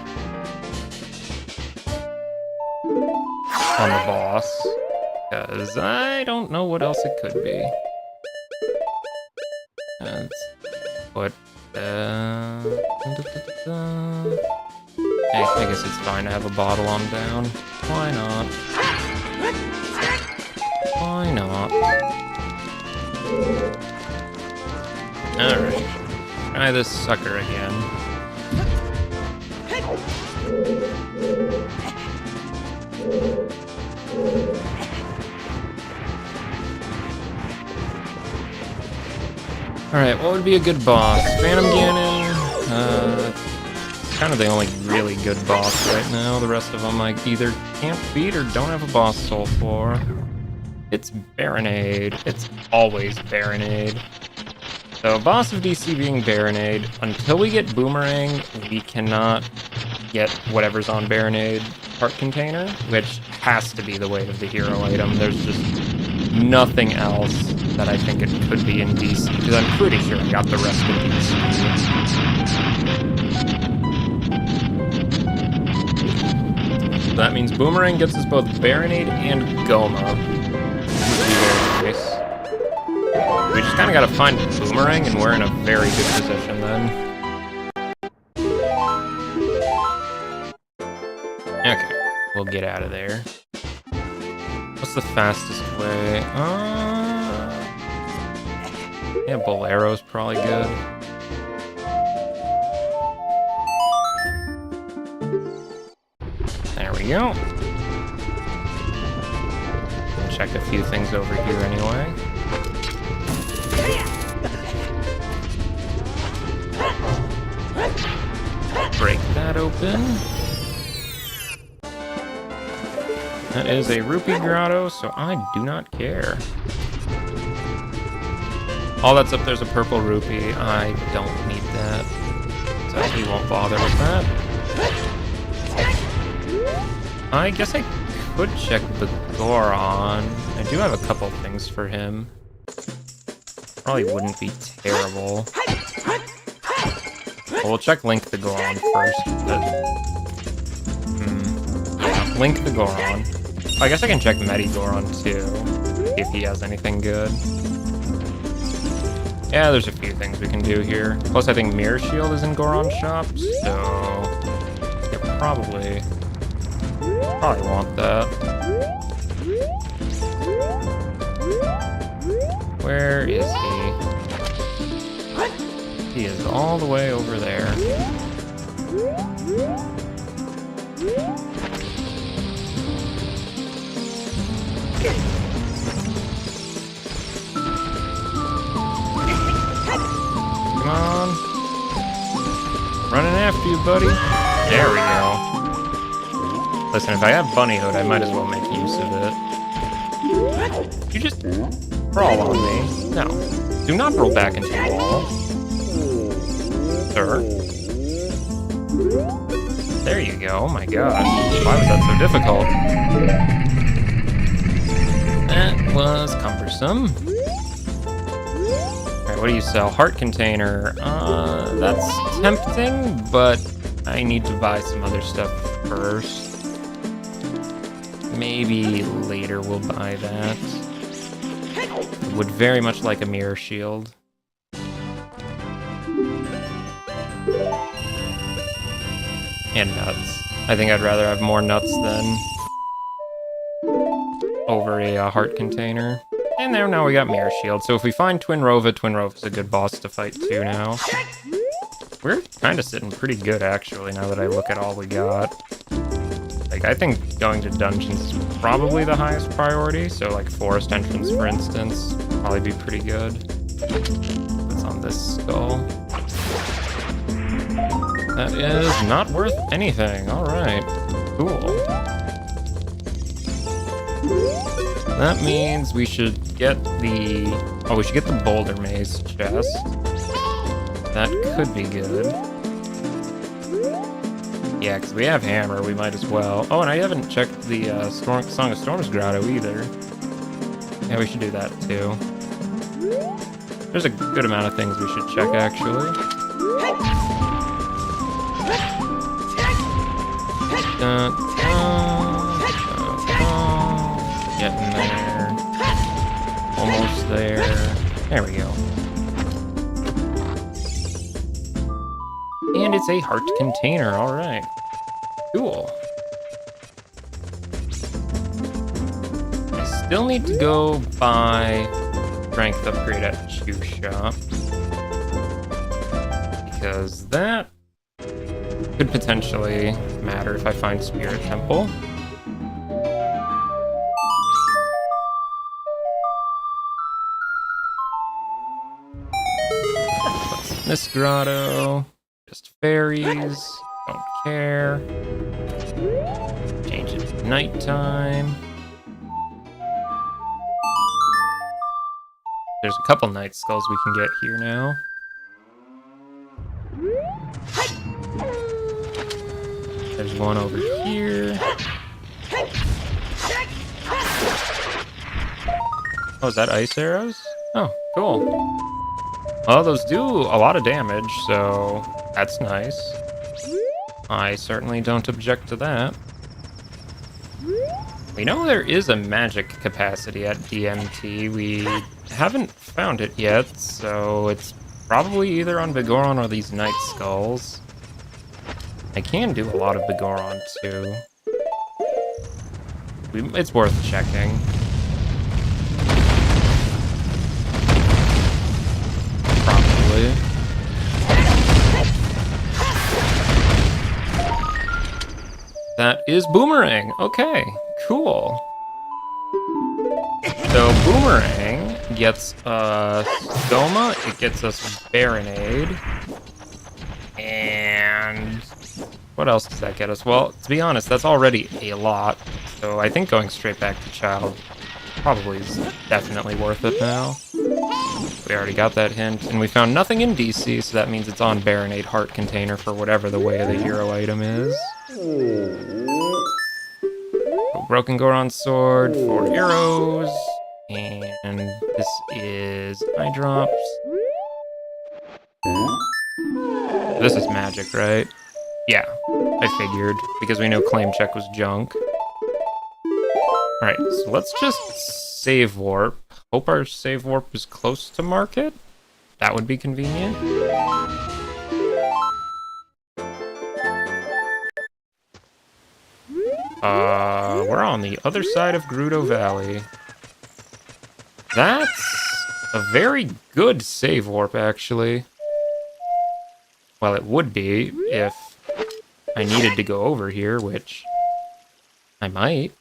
on the boss. Because I don't know what else it could be. Let's put, hey, I guess it's fine to have a bottle on down. Why not? Why not? Alright. Try this sucker again. Alright, what would be a good boss? Phantom Ganon? Kind of the only really good boss right now. The rest of them I either can't beat or don't have a boss soul for. It's Baronade. It's always Baronade. So, boss of DC being Baronade. Until we get Boomerang, we cannot get whatever's on Baronade heart container, which has to be the weight of the hero item. There's just nothing else that I think it could be in DC, because I'm pretty sure I got the rest of DC. So that means Boomerang gets us both Baronade and Goma. Very nice. We just kind of got to find Boomerang, and we're in a very good position then. Okay, we'll get out of there. What's the fastest way? Yeah, Bolero's probably good. There we go. Check a few things over here anyway. Break that open. That is a rupee grotto, so I do not care. All that's up there's a purple rupee. I don't need that. So he won't bother with that. I guess I could check the Goron. I do have a couple things for him. probably wouldn't be terrible. Well, we'll check Link the Goron first, but... yeah, Link the Goron. Oh, I guess I can check Goron too, if he has anything good. Yeah, there's a few things we can do here. Plus, I think Mirror Shield is in Goron's shop, so... yeah, probably want that. Where is he? He is all the way over there. Come on. Running after you, buddy. There we go. Listen, if I have Bunnyhood, I might as well make use of it. You just crawl on me. No. Do not roll back into the wall. Sir. There you go. Oh my gosh. Why was that so difficult? That was cumbersome. Alright, what do you sell? Heart container. That's tempting, but I need to buy some other stuff first. Maybe later we'll buy that. Would very much like a mirror shield. And nuts. I think I'd rather have more nuts than over a heart container. And there, now we got mirror shield. So if we find Twin Rova's a good boss to fight too now. We're kind of sitting pretty good actually now that I look at all we got. Like, I think going to dungeons is probably the highest priority, so like forest entrance, for instance, probably be pretty good. What's on this skull? That is not worth anything. Alright, cool. That means we should get the... oh, we should get the Boulder Maze chest. That could be good. Yeah, because we have Hammer, we might as well. Oh, and I haven't checked the Song of Storms grotto either. Yeah, we should do that too. There's a good amount of things we should check, actually. Getting there. Almost there. There we go. And it's a heart container, alright. Cool. I still need to go buy strength upgrade at the shoe shop. Because that could potentially matter if I find Spirit Temple. What's in this grotto? Just fairies, don't care. Change it to nighttime. There's a couple night skulls we can get here now. There's one over here. Oh, is that ice arrows? Oh, cool. Well, those do a lot of damage, so that's nice. I certainly don't object to that. We know there is a magic capacity at DMT. We haven't found it yet, so it's probably either on Vigoron or these Night Skulls. I can do a lot of Vigoron, too. It's worth checking. Probably. That is Boomerang. Okay, cool. So Boomerang gets Stoma, it gets us Baronade. And what else does that get us? Well, to be honest, that's already a lot. So I think going straight back to Child probably is definitely worth it now. We already got that hint, and we found nothing in DC, so that means it's on Baronade Heart Container for whatever the way of the hero item is. Broken Goron Sword, 4 arrows, And this is eye drops. This is magic, right? Yeah, I figured, because we know claim check was junk. Alright, so let's just save warp. Hope our save warp is close to market. That would be convenient. We're on the other side of Grotto Valley. That's a very good save warp, actually. Well, it would be if I needed to go over here, which I might.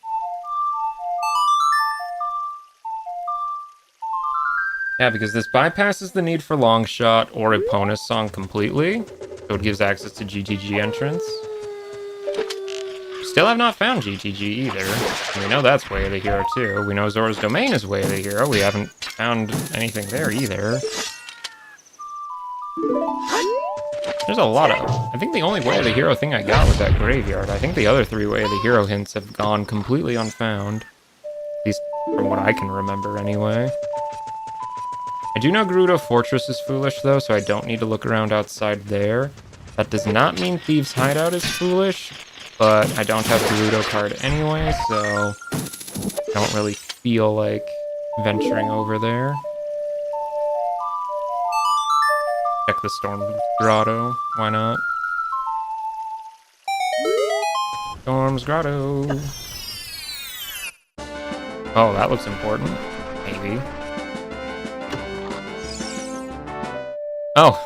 Yeah, because this bypasses the need for long shot or Epona's song completely, so it gives access to GTG entrance. Still have not found GTG either. And we know that's Way of the Hero too. We know Zora's Domain is Way of the Hero. We haven't found anything there either. There's a lot of... I think the only Way of the Hero thing I got was that graveyard. I think the other 3 Way of the Hero hints have gone completely unfound. At least from what I can remember anyway. I do know Grotto Fortress is foolish though, so I don't need to look around outside there. That does not mean Thieves' Hideout is foolish, but I don't have the Grotto card anyway, so I don't really feel like venturing over there. Check the Storm Grotto, why not? Storm's Grotto. Oh, that looks important. Maybe. Oh,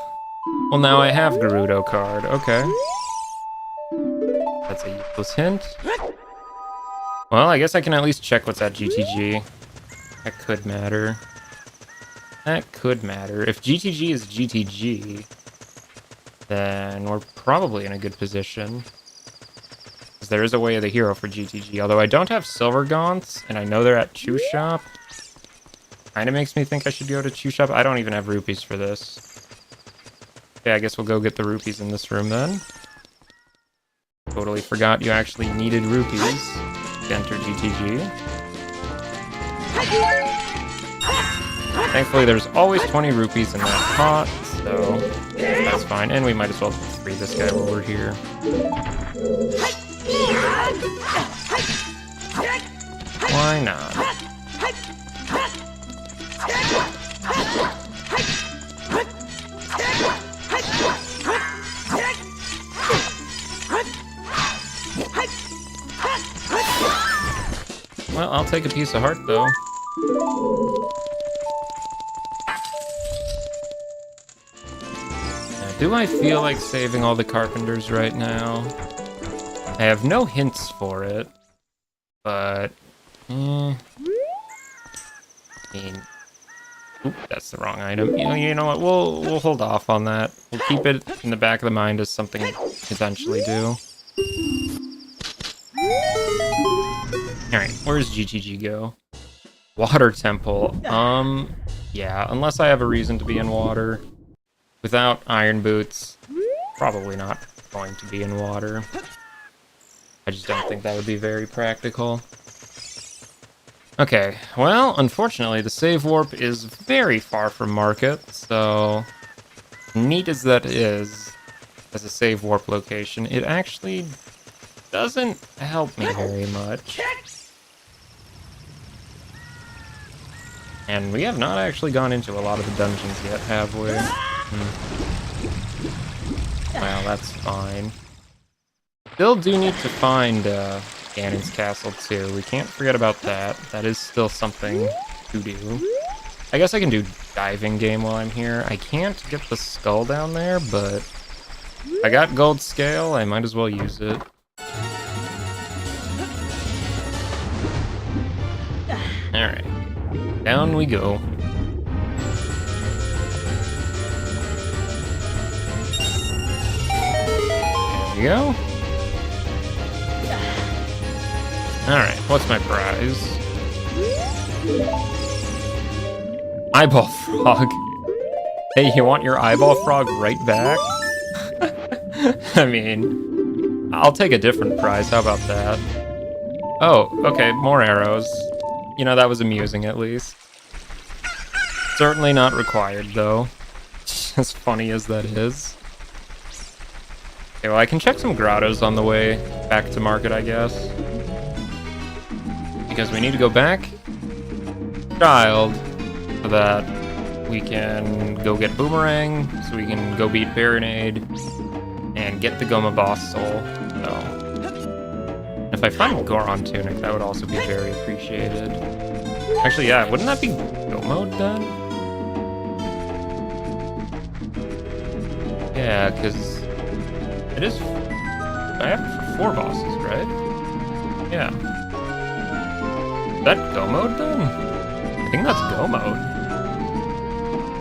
well now I have Grotto card, okay. That's a useless hint. Well, I guess I can at least check what's at GTG. That could matter. That could matter. If GTG is GTG, then we're probably in a good position. Because there is a Way of the Hero for GTG, although I don't have Silver Gaunts, and I know they're at Chew Shop. Kinda makes me think I should go to Chew Shop. I don't even have rupees for this. Okay, I guess we'll go get the rupees in this room then. Totally forgot you actually needed rupees to enter GTG. Thankfully, there's always 20 rupees in that pot, so that's fine. And we might as well free this guy while we're here. Why not? Well, I'll take a piece of heart, though. Now, do I feel like saving all the carpenters right now? I have no hints for it, but... I mean... Oop, that's the wrong item. You know what, we'll hold off on that. We'll keep it in the back of the mind as something to potentially do. Alright, where's GTG go? Water Temple. Yeah, unless I have a reason to be in water. Without iron boots, probably not going to be in water. I just don't think that would be very practical. Okay, well, unfortunately, the save warp is very far from market, so neat as that is as a save warp location, it actually doesn't help me very much. And we have not actually gone into a lot of the dungeons yet, have we? Well, that's fine. Still do need to find Ganon's castle too. We can't forget about that. That is still something to do. I guess I can do diving game while I'm here. I can't get the skull down there, but I got gold scale. I might as well use it. Alright. Down we go. There we go. Alright, what's my prize? Eyeball frog. Hey, you want your eyeball frog right back? I mean, I'll take a different prize. How about that? Oh, okay, more arrows. You know, that was amusing at least. Certainly not required, though. As funny as that is. Okay, well, I can check some grottos on the way back to market, I guess. Because we need to go back Child so that we can go get Boomerang, so we can go beat Baronade, and get the Goma boss soul. So, if I find Goron Tunic, that would also be very appreciated. Actually, yeah, wouldn't that be Go Mode then? Yeah, because it is. I have 4 bosses, right? Yeah. Is that Go Mode then? I think that's Go Mode.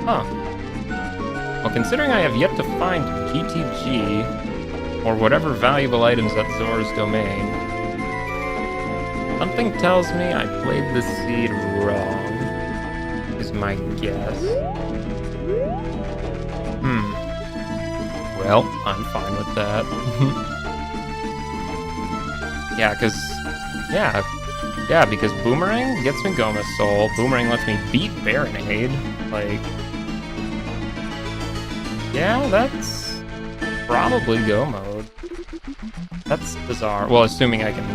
Huh. Well, considering I have yet to find GTG, or whatever valuable items at Zora's domain, something tells me I played the seed wrong, is my guess. Well, I'm fine with that. Yeah, because Boomerang gets me Goma's soul, Boomerang lets me beat Baronade, like... Yeah, that's probably Go Mode. That's bizarre. Well, assuming I can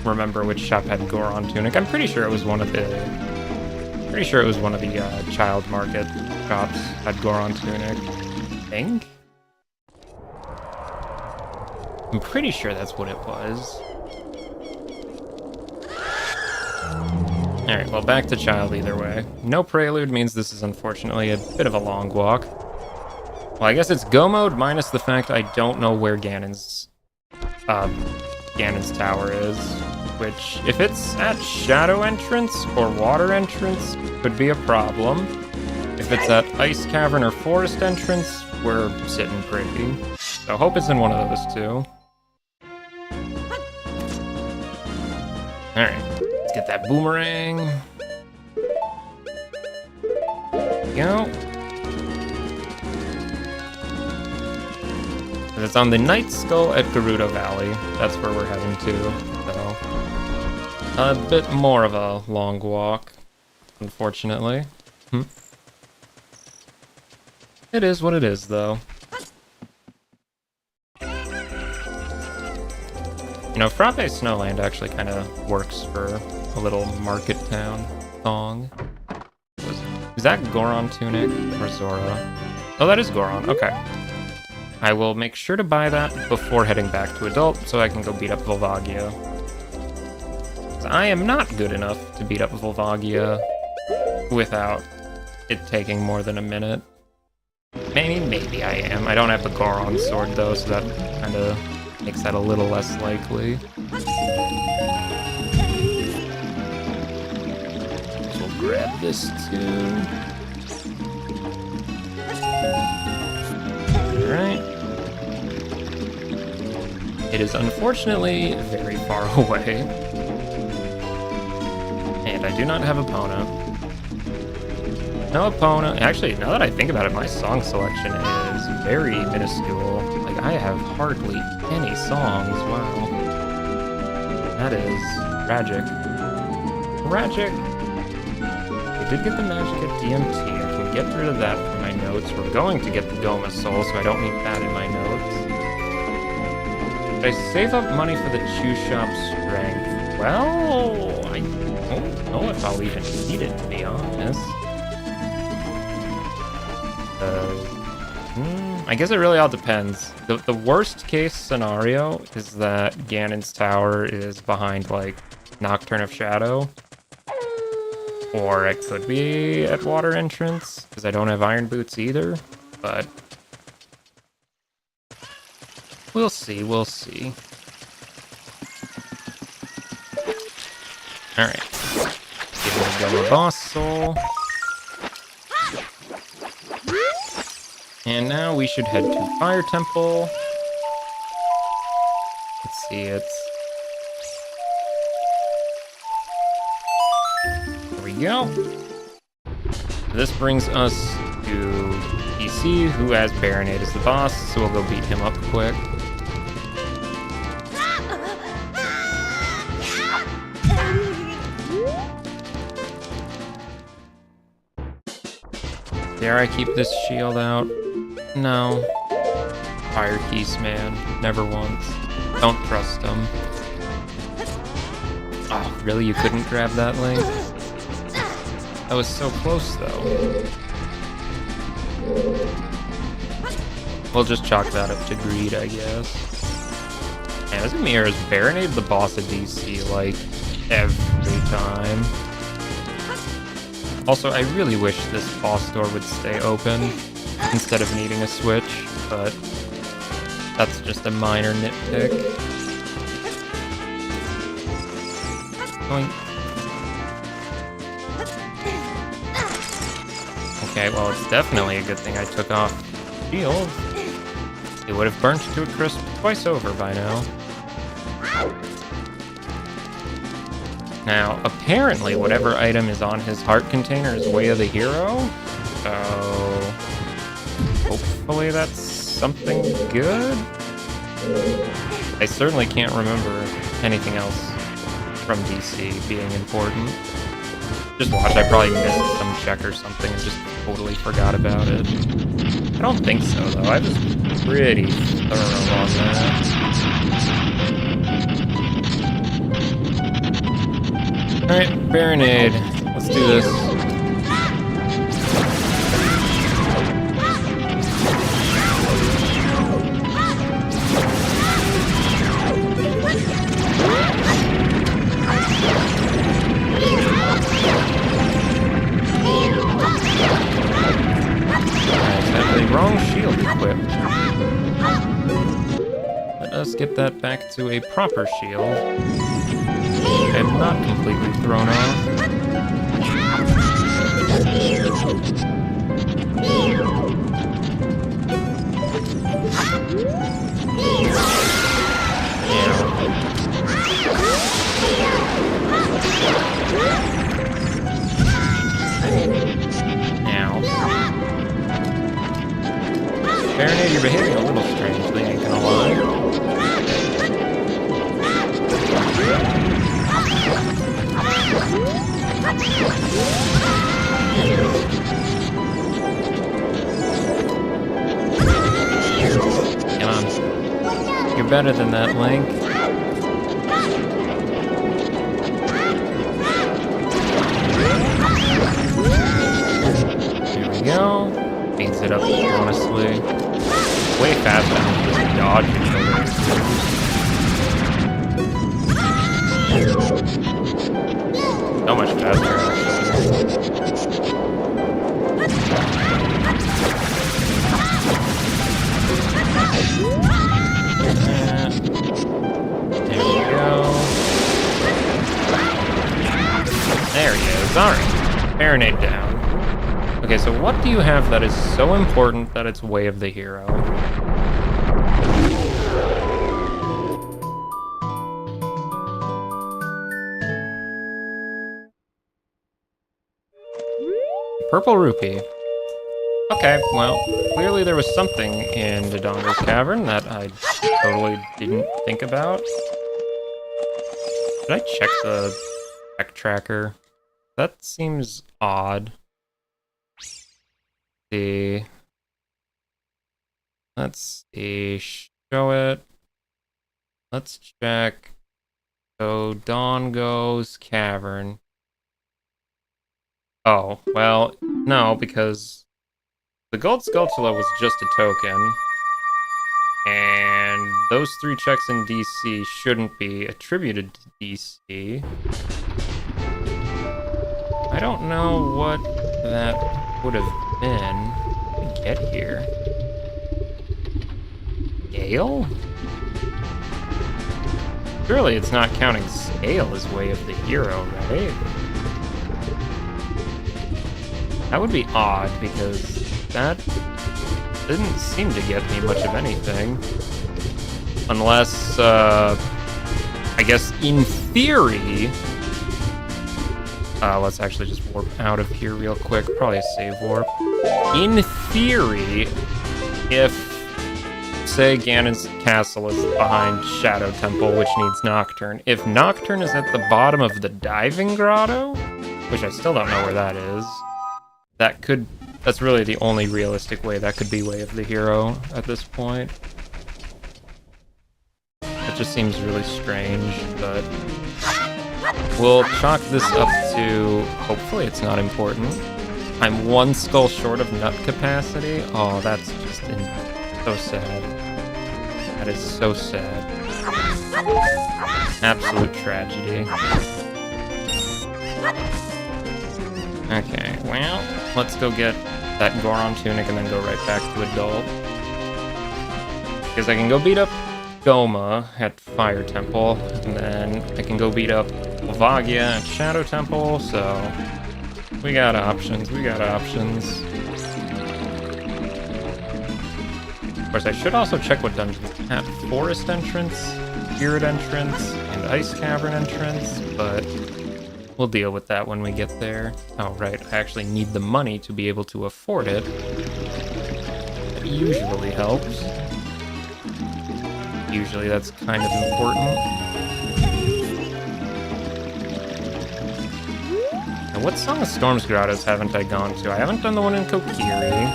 remember which shop had Goron Tunic. I'm pretty sure it was one of the... Child Market shops had Goron Tunic. I think? I'm pretty sure that's what it was. Alright, well, back to Child either way. No prelude means this is unfortunately a bit of a long walk. Well, I guess it's Go Mode minus the fact I don't know where Ganon's tower is. Which, if it's at Shadow Entrance or Water Entrance, could be a problem. If it's at Ice Cavern or Forest Entrance, we're sitting pretty. So I hope it's in one of those two. Alright, let's get that Boomerang. There we go. And it's on the Night Skull at Gerudo Valley. That's where we're heading to. So, a bit more of a long walk, unfortunately. It is what it is, though. You know, Frappe Snowland actually kind of works for a little market town thong. Is that Goron Tunic or Zora? Oh, that is Goron. Okay. I will make sure to buy that before heading back to Adult so I can go beat up Volvagia. I am not good enough to beat up Volvagia without it taking more than a minute. Maybe I am. I don't have the Goron sword though, so that kind of makes that a little less likely. So we'll grab this too. Alright. It is unfortunately very far away. And I do not have Epona. No Epona. Actually, now that I think about it, my song selection is very minuscule. Like, I have hardly any songs. Wow. That is tragic. Tragic. I did get the magic at DMT. I can get rid of that from my notes. We're going to get the Goma Soul, so I don't need that in my notes. Did I save up money for the Chew Shop Strength? Well, I don't know if I'll even need it, to be honest. I guess it really all depends. The worst case scenario is that Ganon's tower is behind, like, Nocturne of Shadow. Or it could be at Water Entrance, because I don't have Iron Boots either, but... We'll see, we'll see. Alright. Give me the Goma Boss Soul. And now we should head to Fire Temple. Let's see, it's... There we go. This brings us to PC, who has Baronade as the boss, so we'll go beat him up quick. Dare I keep this shield out? No. Fire Keys, man. Never once. Don't trust him. Oh, really? You couldn't grab that link? That was so close, though. We'll just chalk that up to greed, I guess. And as a mirror, Baronade the boss of DC, like, every time. Also, I really wish this boss door would stay open instead of needing a switch, but that's just a minor nitpick. Boink. Okay, well, it's definitely a good thing I took off the shield. It would have burnt to a crisp twice over by now. Now, apparently, whatever item is on his heart container is Way of the Hero. So, hopefully that's something good? I certainly can't remember anything else from DC being important. Just watch, I probably missed some check or something and just totally forgot about it. I don't think so, though. I was pretty thorough on that. Alright, Baronade. Let's do this. Wrong shield equipped. Let us get that back to a proper shield. I'm not completely thrown off. Baronade, you're behaving a little strangely, ain't gonna lie. Come on. You're better than that, Link. There we go. Speeds it up, honestly. Way faster than just dodging each other. So much faster, there we go. There he is. Alright. Baronade down. Okay, so what do you have that is so important that it's Way of the Hero? Purple rupee. Okay, well, clearly there was something in Dodongo's cavern that I totally didn't think about. Did I check the tech tracker? That seems odd. See. Let's see. Show it. Let's check. So, Dodongo's cavern. Oh, well, no, because the gold Skulltula was just a token, and those 3 checks in DC shouldn't be attributed to DC. I don't know what that would have been to get here. Gale? Surely it's not counting Scale as Way of the Hero, right? That would be odd, because that didn't seem to get me much of anything. Unless, I guess in theory... let's actually just warp out of here real quick. Probably a save warp. In theory, if, say, Ganon's castle is behind Shadow Temple, which needs Nocturne, if Nocturne is at the bottom of the Diving Grotto, which I still don't know where that is, that could That's really the only realistic way that could be Way of the Hero at this point. It just seems really strange, but we'll chalk this up to, hopefully it's not important. I'm 1 skull short of nut capacity. Oh, that's just so sad. That is so sad. Absolute tragedy. Okay, well, let's go get that Goron tunic and then go right back to adult. Because I can go beat up Goma at Fire Temple, and then I can go beat up Volvagia at Shadow Temple, so we got options, we got options. Of course, I should also check what dungeons have Forest entrance, Spirit entrance, and Ice Cavern entrance, but we'll deal with that when we get there. Oh, right, I actually need the money to be able to afford it. That usually helps. Usually that's kind of important. Now, what Song of Storms Grottos haven't I gone to? I haven't done the one in Kokiri.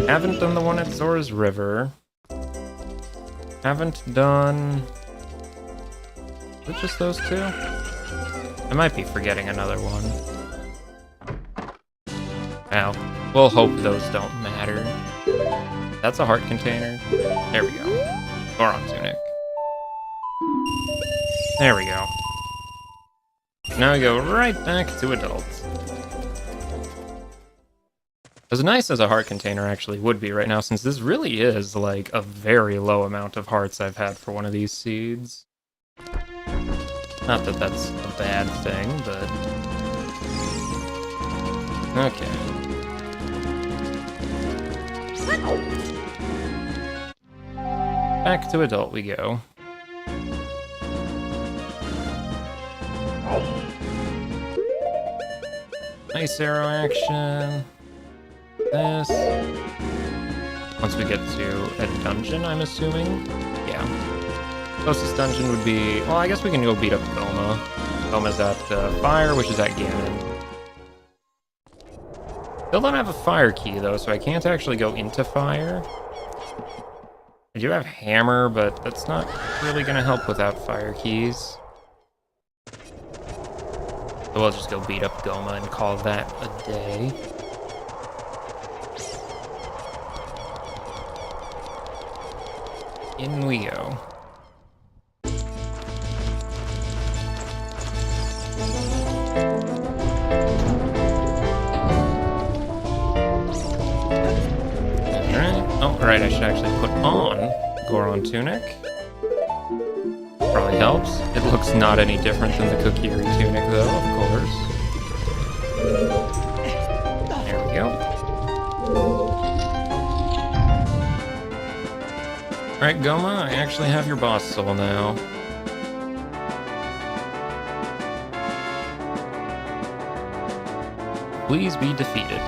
Haven't done the one at Zora's River. Haven't done... Is it just those two? I might be forgetting another one. Well, we'll hope those don't matter. That's a heart container. There we go. Goron tunic. There we go. Now we go right back to adults. As nice as a heart container actually would be right now, since this really is like a very low amount of hearts I've had for one of these seeds. Not that that's a bad thing, but... Okay. Back to adult we go. Nice arrow action. This. Once we get to a dungeon, I'm assuming. Yeah. Closest dungeon would be... Well, I guess we can go beat up Goma. Goma's at Fire, which is at Ganon. Still don't have a fire key, though, so I can't actually go into Fire. I do have Hammer, but that's not really going to help without fire keys. So we'll just go beat up Goma and call that a day. In we go. Alright, I should actually put on Goron tunic. Probably helps. It looks not any different than the Kokiri tunic, though, of course. There we go. Alright, Goma, I actually have your boss soul now. Please be defeated.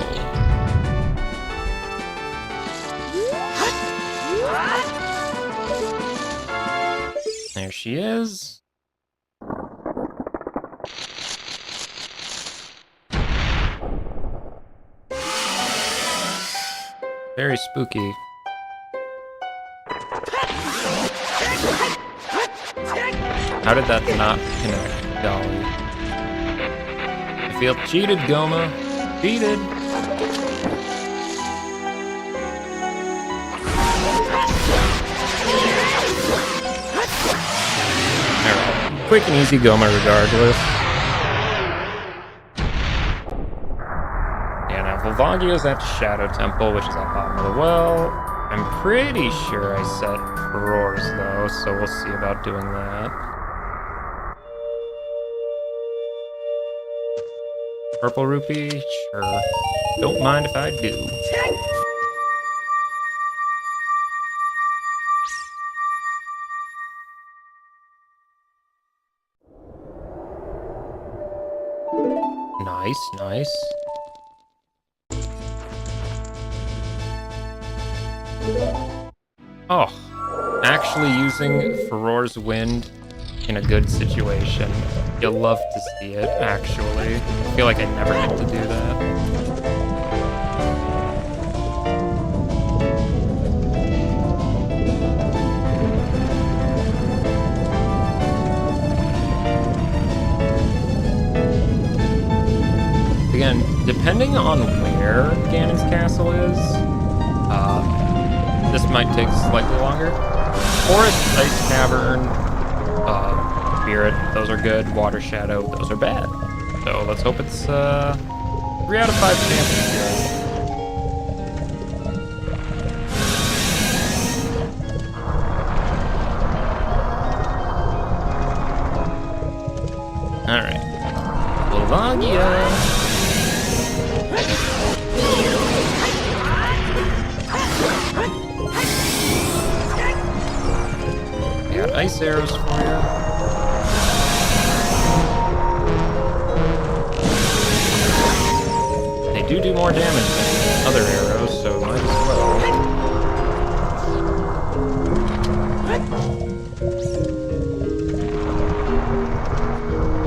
There she is. Very spooky. How did that not connect, Dolly? I feel cheated, Goma. Cheated. Alright. Quick and easy Goma regardless. Yeah, now Volvagia's at Shadow Temple, which is at bottom of the well. I'm pretty sure I set roars though, so we'll see about doing that. Purple rupee? Sure. Don't mind if I do. Nice, nice. Oh, actually using Furor's Wind in a good situation. You'll love to see it, actually. I feel like I never get to do that. Depending on where Ganon's castle is, this might take slightly longer. Forest, Ice Cavern, Spirit, those are good. Water Shadow, those are bad. So let's hope it's 3 out of 5 chances here. Alright. Volvagia. Got ice arrows for you. They do more damage than other arrows, so might as well.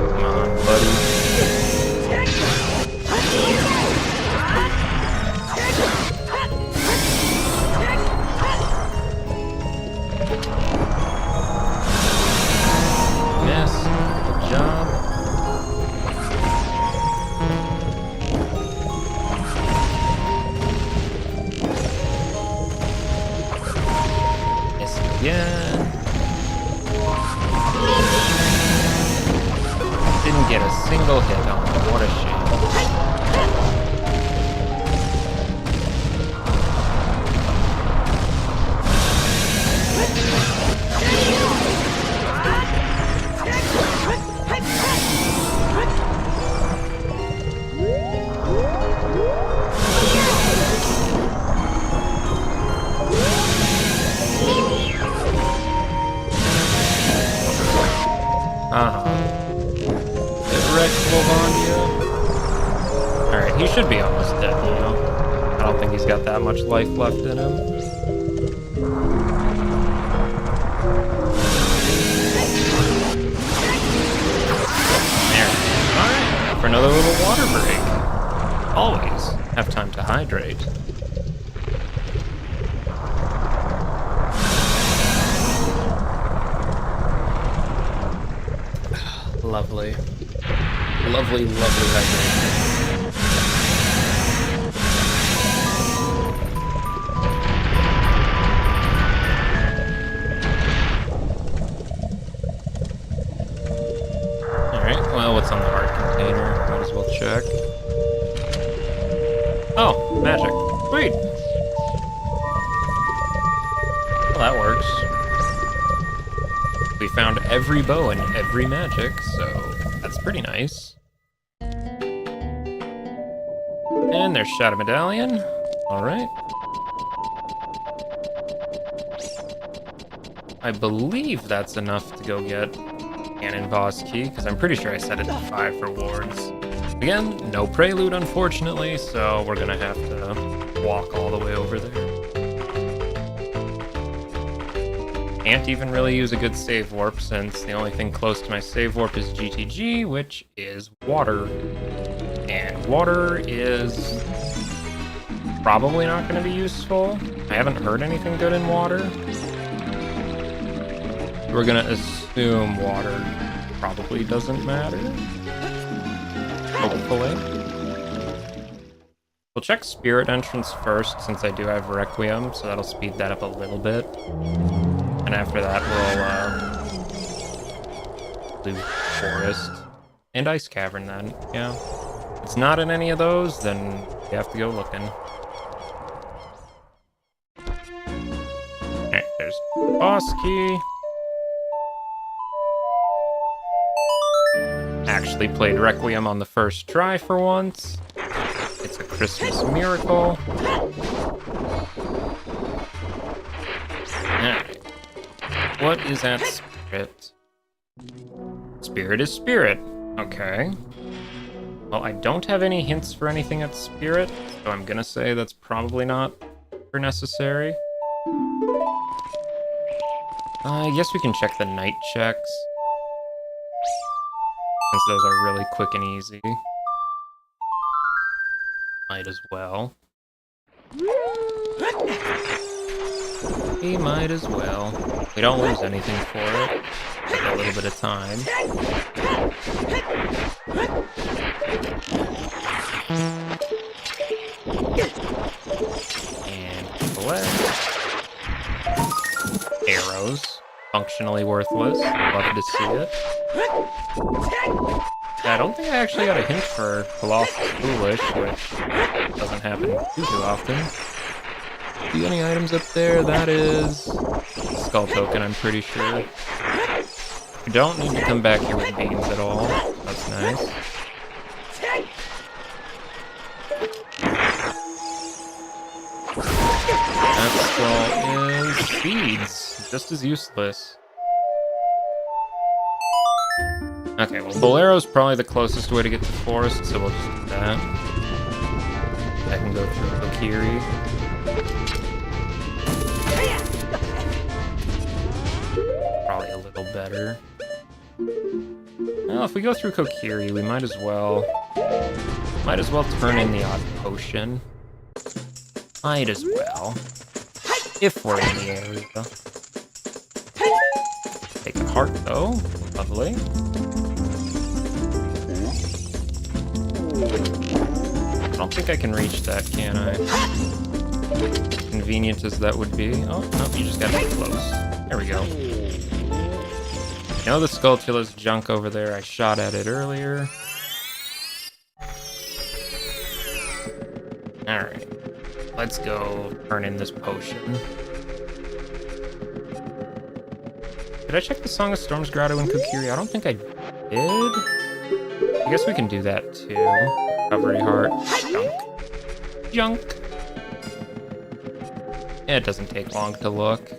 Come on, buddy. Yes, good job. Yes, again. Didn't get a single hit on him. What a shame. Alright, he should be almost dead now. I don't think he's got that much life left in him. There. Alright, for another little water break. Always have time to hydrate. Lovely. Lovely, lovely hydration. Alright, well, what's on the heart container? Might as well check. Oh, magic. Sweet! Well, that works. We found every bow and every magic, so that's pretty nice. And there's Shadow Medallion. Alright. I believe that's enough to go get Ganon Boss Key, because I'm pretty sure I set it to 5 for wards. Again, no prelude, unfortunately, so we're gonna have to walk all the way over there. Can't even really use a good save warp, since the only thing close to my save warp is GTG, which is water. And water is probably not going to be useful. I haven't heard anything good in water. We're going to assume water probably doesn't matter. Hopefully. We'll check Spirit Entrance first, since I do have Requiem, so that'll speed that up a little bit. And after that, we'll do Forest and Ice Cavern then, yeah. If it's not in any of those, then you have to go looking. Alright, there's Boss Key. Actually played Requiem on the first try for once. It's a Christmas miracle. Alright. What is that Spirit? Spirit is Spirit. Okay. Well, I don't have any hints for anything at Spirit, so I'm gonna say that's probably not super necessary. I guess we can check the night checks, since those are really quick and easy. Might as well. We might as well. We don't lose anything for it. Take a little bit of time. And collect. Arrows. Functionally worthless. Love to see it. Yeah, I don't think I actually got a hint for Colossal Foolish, which doesn't happen too often. See any items up there? That is Skull Token, I'm pretty sure. You don't need to come back here with beans at all. That's nice. That skull is seeds. Just as useless. Okay, well, Bolero's probably the closest way to get to the forest, so we'll just do that. I can go through Kokiri. Probably a little better. Well, if we go through Kokiri, we might as well turn in the odd potion. Might as well. If we're in the area. Take a heart, though. Lovely. I don't think I can reach that, can I? Convenient as that would be. Oh, no, you just gotta be close. There we go. I know the Skulltulas junk over there. I shot at it earlier. Alright. Let's go turn in this potion. Did I check the Song of Storms Grotto in Kokiri? I don't think I did. I guess we can do that too. Recovery heart. Junk. Yeah, it doesn't take long to look.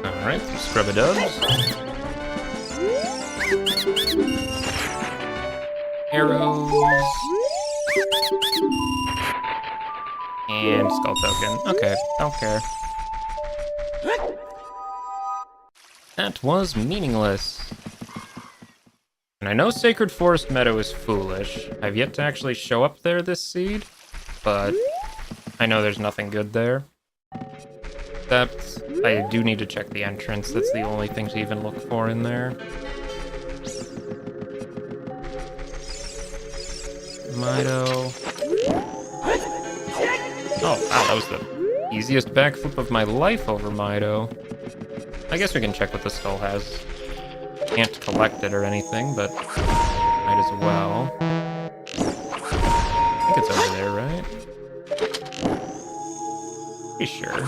Alright, some scrub-a-dubs. Arrows. And Skull Token. Okay, don't care. That was meaningless. And I know Sacred Forest Meadow is foolish. I've yet to actually show up there this seed, but I know there's nothing good there. Except I do need to check the entrance. That's the only thing to even look for in there. Mido. Oh, wow, that was the easiest backflip of my life over Mido. I guess we can check what the skull has. Can't collect it or anything, but might as well. I think it's over there, right? Pretty sure.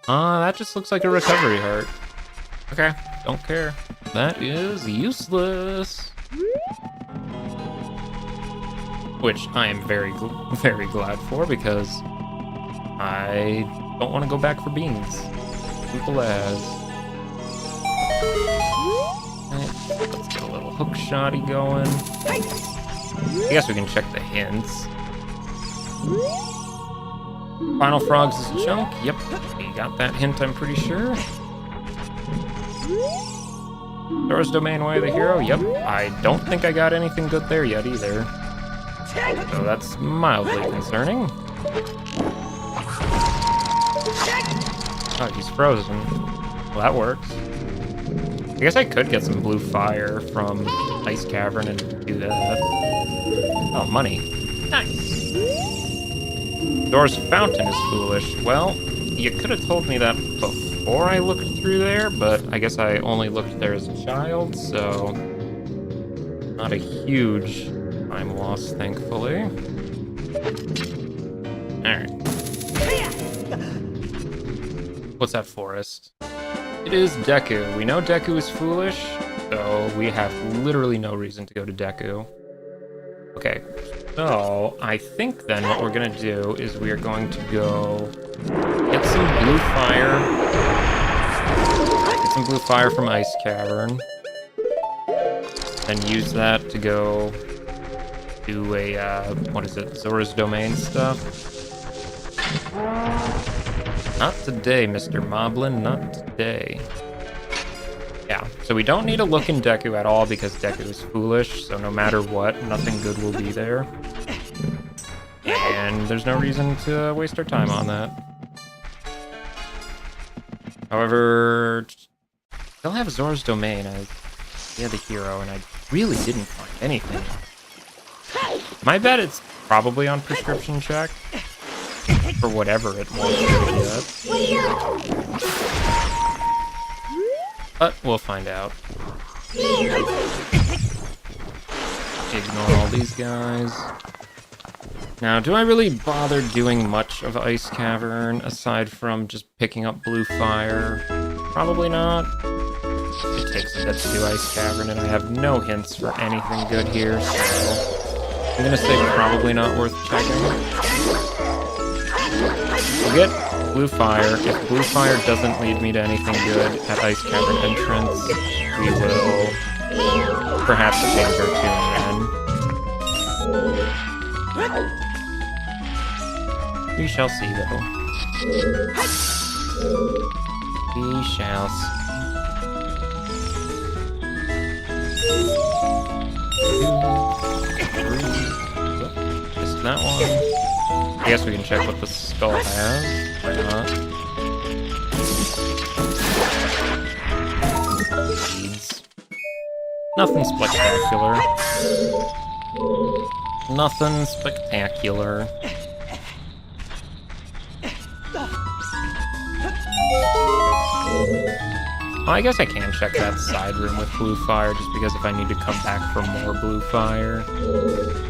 That just looks like a recovery heart. Okay, don't care. That is useless. Which I am very glad for, because I don't want to go back for beans. Simple as. Let's get a little hook shotty going. I guess we can check the hints. Final Frogs is junk. Yep, we got that hint, I'm pretty sure. Dora's Domain, Way of the Hero. Yep, I don't think I got anything good there yet either. So that's mildly concerning. Oh, he's frozen. Well, that works. I guess I could get some blue fire from Ice Cavern and do that. Oh, money. Nice. Dora's Fountain is foolish. Well, you could have told me that before I looked through there, but I guess I only looked there as a child, so not a huge time loss, thankfully. Alright. What's that forest? It is Deku. We know Deku is foolish, so we have literally no reason to go to Deku. Okay, so I think then what we're gonna do is we are going to go get some blue fire. Get some blue fire from Ice Cavern. And use that to go do a, what is it, Zora's Domain stuff? Not today, Mr. Moblin, not today. Yeah, so we don't need to look in Deku at all because Deku is foolish, so no matter what, nothing good will be there. And there's no reason to waste our time on that. However, still have Zora's Domain as the hero, and I really didn't find anything. My bet it's probably on prescription check. For whatever it wants to get. But we'll find out. Ignore all these guys. Now, do I really bother doing much of Ice Cavern aside from just picking up Blue Fire? Probably not. It takes a bit to do Ice Cavern, and I have no hints for anything good here, so I'm gonna say probably not worth checking. We'll get Blue Fire. If Blue Fire doesn't lead me to anything good at Ice Cavern entrance, we will perhaps change our tune then. We shall see, though. We shall see. Missed that one. I guess we can check what the skull has. Why not? Beads. Nothing spectacular. Nothing spectacular. Well, I guess I can check that side room with Blue Fire, just because if I need to come back for more Blue Fire,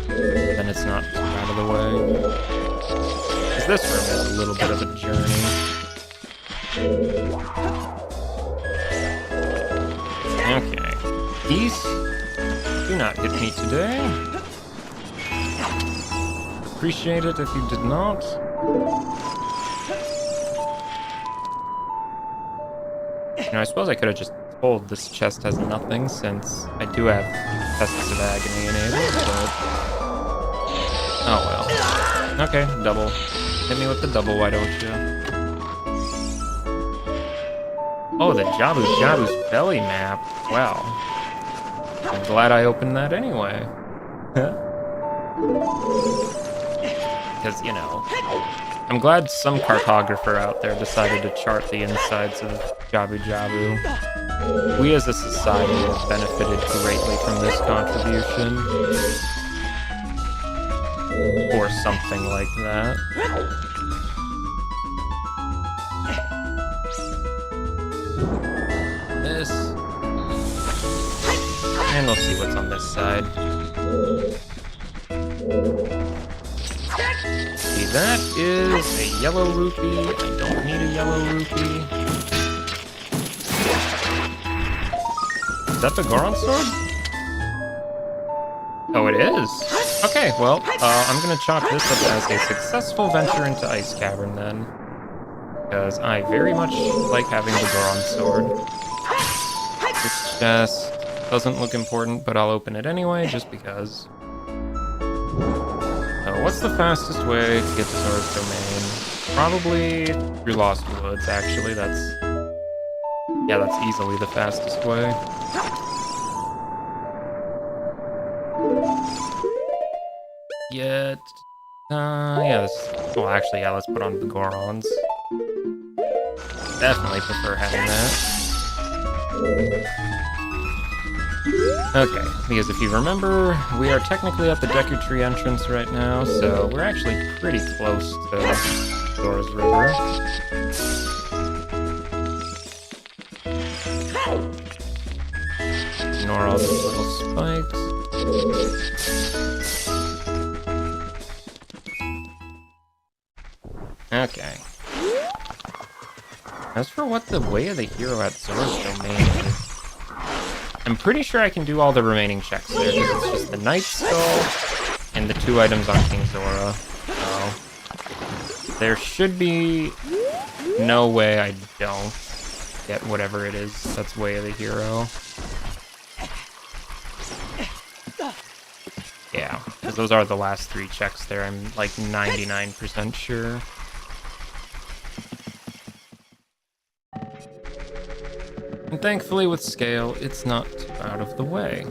then it's not out of the way. Because this room is a little bit of a journey. Okay. Peace. Do not hit me today. Appreciate it if you did not. You know, I suppose I could have just told this chest has nothing, since I do have Tests of Agony enabled, but... oh well. Okay, double. Hit me with the double, why don't you? Oh, the Jabu's belly map. Wow. I'm glad I opened that anyway. Because, you know... I'm glad some cartographer out there decided to chart the insides of Jabu. We as a society have benefited greatly from this contribution. Or something like that. This. And we'll see what's on this side. See, that is a yellow rupee. I don't need a yellow rupee. Is that the Goron sword? Oh, it is. Okay, well, I'm gonna chalk this up as a successful venture into Ice Cavern then. Because I very much like having the Goron sword. This chest doesn't look important, but I'll open it anyway, just because. What's the fastest way to get to Zora's Domain? Probably through Lost Woods, actually. That's easily the fastest way. Well, actually, yeah, let's put on the Gorons. Definitely prefer having that. Okay, because if you remember, we are technically at the Deku Tree entrance right now, so we're actually pretty close to Zora's River. Ignore all these little spikes. Okay. As for what the way of the hero at Zora's Domain is, I'm pretty sure I can do all the remaining checks there, because it's just the Night Skull and the 2 items on King Zora. So there should be no way I don't get whatever it is that's way of the hero. Yeah, because those are the last 3 checks there, I'm like 99% sure. And thankfully with scale, it's not too out of the way.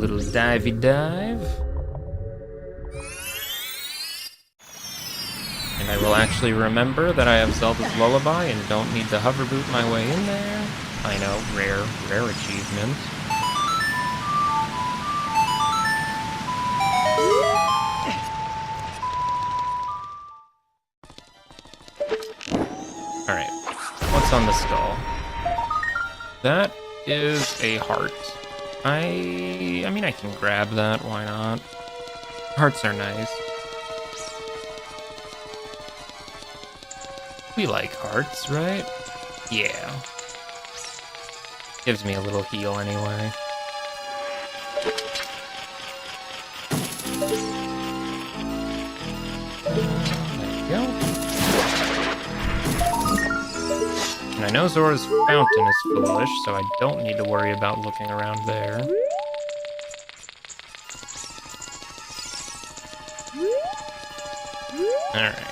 little divey dive. And I will actually remember that I have Zelda's Lullaby and don't need to hover boot my way in there. I know, rare achievement. Alright, what's on the skull? That is a heart. I mean, I can grab that, why not? Hearts are nice. We like hearts, right? Yeah. Gives me a little heal anyway. There we go. And I know Zora's fountain is foolish, so I don't need to worry about looking around there. Alright.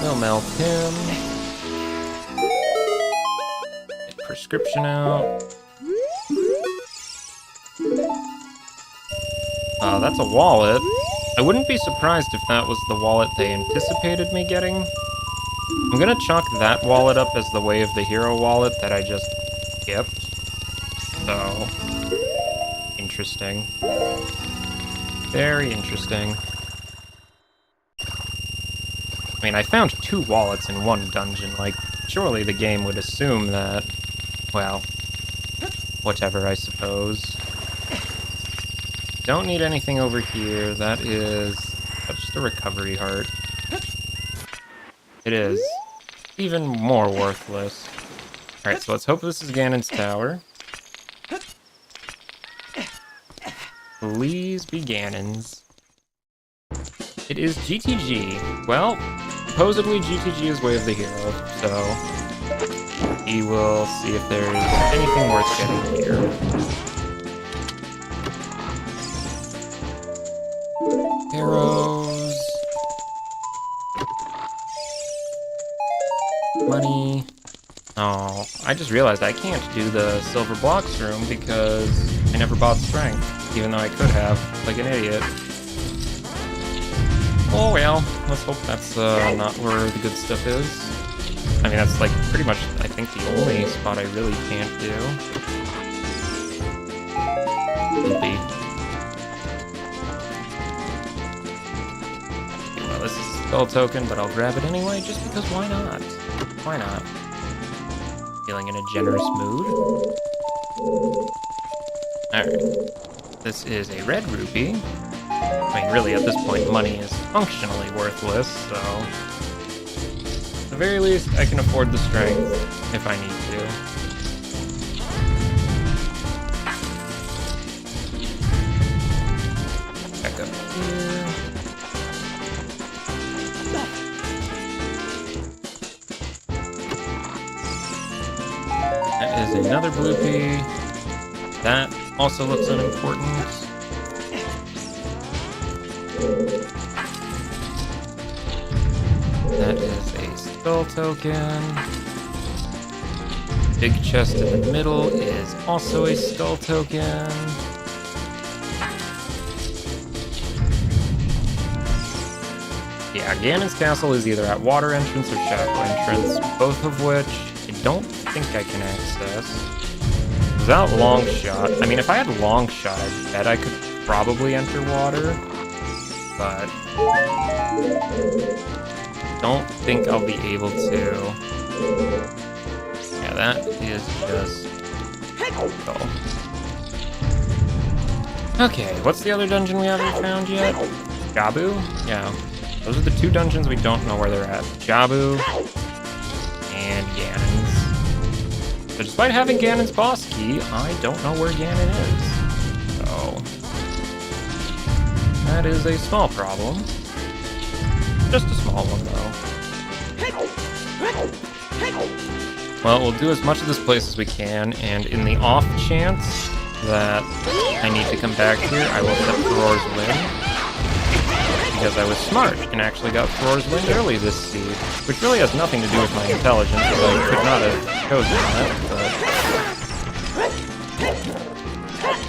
We'll melt him. Get prescription out. That's a wallet. I wouldn't be surprised if that was the wallet they anticipated me getting. I'm gonna chalk that wallet up as the Way of the Hero wallet that I just skipped. So, interesting. Very interesting. I mean, I found 2 wallets in one dungeon. Like, surely the game would assume that, well, whatever, I suppose. Don't need anything over here. That's just a recovery heart. It is. Even more worthless. Alright, so let's hope this is Ganon's tower. Please be Ganon's. It is GTG. Well, supposedly GTG is Way of the Hero, so we will see if there's anything worth getting here. Arrows. Money. Oh, I just realized I can't do the silver blocks room because I never bought strength, even though I could have, like an idiot. Oh well, let's hope that's not where the good stuff is. I mean, that's like pretty much, I think, the only spot I really can't do. Loopy. Well, this is a skull token, but I'll grab it anyway, just because why not? Why not? Feeling in a generous mood. Alright. This is a red rupee. I mean, really, at this point, money is functionally worthless, so... At the very least, I can afford the strength if I need to. Back up here. That is another bloopy. That also looks unimportant. That is a skull token. Big chest in the middle is also a skull token. Yeah, Ganon's castle is either at water entrance or shadow entrance, both of which I don't think I can access. Without long shot, I mean, if I had long shot, I bet I could probably enter water, but don't think I'll be able to. Yeah, that is just cool. Okay, what's the other dungeon we haven't found yet? Jabu? Yeah, those are the 2 dungeons we don't know where they're at. Jabu and Ganon's. So despite having Ganon's boss key, I don't know where Ganon is. So that is a small problem. Just a small one, though. Well, we'll do as much of this place as we can, and in the off chance that I need to come back here, I will set Roar's Win. because I was smart and actually got Roar's Wind early this seed, which really has nothing to do with my intelligence, so I could not have chosen that, but...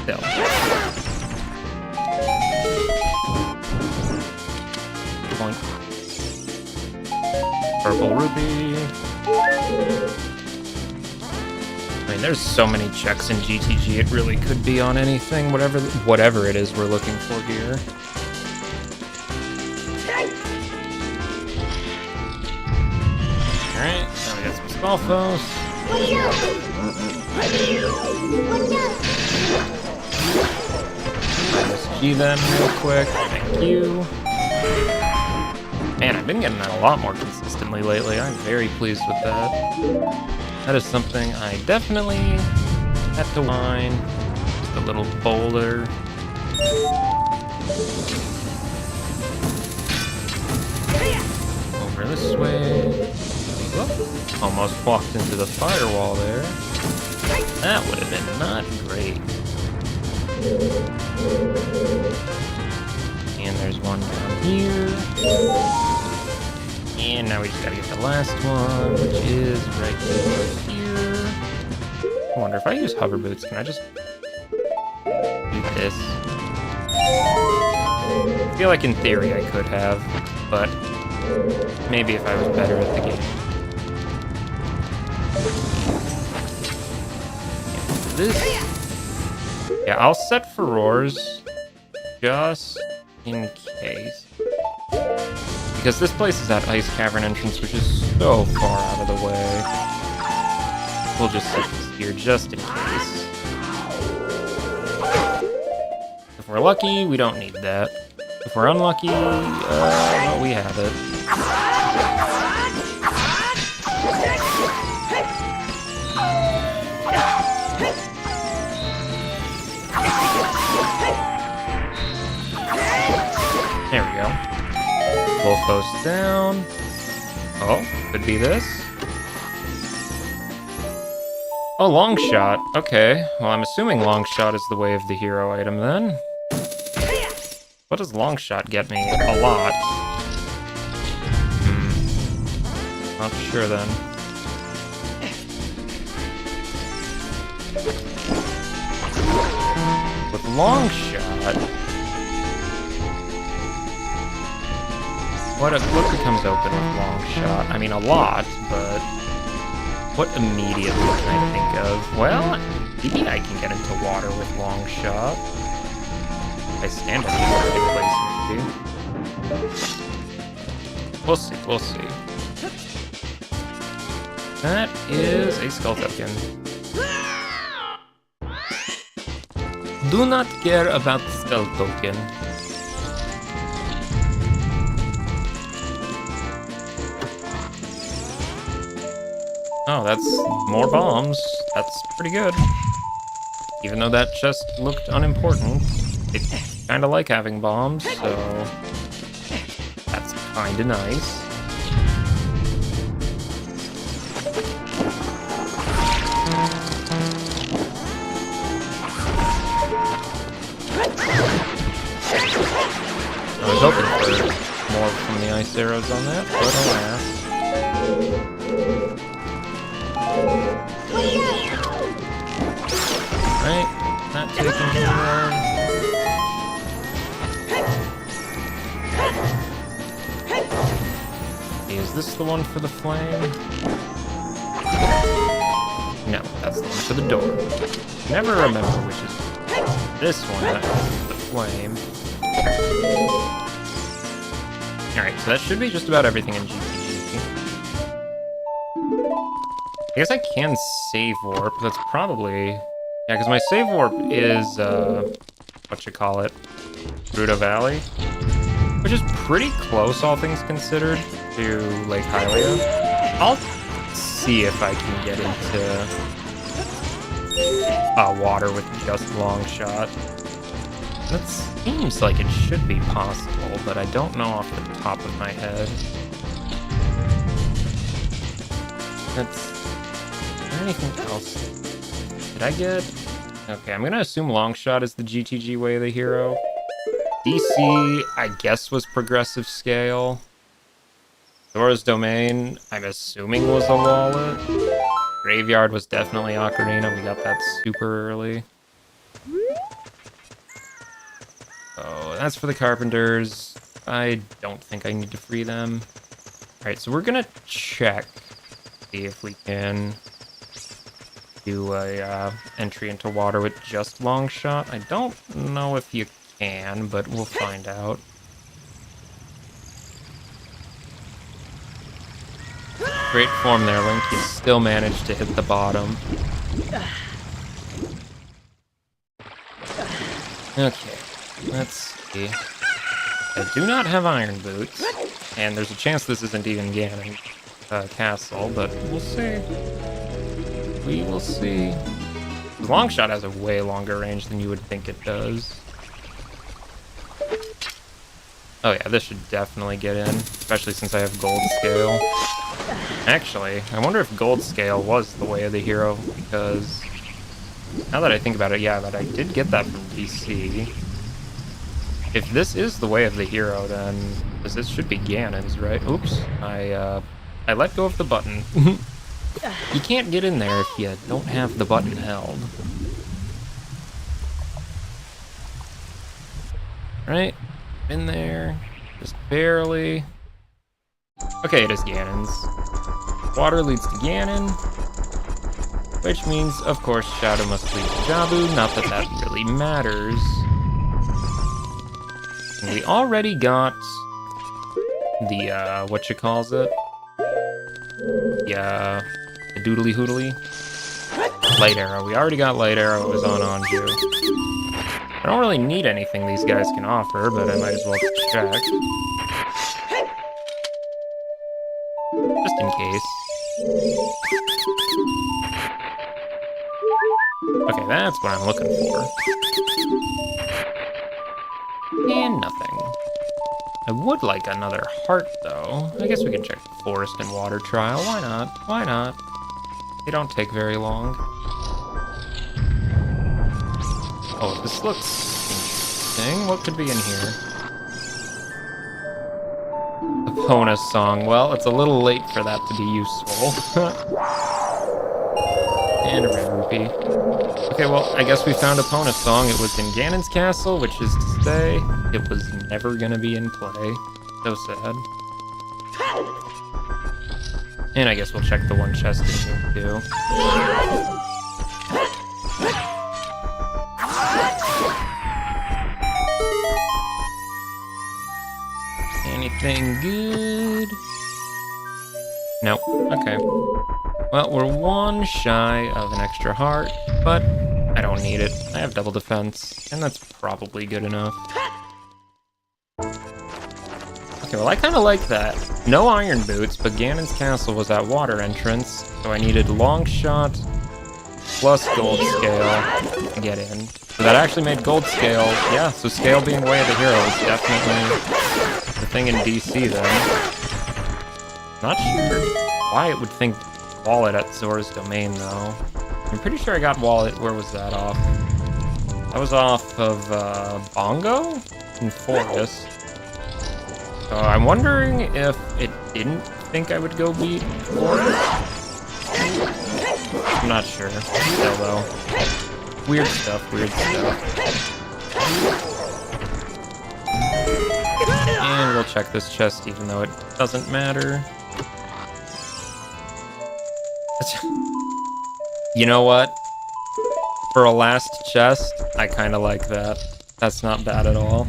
Still. Point. Purple Ruby. I mean, there's so many checks in GTG, it really could be on anything, whatever it is we're looking for here. Alright, now we got some Spalfos. Let's G them real quick, thank you. Man, I've been getting that a lot more consistently lately. I'm very pleased with that. That is something I definitely had to mine. Just a little boulder. Over this way. Whoop. Almost walked into the firewall there. That would have been not great. And there's one down here. And now we just gotta get the last one, which is right over here. I wonder if I use hover boots, can I just do this? I feel like in theory I could have, but maybe if I was better at the game. And this. Yeah, I'll set for roars just in case. Because this place is that ice cavern entrance, which is so far out of the way. We'll just set this here just in case. If we're lucky, we don't need that. If we're unlucky, well, we have it. There we go. Both those down. Oh, could be this. Oh, long shot. Okay. Well, I'm assuming long shot is the way of the hero item then. What does long shot get me? A lot. Not sure then. With long shot. What becomes open with long shot? I mean, a lot, but what immediately can I think of? Well, maybe I can get into water with long shot. I stand in the right place, maybe. We'll see, we'll see. That is a skull token. Do not care about skull token. Oh, that's more bombs. That's pretty good. Even though that chest looked unimportant, they kinda like having bombs, so that's kinda nice. I was hoping for more from the ice arrows on that, but alas. Right, not taking care of. Is this the one for the flame? No, that's the one for the door. Never remember which is this one, that is the flame. Alright, so that should be just about everything in GPG. I guess I can save warp. That's probably... Yeah, because my save warp is, whatchamacallit, Grotto Valley, which is pretty close, all things considered, to Lake Hylia. I'll see if I can get into water with just long shot. That seems like it should be possible, but I don't know off the top of my head. Is there anything else? Did I get... Okay, I'm gonna assume long shot is the GTG way of the hero. DC, I guess, was progressive scale. Zora's Domain, I'm assuming was a wallet. Graveyard was definitely Ocarina. We got that super early. So that's for the Carpenters. I don't think I need to free them. Alright, so we're gonna check, see if we can do a entry into water with just long shot. I don't know if you can, but we'll find out. Great form there, Link. You still managed to hit the bottom. Okay, let's see. I do not have iron boots, and there's a chance this isn't even Ganon Castle, but we'll see. We will see. The long shot has a way longer range than you would think it does. Oh yeah, this should definitely get in, especially since I have gold scale. Actually, I wonder if gold scale was the way of the hero, because now that I think about it, yeah, that I did get that from DC. If this is the way of the hero, then this should be Ganon's, right? Oops, I let go of the button. You can't get in there if you don't have the button held. Right? In there. Just barely. Okay, it is Ganon's. Water leads to Ganon. Which means, of course, Shadow must lead to Jabu. Not that that really matters. And we already got the, whatchamacallit? The doodly hoodly. Light arrow. We already got light arrow. It was on Anju. I don't really need anything these guys can offer, but I might as well check. Just in case. Okay, that's what I'm looking for. And nothing. I would like another heart, though. I guess we can check the forest and water trial. Why not? Why not? They don't take very long. Oh, this looks interesting. What could be in here? Epona song. Well, it's a little late for that to be useful. And a red rupee. Okay, well, I guess we found Epona song. It was in Ganon's castle, which is to say, it was never gonna be in play. So sad. And I guess we'll check the one chest in here, too. Anything good? Nope. Okay. Well, we're one shy of an extra heart, but I don't need it. I have double defense, and that's probably good enough. Okay, well, I kind of like that. No iron boots, but Ganon's castle was at water entrance, so I needed long shot plus gold scale to get in. So that actually made gold scale. Yeah, so scale being way of the hero is definitely the thing in DC then. Not sure why it would think wallet at Zora's Domain though. I'm pretty sure I got wallet. Where was that off? That was off of Bongo in Forest. So I'm wondering if it didn't think I would go beat Forest. I'm not sure. Still though. Weird stuff, weird stuff. And we'll check this chest even though it doesn't matter. You know what? For a last chest, I kind of like that. That's not bad at all.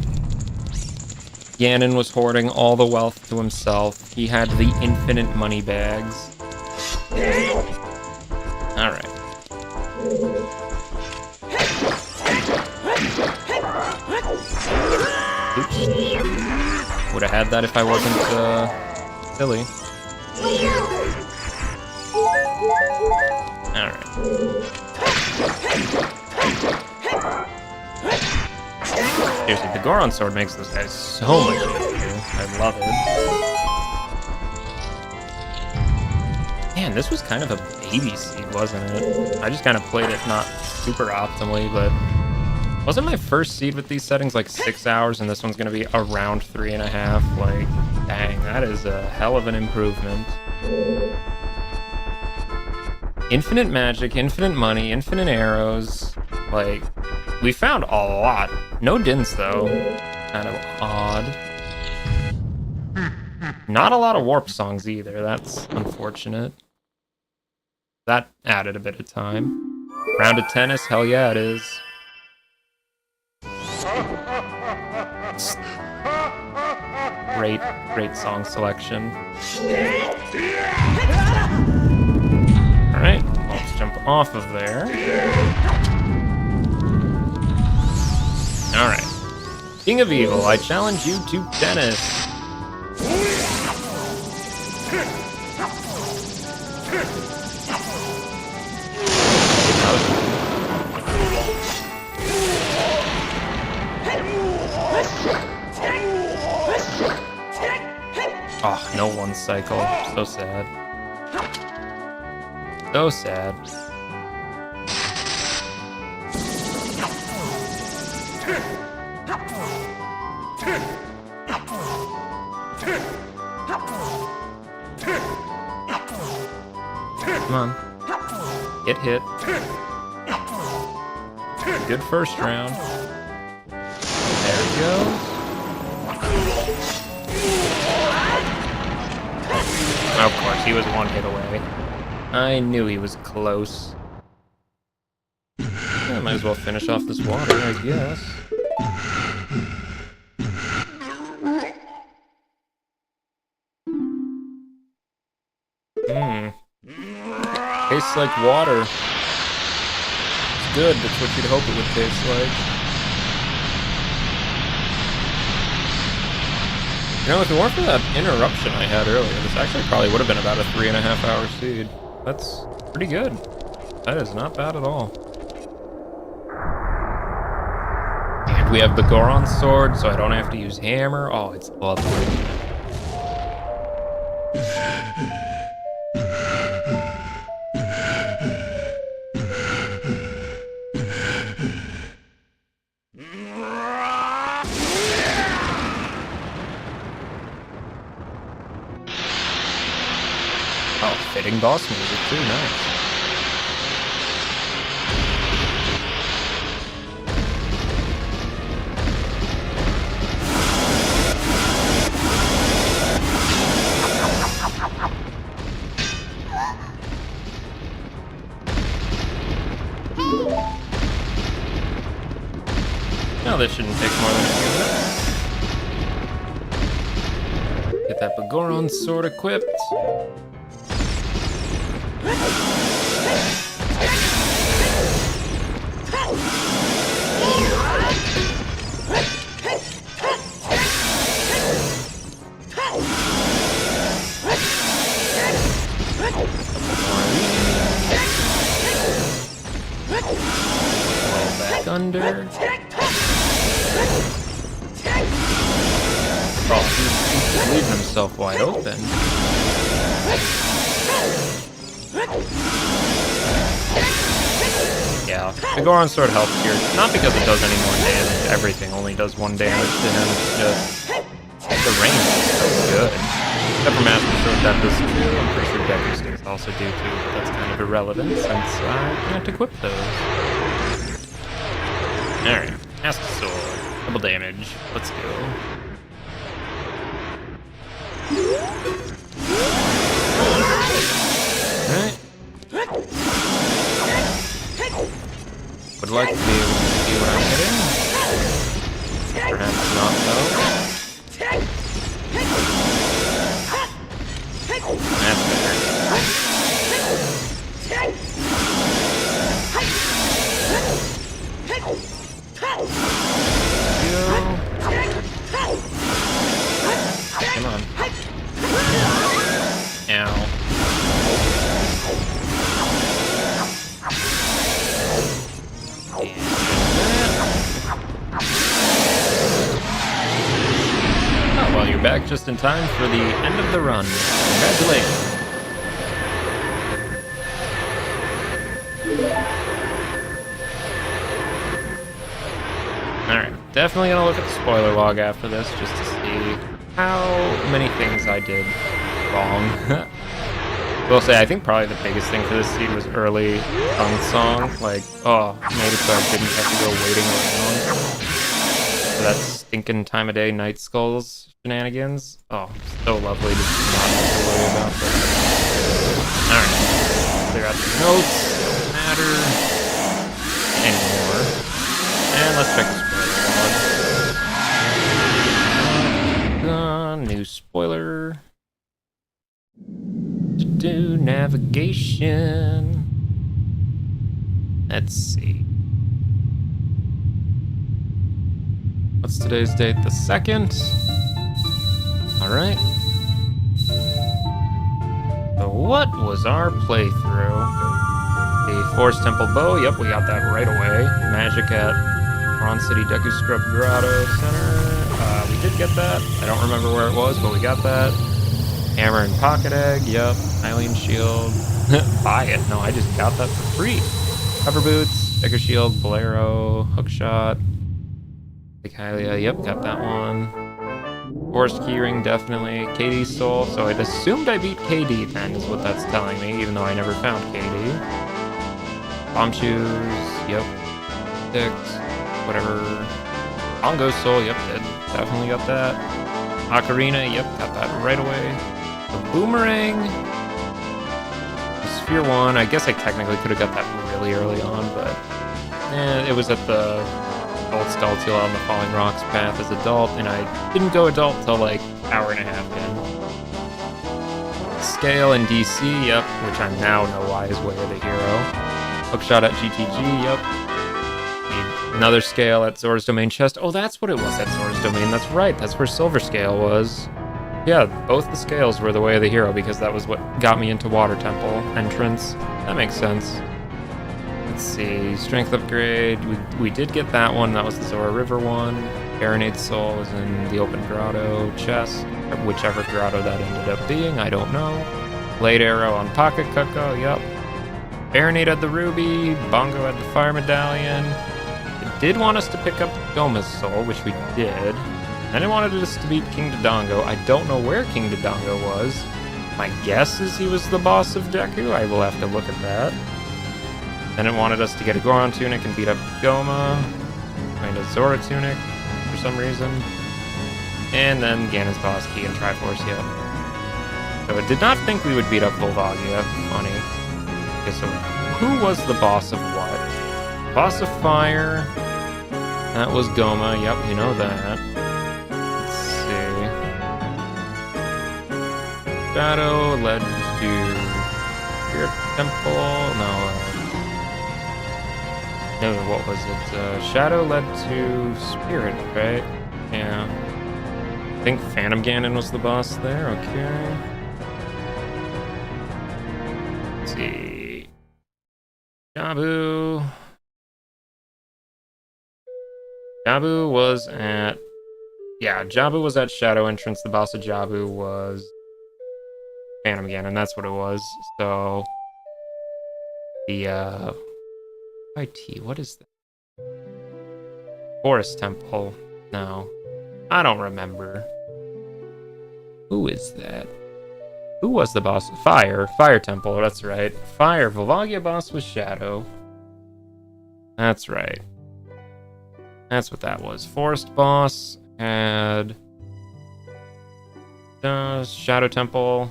Ganon was hoarding all the wealth to himself. He had the infinite money bags. Alright. Oops. Would have had that if I wasn't, silly. Alright. Seriously, the Goron sword makes those guys so much easier. I love it. Man, this was kind of a baby seed, wasn't it? I just kind of played it not super optimally, but Wasn't my first seed with these settings like 6 hours, and this one's gonna be around 3.5? Like, dang, that is a hell of an improvement. Infinite magic, infinite money, infinite arrows. Like, we found a lot. No dints, though. Kind of odd. Not a lot of warp songs either. That's unfortunate. That added a bit of time. Round of tennis, hell yeah, it is. Great song selection. Alright, let's jump off of there. Alright. King of Evil, I challenge you to tennis. Oh, no one cycle. So sad. So sad. Come on. Get hit. Good first round. There it goes. Of course, he was one hit away. I knew he was close. I might as well finish off this water, I guess. Tastes like water. It's good, that's what you'd hope it would taste like. You know, if it weren't for that interruption I had earlier, this actually probably would have been about a 3.5 hour seed. That's pretty good. That is not bad at all. And we have the Goron sword, so I don't have to use hammer. Oh, it's lovely. Fitting boss music too, nice. Now this shouldn't take more than a few minutes. Get that Bagoron sword equipped. Back under. Oh, he's leaving himself wide open. Yeah, the Goron sword helps here. Not because it does any more damage. Everything only does 1 damage to him. It's just the range is so good. Except for Master Sword, that does too. I'm pretty sure Deku Stings also do too, but that's kind of irrelevant since I can't equip those. Alright, Master Sword. Double damage. Let's go. Alright. Would like to be able to see what I'm hitting. Perhaps not though. That's better. Come on. Ow. Oh, well, you're back just in time for the end of the run. Congratulations. Alright, definitely gonna look at the spoiler log after this just to see how many things I did wrong. Will say, I think probably the biggest thing for this seed was early song. Like, oh, made it so I didn't have to go waiting around for that stinking time of day Night Skulls shenanigans. Oh, so lovely to not have to worry about that. Alright, clear out the notes, doesn't matter anymore. And let's check the spoiler log. New spoiler. To do navigation. Let's see. What's today's date? The 2nd? Alright. So what was our playthrough? The Forest Temple Bow. Yep, we got that right away. Magic at Ron City Deku Scrub Grotto Center. We did get that. I don't remember where it was, but we got that. Hammer and Pocket Egg, yep. Eileen Shield. Buy it. No, I just got that for free. Cover Boots, Decker Shield, Bolero, Hookshot. Big Hylia, yep, got that one. Forest Keyring, definitely. KD's Soul, so I'd assumed I beat KD then, is what that's telling me, even though I never found KD. Bomb Shoes, yep. Sticks, whatever. Bongo Soul, yep, definitely got that. Ocarina, yep, got that right away. The Boomerang. The Sphere 1, I guess I technically could have got that really early on, but it was at the Old Staltula on the Falling Rocks path as adult, and I didn't go adult till like hour and a half in. Scale in DC, yep, which I now know why is Way of the Hero. Hookshot at GTG, yep. Another scale at Zora's Domain chest. Oh, that's what it was at Zora's Domain. That's right. That's where Silver Scale was. Yeah, both the scales were the Way of the Hero because that was what got me into Water Temple entrance. That makes sense. Let's see. Strength upgrade. We did get that one. That was the Zora River one. Baronade Soul was in the Open Grotto chest. Or whichever grotto that ended up being. I don't know. Blade Arrow on Pocket Cucko. Yep. Baronade had the Ruby. Bongo had the Fire Medallion. Did want us to pick up Goma's Soul, which we did. And it wanted us to beat King Dodongo. I don't know where King Dodongo was. My guess is he was the boss of Deku. I will have to look at that. Then it wanted us to get a Goron Tunic and beat up Goma. Find a Zora Tunic for some reason. And then Ganon's Boss Key and Triforce, yeah. So it did not think we would beat up Volvagia. Funny. Okay, so who was the boss of what? Boss of Fire. That was Goma. Yep, you know that. Let's see. Shadow led to Spirit Temple. No, what was it? Shadow led to Spirit, right? Yeah. I think Phantom Ganon was the boss there. Okay. Let's see. Jabu. Jabu was at... Yeah, Jabu was at Shadow Entrance. The boss of Jabu was Phantom Ganon, that's what it was. So... The, IT, what is that? Forest Temple. No. I don't remember. Who is that? Who was the boss? Fire. Fire Temple, that's right. Fire. Volvagia boss was Shadow. That's right. That's what that was. Forest boss had Shadow Temple,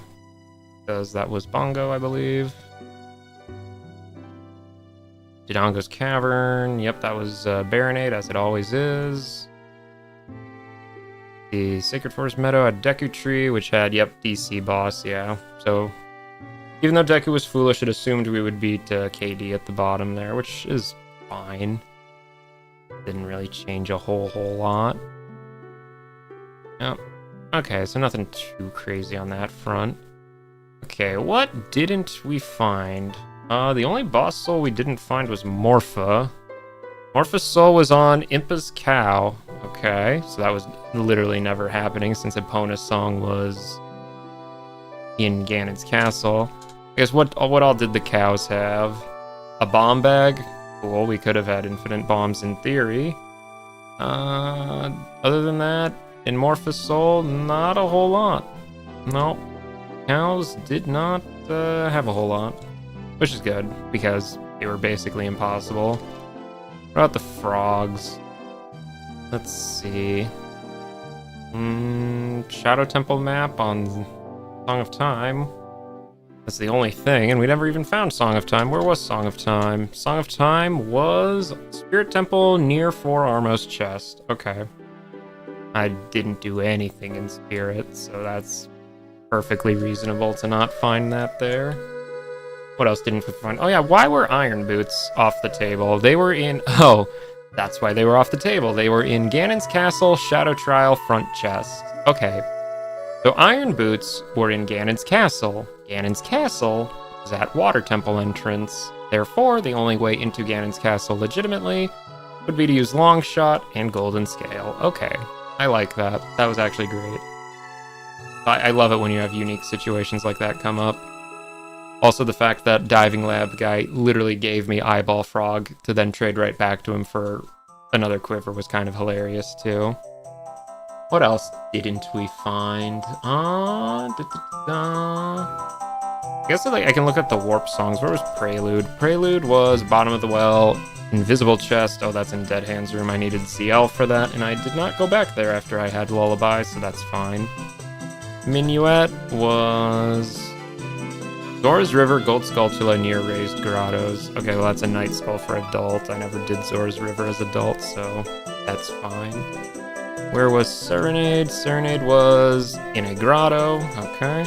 because that was Bongo, I believe. Dodongo's Cavern. Yep, that was Baronade, as it always is. The Sacred Forest Meadow had Deku Tree, which had, yep, DC boss, yeah. So, even though Deku was foolish, it assumed we would beat KD at the bottom there, which is fine. Didn't really change a whole lot. Yep. Okay, so nothing too crazy on that front. Okay, what didn't we find? The only boss soul we didn't find was Morpha. Morpha's soul was on Impa's cow. Okay, so that was literally never happening since Epona's song was in Ganon's castle. I guess what all did the cows have? A bomb bag? Cool, we could have had infinite bombs in theory. Other than that, in Morphous Soul, not a whole lot. Nope. Cows did not have a whole lot. Which is good, because they were basically impossible. What about the frogs? Let's see. Shadow Temple map on Song of Time. That's the only thing, and we never even found Song of Time. Where was Song of Time? Song of Time was Spirit Temple near Four Armos chest. Okay. I didn't do anything in Spirit, so that's perfectly reasonable to not find that there. What else didn't we find? Oh yeah, why were Iron Boots off the table? They were in... Oh, that's why they were off the table. They were in Ganon's Castle, Shadow Trial, front chest. Okay. So Iron Boots were in Ganon's Castle. Ganon's Castle is at Water Temple entrance. Therefore, the only way into Ganon's Castle legitimately would be to use Long Shot and Golden Scale. Okay. I like that. That was actually great. I love it when you have unique situations like that come up. Also, the fact that Diving Lab guy literally gave me Eyeball Frog to then trade right back to him for another quiver was kind of hilarious, too. What else didn't we find? I guess I can look at the warp songs. Where was Prelude? Prelude was Bottom of the Well, Invisible Chest. Oh, that's in Dead Hand's room. I needed CL for that, and I did not go back there after I had Lullaby, so that's fine. Minuet was Zora's River, Gold Skulltula near Raised Grottos. Okay, well that's a Night Skull for adult. I never did Zora's River as adult, so that's fine. Where was Serenade? Serenade was in a grotto. Okay.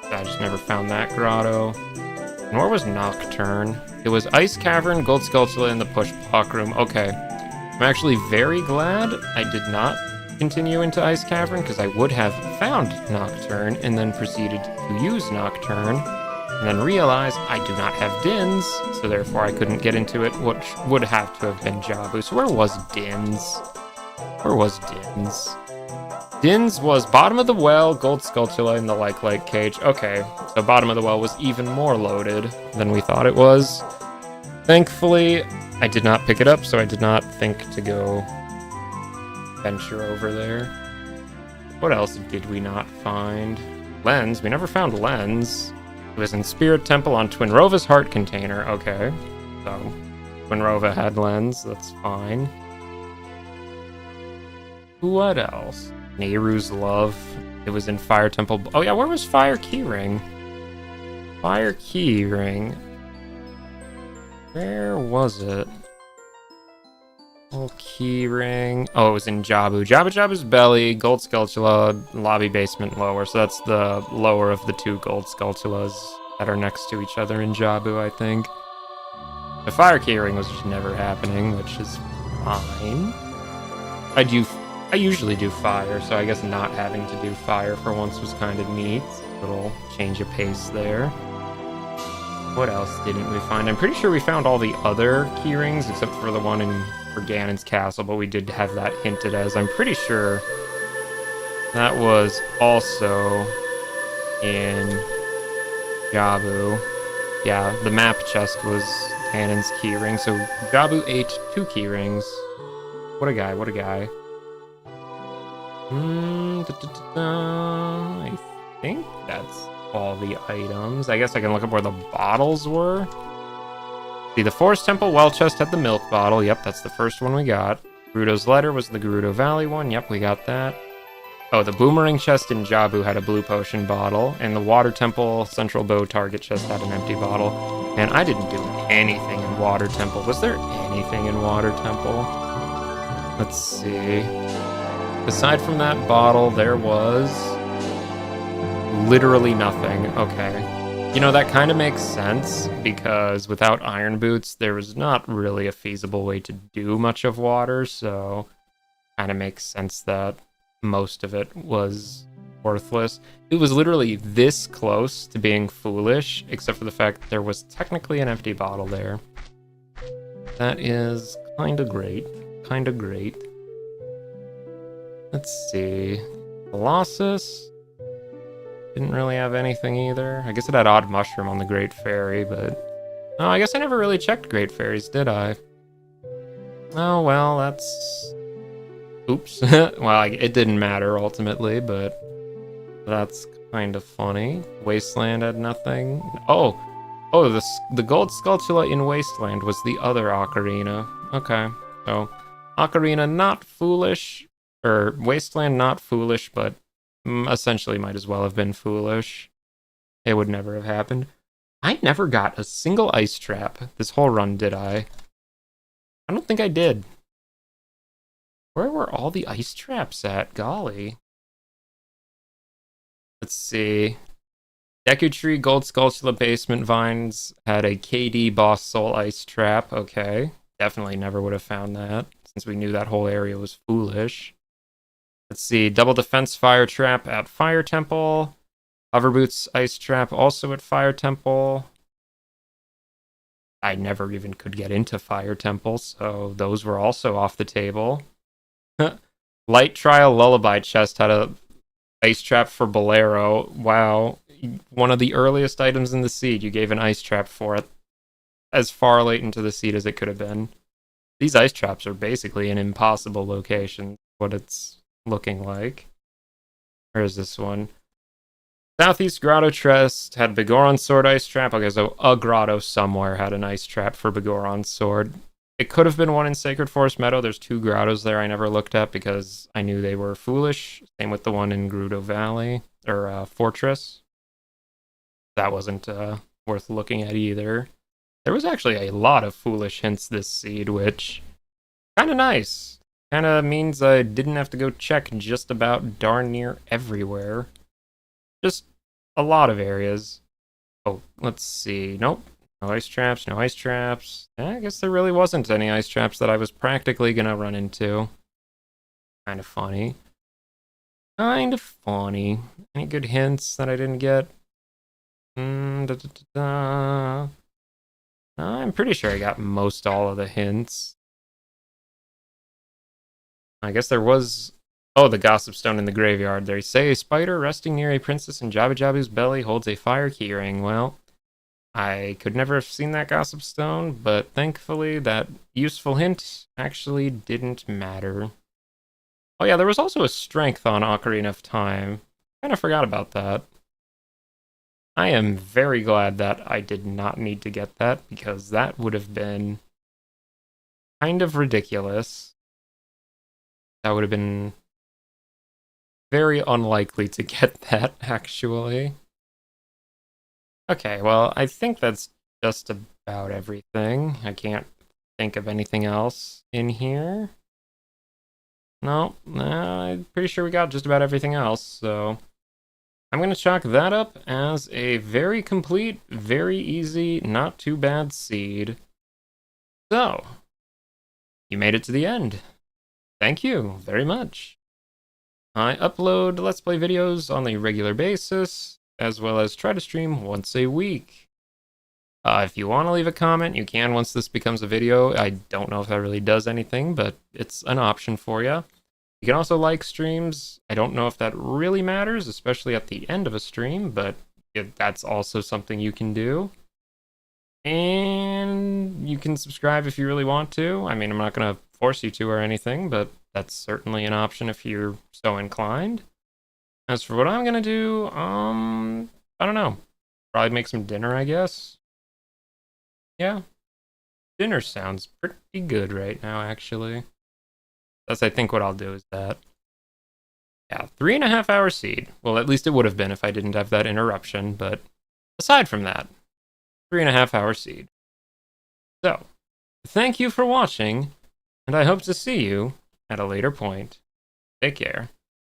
I just never found that grotto. And where was Nocturne? It was Ice Cavern, Gold Skulltula in the Push Block Room. Okay. I'm actually very glad I did not continue into Ice Cavern, because I would have found Nocturne and then proceeded to use Nocturne, and then realize I do not have Dins, so therefore I couldn't get into it, which would have to have been Jabu. So where was Dins? Where was Dins? Dins was Bottom of the Well, Gold Skulltula in the Like cage. Okay, so Bottom of the Well was even more loaded than we thought it was. Thankfully, I did not pick it up, so I did not think to go venture over there. What else did we not find? Lens. We never found Lens. It was in Spirit Temple on Twinrova's heart container. Okay. So, Twinrova had Lens. That's fine. What else? Nehru's Love. It was in Fire Temple. Oh yeah, where was Fire Keyring? Fire Keyring. Where was it? Oh, Keyring. Oh, it was in Jabu. Jabu's belly, Gold Skulltula, lobby basement lower. So that's the lower of the two Gold Skulltulas that are next to each other in Jabu, I think. The Fire Keyring was just never happening, which is fine. I usually do fire, so I guess not having to do fire for once was kind of neat. Little change of pace there. What else didn't we find? I'm pretty sure we found all the other Keyrings except for the one in Ganon's Castle, but we did have that hinted as. I'm pretty sure that was also in Jabu. Yeah, the map chest was Ganon's Keyring, so Jabu ate 2 Keyrings. What a guy, what a guy. I think that's all the items. I guess I can look up where the bottles were. See, the Forest Temple well chest had the milk bottle. Yep, that's the first one we got. Gerudo's letter was the Gerudo Valley one. Yep, we got that. Oh, the Boomerang chest in Jabu had a blue potion bottle, and the Water Temple Central Bow target chest had an empty bottle. Man, I didn't do anything in Water Temple. Was there anything in Water Temple? Let's see. Aside from that bottle, there was literally nothing. Okay. You know, that kind of makes sense, because without Iron Boots, there was not really a feasible way to do much of water, so kind of makes sense that most of it was worthless. It was literally this close to being foolish, except for the fact that there was technically an empty bottle there. That is kind of great. Kind of great. Let's see. Colossus didn't really have anything either. I guess it had Odd Mushroom on the Great Fairy, but... Oh, I guess I never really checked Great Fairies, did I? Oh, well, that's... Oops. Well, it didn't matter ultimately, but that's kind of funny. Wasteland had nothing. Oh! Oh, the gold Skulltula in Wasteland was the other Ocarina. Okay, so Ocarina not foolish, or Wasteland not foolish, but essentially might as well have been foolish. It would never have happened. I never got a single ice trap this whole run, did I? I don't think I did. Where were all the ice traps at? Golly. Let's see. Deku Tree, Gold Skulltula Basement Vines had a KD Boss Soul Ice Trap. Okay. Definitely never would have found that, since we knew that whole area was foolish. Let's see. Double Defense Fire Trap at Fire Temple. Hoverboots Ice Trap also at Fire Temple. I never even could get into Fire Temple, so those were also off the table. Light Trial Lullaby Chest had a ice trap for Bolero. Wow. One of the earliest items in the seed, you gave an ice trap for it. As far late into the seed as it could have been. These ice traps are basically an impossible location, what it's looking like. Where is this one? Southeast Grotto Chest had Begoron's Sword Ice Trap. Okay, so a grotto somewhere had an ice trap for Begoron's Sword. It could have been one in Sacred Forest Meadow. There's 2 grottos there I never looked at because I knew they were foolish. Same with the one in Gerudo Valley, or Fortress. That wasn't worth looking at either. There was actually a lot of foolish hints this seed, which kind of nice. Kind of means I didn't have to go check just about darn near everywhere. Just a lot of areas. Oh, let's see. Nope. No ice traps, no ice traps. I guess there really wasn't any ice traps that I was practically gonna run into. Kind of funny. Kind of funny. Any good hints that I didn't get? I'm pretty sure I got most all of the hints. I guess there was... Oh, the Gossip Stone in the graveyard. They say a spider resting near a princess in Jabba Jabu's belly holds a fire keyring. Well, I could never have seen that Gossip Stone, but thankfully that useful hint actually didn't matter. Oh yeah, there was also a strength on Ocarina of Time. Kind of forgot about that. I am very glad that I did not need to get that, because that would have been kind of ridiculous. That would have been very unlikely to get that, actually. Okay, well, I think that's just about everything. I can't think of anything else in here. No, I'm pretty sure we got just about everything else, so... I'm going to chalk that up as a very complete, very easy, not too bad seed. So, you made it to the end. Thank you very much. I upload Let's Play videos on a regular basis, as well as try to stream once a week. If you want to leave a comment, you can once this becomes a video. I don't know if that really does anything, but it's an option for you. You can also like streams. I don't know if that really matters, especially at the end of a stream, but that's also something you can do. And you can subscribe if you really want to. I mean, I'm not going to force you to or anything, but that's certainly an option if you're so inclined. As for what I'm going to do, I don't know. Probably make some dinner, I guess. Yeah. Dinner sounds pretty good right now, actually. That's, I think, what I'll do is that. Yeah, 3.5 hour seed. Well, at least it would have been if I didn't have that interruption, but aside from that, 3.5 hour seed. So, thank you for watching, and I hope to see you at a later point. Take care.